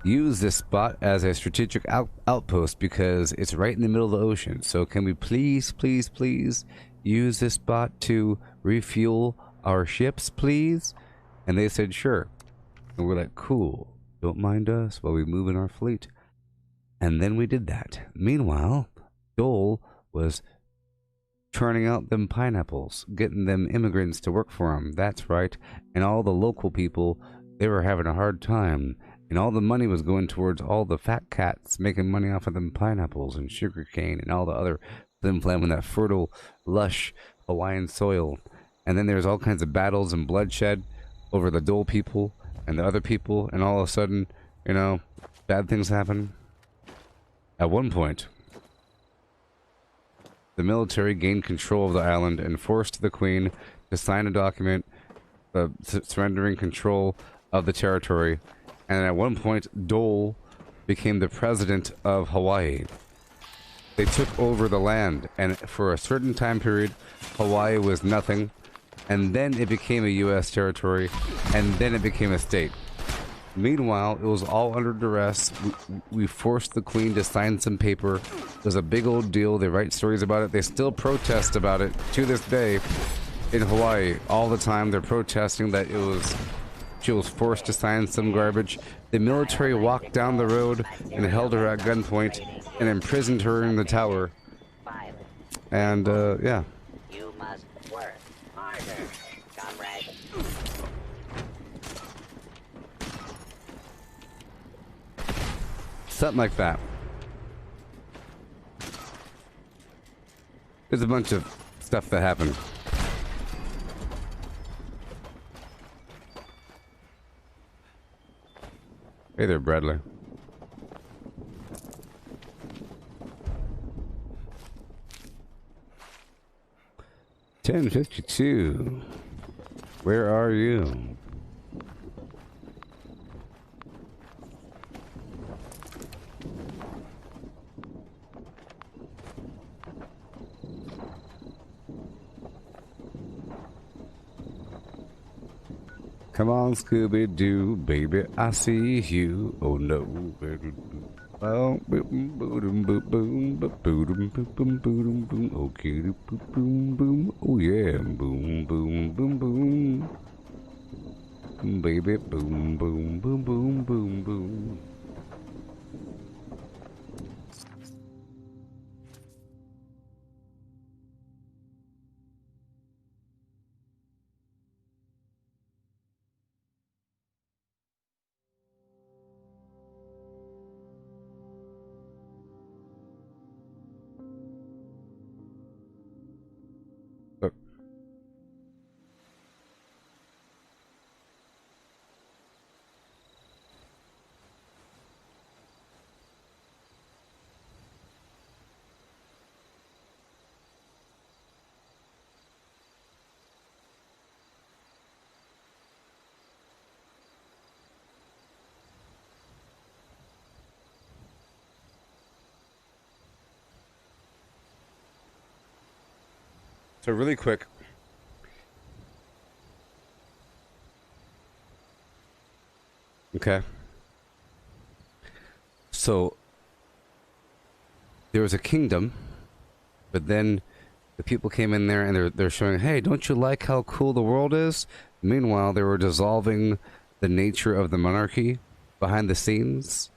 use this spot as a strategic outpost because it's right in the middle of the ocean. So can we please, please, please use this spot to refuel our ships, please? And they said, sure. And we're like, cool. Don't mind us while we move in our fleet. And then we did that. Meanwhile, Dole was turning out them pineapples, getting them immigrants to work for him. That's right. And all the local people, they were having a hard time. And all the money was going towards all the fat cats making money off of them pineapples and sugar cane and all the other flim flam in that fertile, lush Hawaiian soil. And then there's all kinds of battles and bloodshed over the Dole people and the other people. And all of a sudden, you know, bad things happen. At one point, the military gained control of the island and forced the Queen to sign a document surrendering control of the territory. And at one point, Dole became the president of Hawaii. They took over the land, and for a certain time period, Hawaii was nothing. And then it became a U.S. territory, and then it became a state. Meanwhile, it was all under duress. We forced the Queen to sign some paper. It was a big old deal. They write stories about it. They still protest about it to this day in Hawaii. All the time, they're protesting that she was forced to sign some garbage. The military walked down the road and held her at gunpoint and imprisoned her in the tower. And, yeah. You must work harder, comrade. Something like that. There's a bunch of stuff that happened. Hey there, Bradley. $10.52. Where are you? Come on, Scooby-Doo, baby, I see you. Oh no. Oh, boom, boom, boom, boom, boom, boom, boom, boom, boom, okay, boom, boom, boom. Oh yeah, boom, boom, boom, boom, baby, boom, boom, boom, boom, boom, boom. Look. So really quick. Okay. So there was a kingdom, but then the people came in there and they're showing, hey, don't you like how cool the world is? Meanwhile, they were dissolving the nature of the monarchy behind the scenes,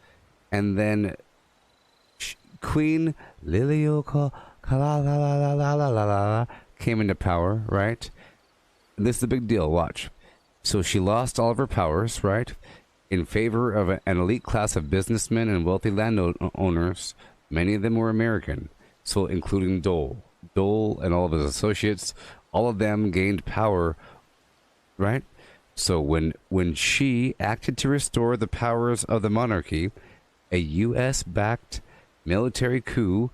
and then Queen Lilioko came into power, right? This is the big deal, watch. So she lost all of her powers, right? In favor of an elite class of businessmen and wealthy landowners. Many of them were American, so including Dole. Dole and all of his associates, all of them gained power, right? So when she acted to restore the powers of the monarchy, a U.S.-backed military coup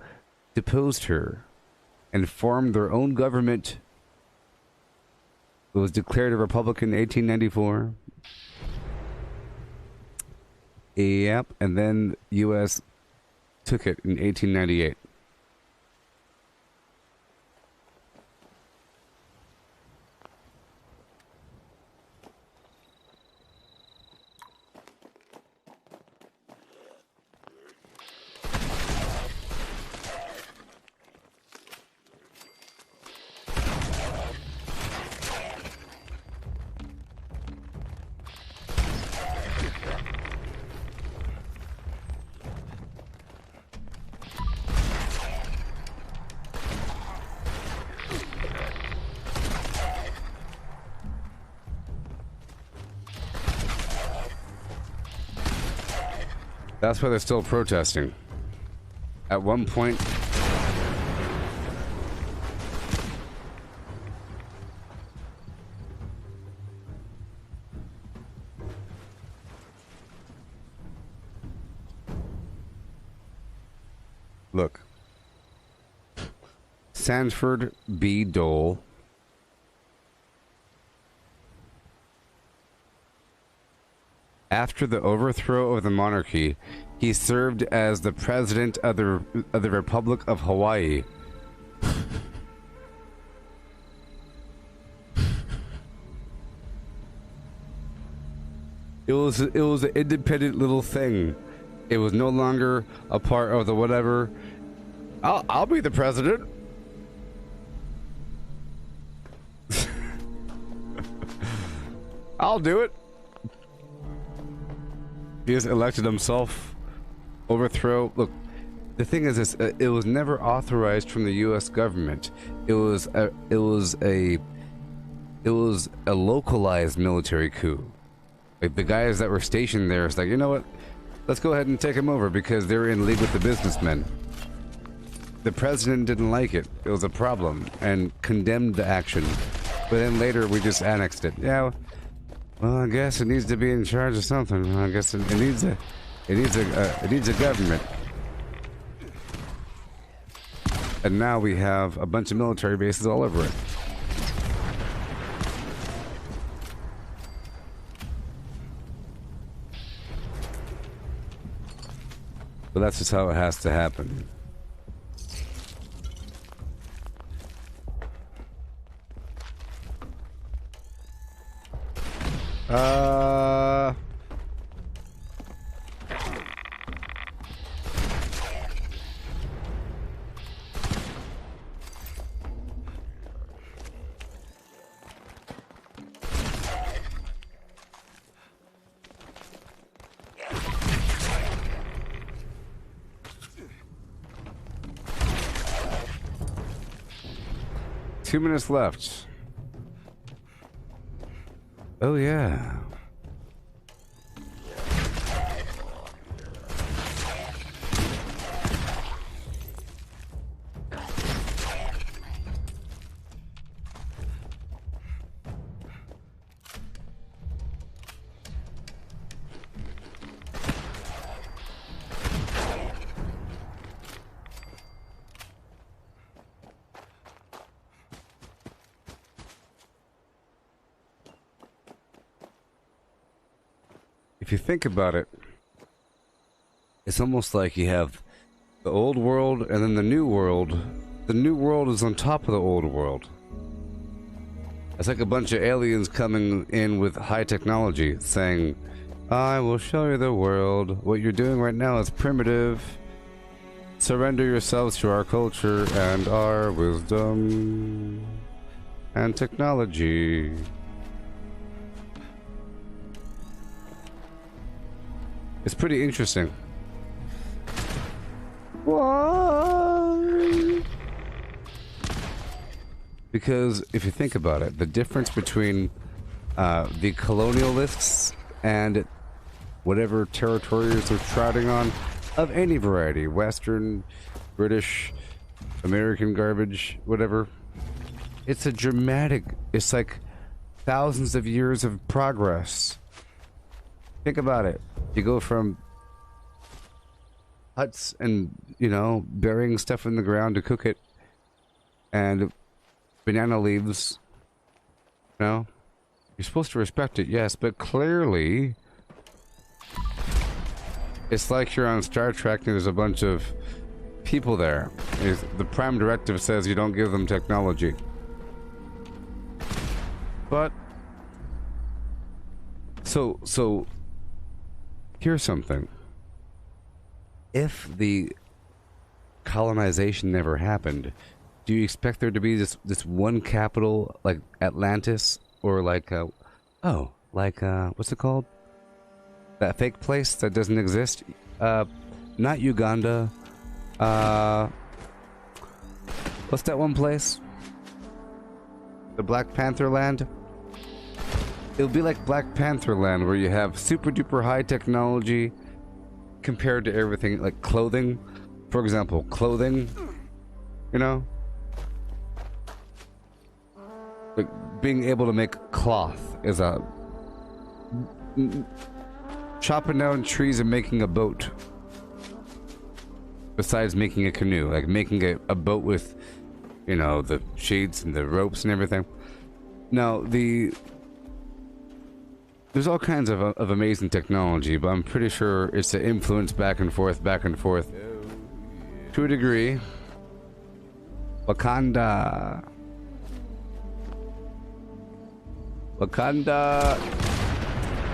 deposed her and formed their own government. It was declared a republic in 1894. Yep, and then U.S. took it in 1898. That's why they're still protesting. At one point... Look. Sanford B. Dole. After the overthrow of the monarchy, he served as the president of the Republic of Hawaii. It was an independent little thing. It was no longer a part of the whatever. I'll be the president. I'll do it. He just elected himself. Overthrow. Look, the thing is this: it was never authorized from the U.S. government. It was a localized military coup. Like the guys that were stationed there, it's like, you know what? Let's go ahead and take them over because they're in league with the businessmen. The president didn't like it. It was a problem and condemned the action. But then later we just annexed it. Yeah. Well, I guess it needs to be in charge of something. I guess it needs a government. And now we have a bunch of military bases all over it. But that's just how it has to happen. 2 minutes left. Oh yeah. If you think about it, it's almost like you have the old world and then the new world. The new world is on top of the old world. It's like a bunch of aliens coming in with high technology saying, I will show you the world. What you're doing right now is primitive. Surrender yourselves to our culture and our wisdom and technology. It's pretty interesting. What? Because if you think about it, the difference between the colonialists and whatever territories they're trotting on, of any variety, Western, British, American garbage, whatever, it's a dramatic, it's like thousands of years of progress. Think about it. You go from huts and, you know, burying stuff in the ground to cook it, and banana leaves, you know? You're supposed to respect it, yes, but clearly it's like you're on Star Trek and there's a bunch of people there. The Prime Directive says you don't give them technology. But so here's something. If the colonization never happened, do you expect there to be this one capital like Atlantis, or like what's it called? That fake place that doesn't exist? Not Uganda. What's that one place? The Black Panther land? It'll be like Black Panther land, where you have super duper high technology compared to everything, like clothing. For example, clothing, you know? Like being able to make cloth is a... chopping down trees and making a boat. Besides making a canoe, like making a boat with, you know, the sheets and the ropes and everything. Now, there's all kinds of amazing technology, but I'm pretty sure it's the influence back and forth, to a degree. Wakanda.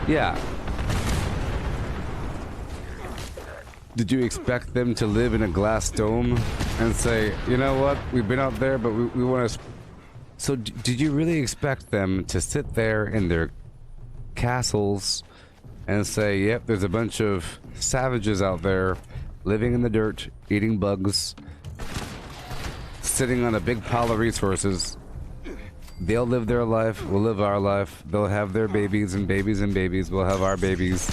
Yeah. Did you expect them to live in a glass dome and say, you know what, we've been out there, but we want to... So did you really expect them to sit there in their castles and say, yep, there's a bunch of savages out there living in the dirt, eating bugs, sitting on a big pile of resources. They'll live their life, we'll live our life. They'll have their babies and babies and babies. We'll have our babies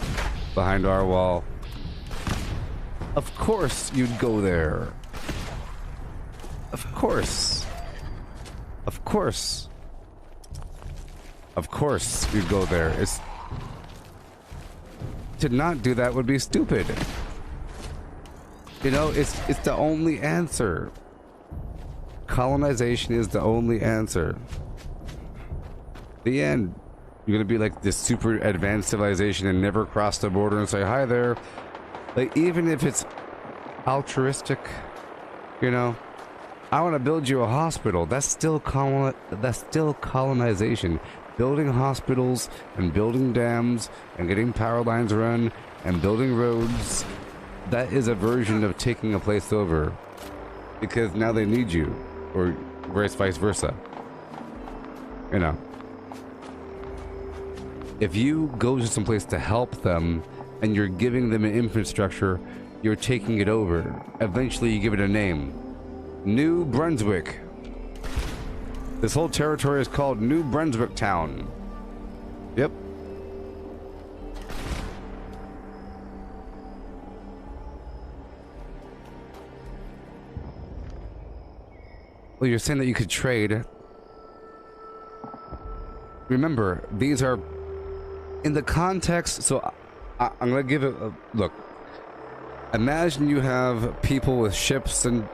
behind our wall. Of course you'd go there. Of course. Of course. Of course you'd go there. It's... To not do that would be stupid. You know, it's the only answer. Colonization is the only answer. The end. You're gonna be like this super advanced civilization and never cross the border and say, hi there. Like, even if it's altruistic, you know, I want to build you a hospital. That's still colonization. Building hospitals and building dams and getting power lines run and building roads. That is a version of taking a place over, because now they need you, or vice versa. You know, if you go to some place to help them and you're giving them an infrastructure, you're taking it over. Eventually you give it a name. New Brunswick. This whole territory is called New Brunswick Town. Yep. Well, you're saying that you could trade. Remember, these are in the context, so I'm gonna give it a look. Imagine you have people with ships and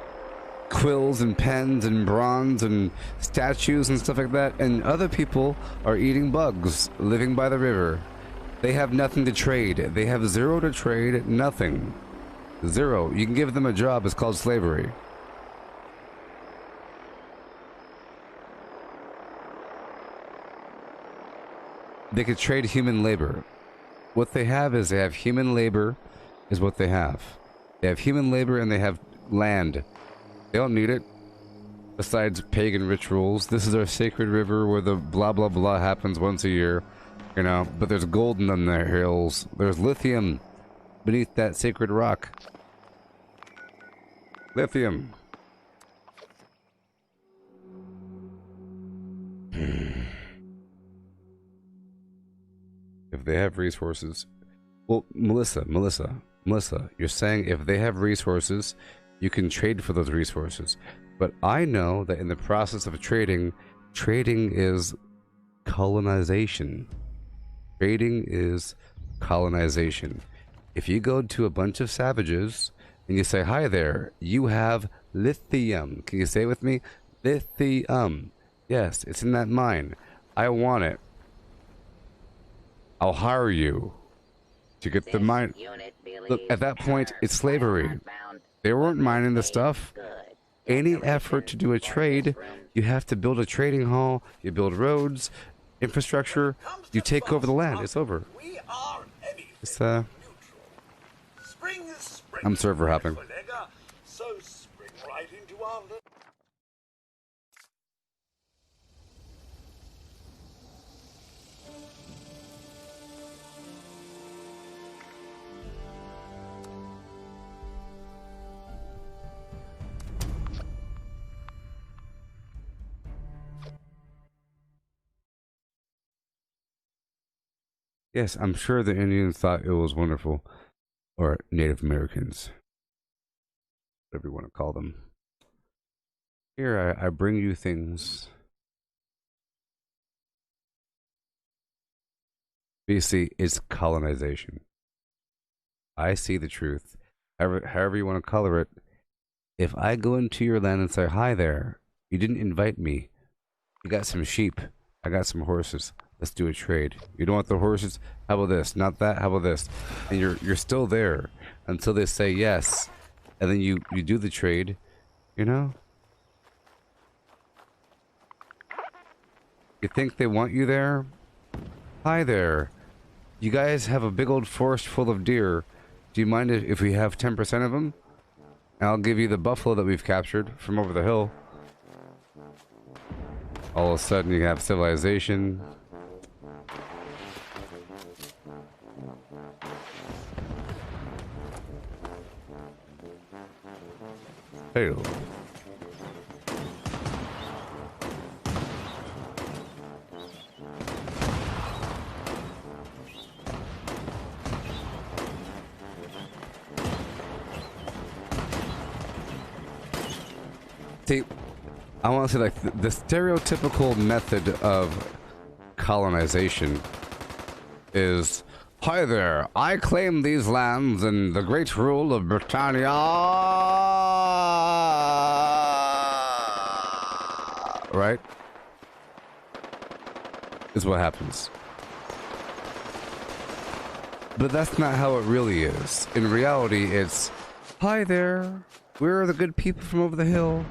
quills and pens and bronze and statues and stuff like that, and other people are eating bugs, living by the river. They have nothing to trade. They have zero to trade, nothing. Zero. You can give them a job, it's called slavery. They could trade human labor. What they have is they have human labor is what they have. They have human labor and they have land. They don't need it. Besides pagan rituals. This is our sacred river where the blah blah blah happens once a year. You know, but there's gold in them there hills. There's lithium beneath that sacred rock. Lithium. If they have resources. Well, Melissa, you're saying if they have resources, you can trade for those resources. But I know that in the process of trading is colonization. Trading is colonization. If you go to a bunch of savages and you say, hi there, you have lithium. Can you say it with me? Lithium. Yes, it's in that mine. I want it. I'll hire you to get the mine. Look, at that point, it's slavery. They weren't mining the stuff. Any effort to do a trade, you have to build a trading hall, you build roads, infrastructure, you take over the land. It's over. It's, I'm server hopping. Yes, I'm sure the Indians thought it was wonderful. Or Native Americans. Whatever you want to call them. Here, I bring you things. BC is colonization. I see the truth. However you want to color it. If I go into your land and say, hi there, you didn't invite me. You got some sheep. I got some horses. Let's do a trade. You don't want the horses? How about this? Not that? How about this? And you're still there until they say yes. And then you do the trade, you know? You think they want you there? Hi there. You guys have a big old forest full of deer. Do you mind if we have 10% of them? And I'll give you the buffalo that we've captured from over the hill. All of a sudden you have civilization. Hey. See, I want to say, like, the stereotypical method of colonization is, hi there, I claim these lands in the great rule of Britannia. Right? Is what happens. But that's not how it really is. In reality, it's, hi there, we're the good people from over the hill.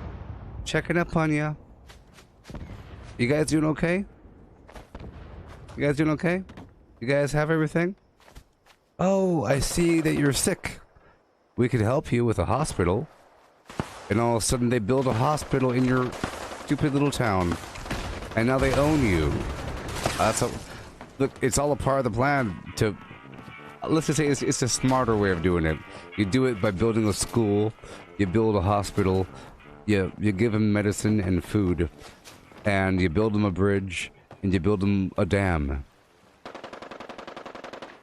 Checking up on ya. You guys doing okay? You guys doing okay? You guys have everything? Oh, I see that you're sick. We could help you with a hospital. And all of a sudden they build a hospital in your stupid little town. And now they own you. That's a, look, it's all a part of the plan to... Let's just say it's a smarter way of doing it. You do it by building a school. You build a hospital. You give them medicine and food. and you build them a bridge, and you build them a dam,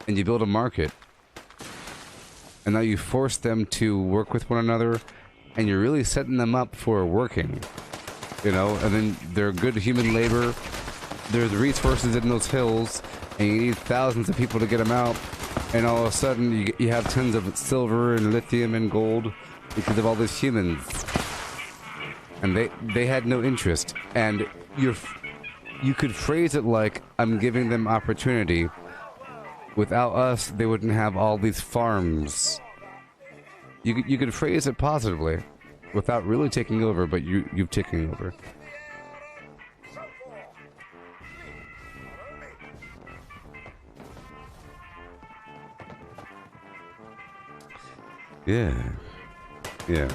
and you build a market. And now you force them to work with one another, and you're really setting them up for working. You know, and then they're good human labor. There's resources in those hills, and you need thousands of people to get them out. And all of a sudden, you have tons of silver and lithium and gold because of all these humans. And they had no interest. And you could phrase it like, I'm giving them opportunity. Without us, they wouldn't have all these farms. You could phrase it positively, without really taking over, but you've taken over. Yeah. Yeah.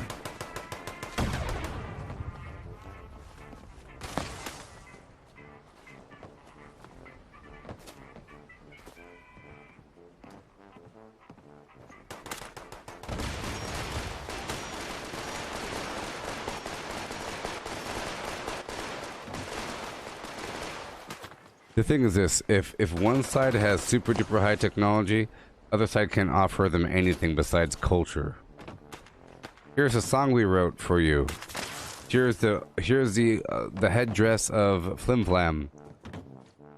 The thing is this, if one side has super duper high technology, other side can't offer them anything besides culture. Here's a song we wrote for you. Here's the headdress of Flim Flam.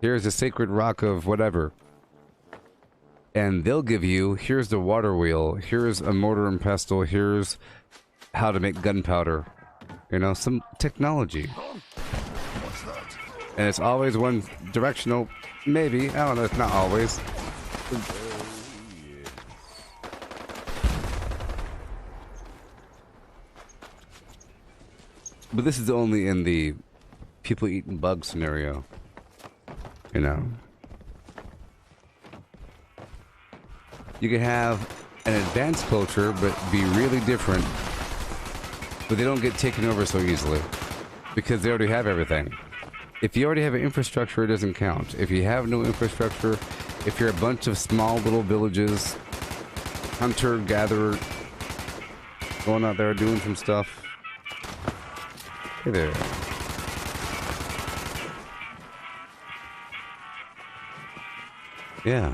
Here's the sacred rock of whatever. And they'll give you, here's the water wheel, here's a mortar and pestle, here's how to make gunpowder. You know, some technology. And it's always one directional, maybe. I don't know, it's not always. But this is only in the people eating bugs scenario. You know. You can have an advanced culture, but be really different. But they don't get taken over so easily. Because they already have everything. If you already have an infrastructure, it doesn't count. If you have no infrastructure, if you're a bunch of small little villages, hunter-gatherer, going out there doing some stuff. Hey there. Yeah.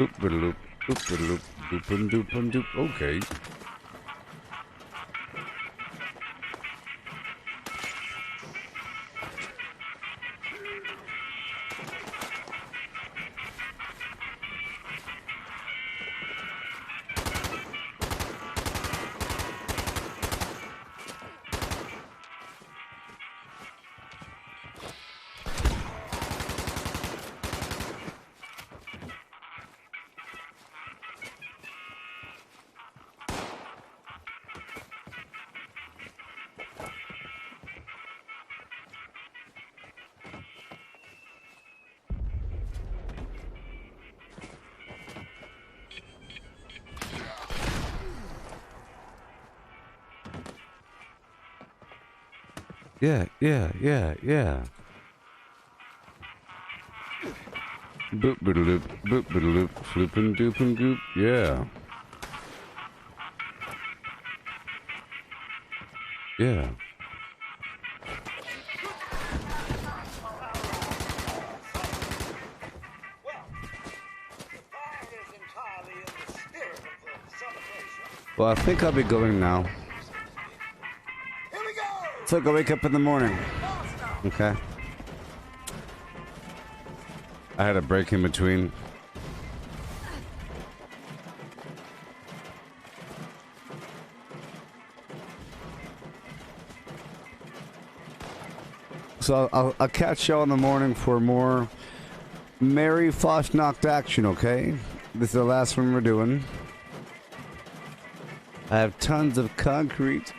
Oop-a-loop, oop-a-loop, doop-a-doop-a-doop. Okay. Yeah. Boop boop boop boop floopin' doopin' goop, yeah. Yeah. Well, I think I'll be going now. It's like I wake up in the morning. Okay. I had a break in between. So I'll catch y'all in the morning for more Merry Fasnacht action, okay? This is the last one we're doing. I have tons of concrete.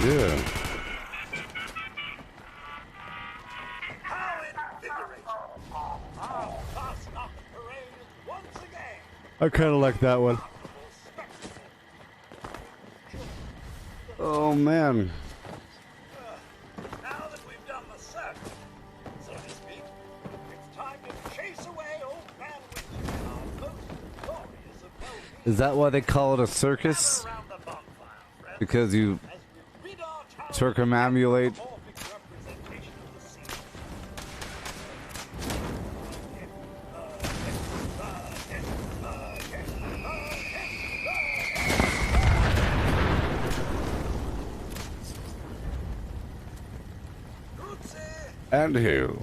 Yeah. How invigorating! Our Fasn parade once again. I kind of like that one. Oh man. Now that we've done the circuit, so to speak, it's time to chase away old man Winter in our most glorious of Tobii. Is that why they call it a circus? Gather around the bonfire, friends, Because you as we rid our town circumambulate. of the anthropomorphic representation of the sea. And who?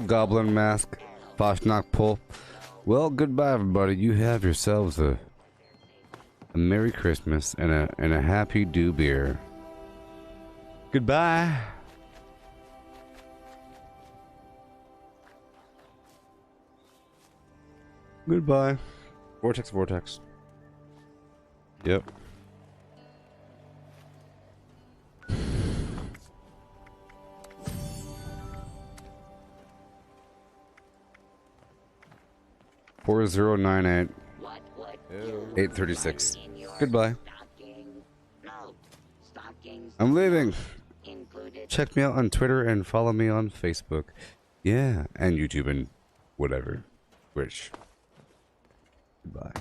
Goblin mask, Fasn pull. Well, goodbye, everybody. You have yourselves a Merry Christmas and a Happy Dew beer. Goodbye. Goodbye. Vortex, vortex. Yep. Four 4098 836. Goodbye. I'm leaving. Check me out on Twitter and follow me on Facebook. Yeah, and YouTube and whatever. Which. Goodbye.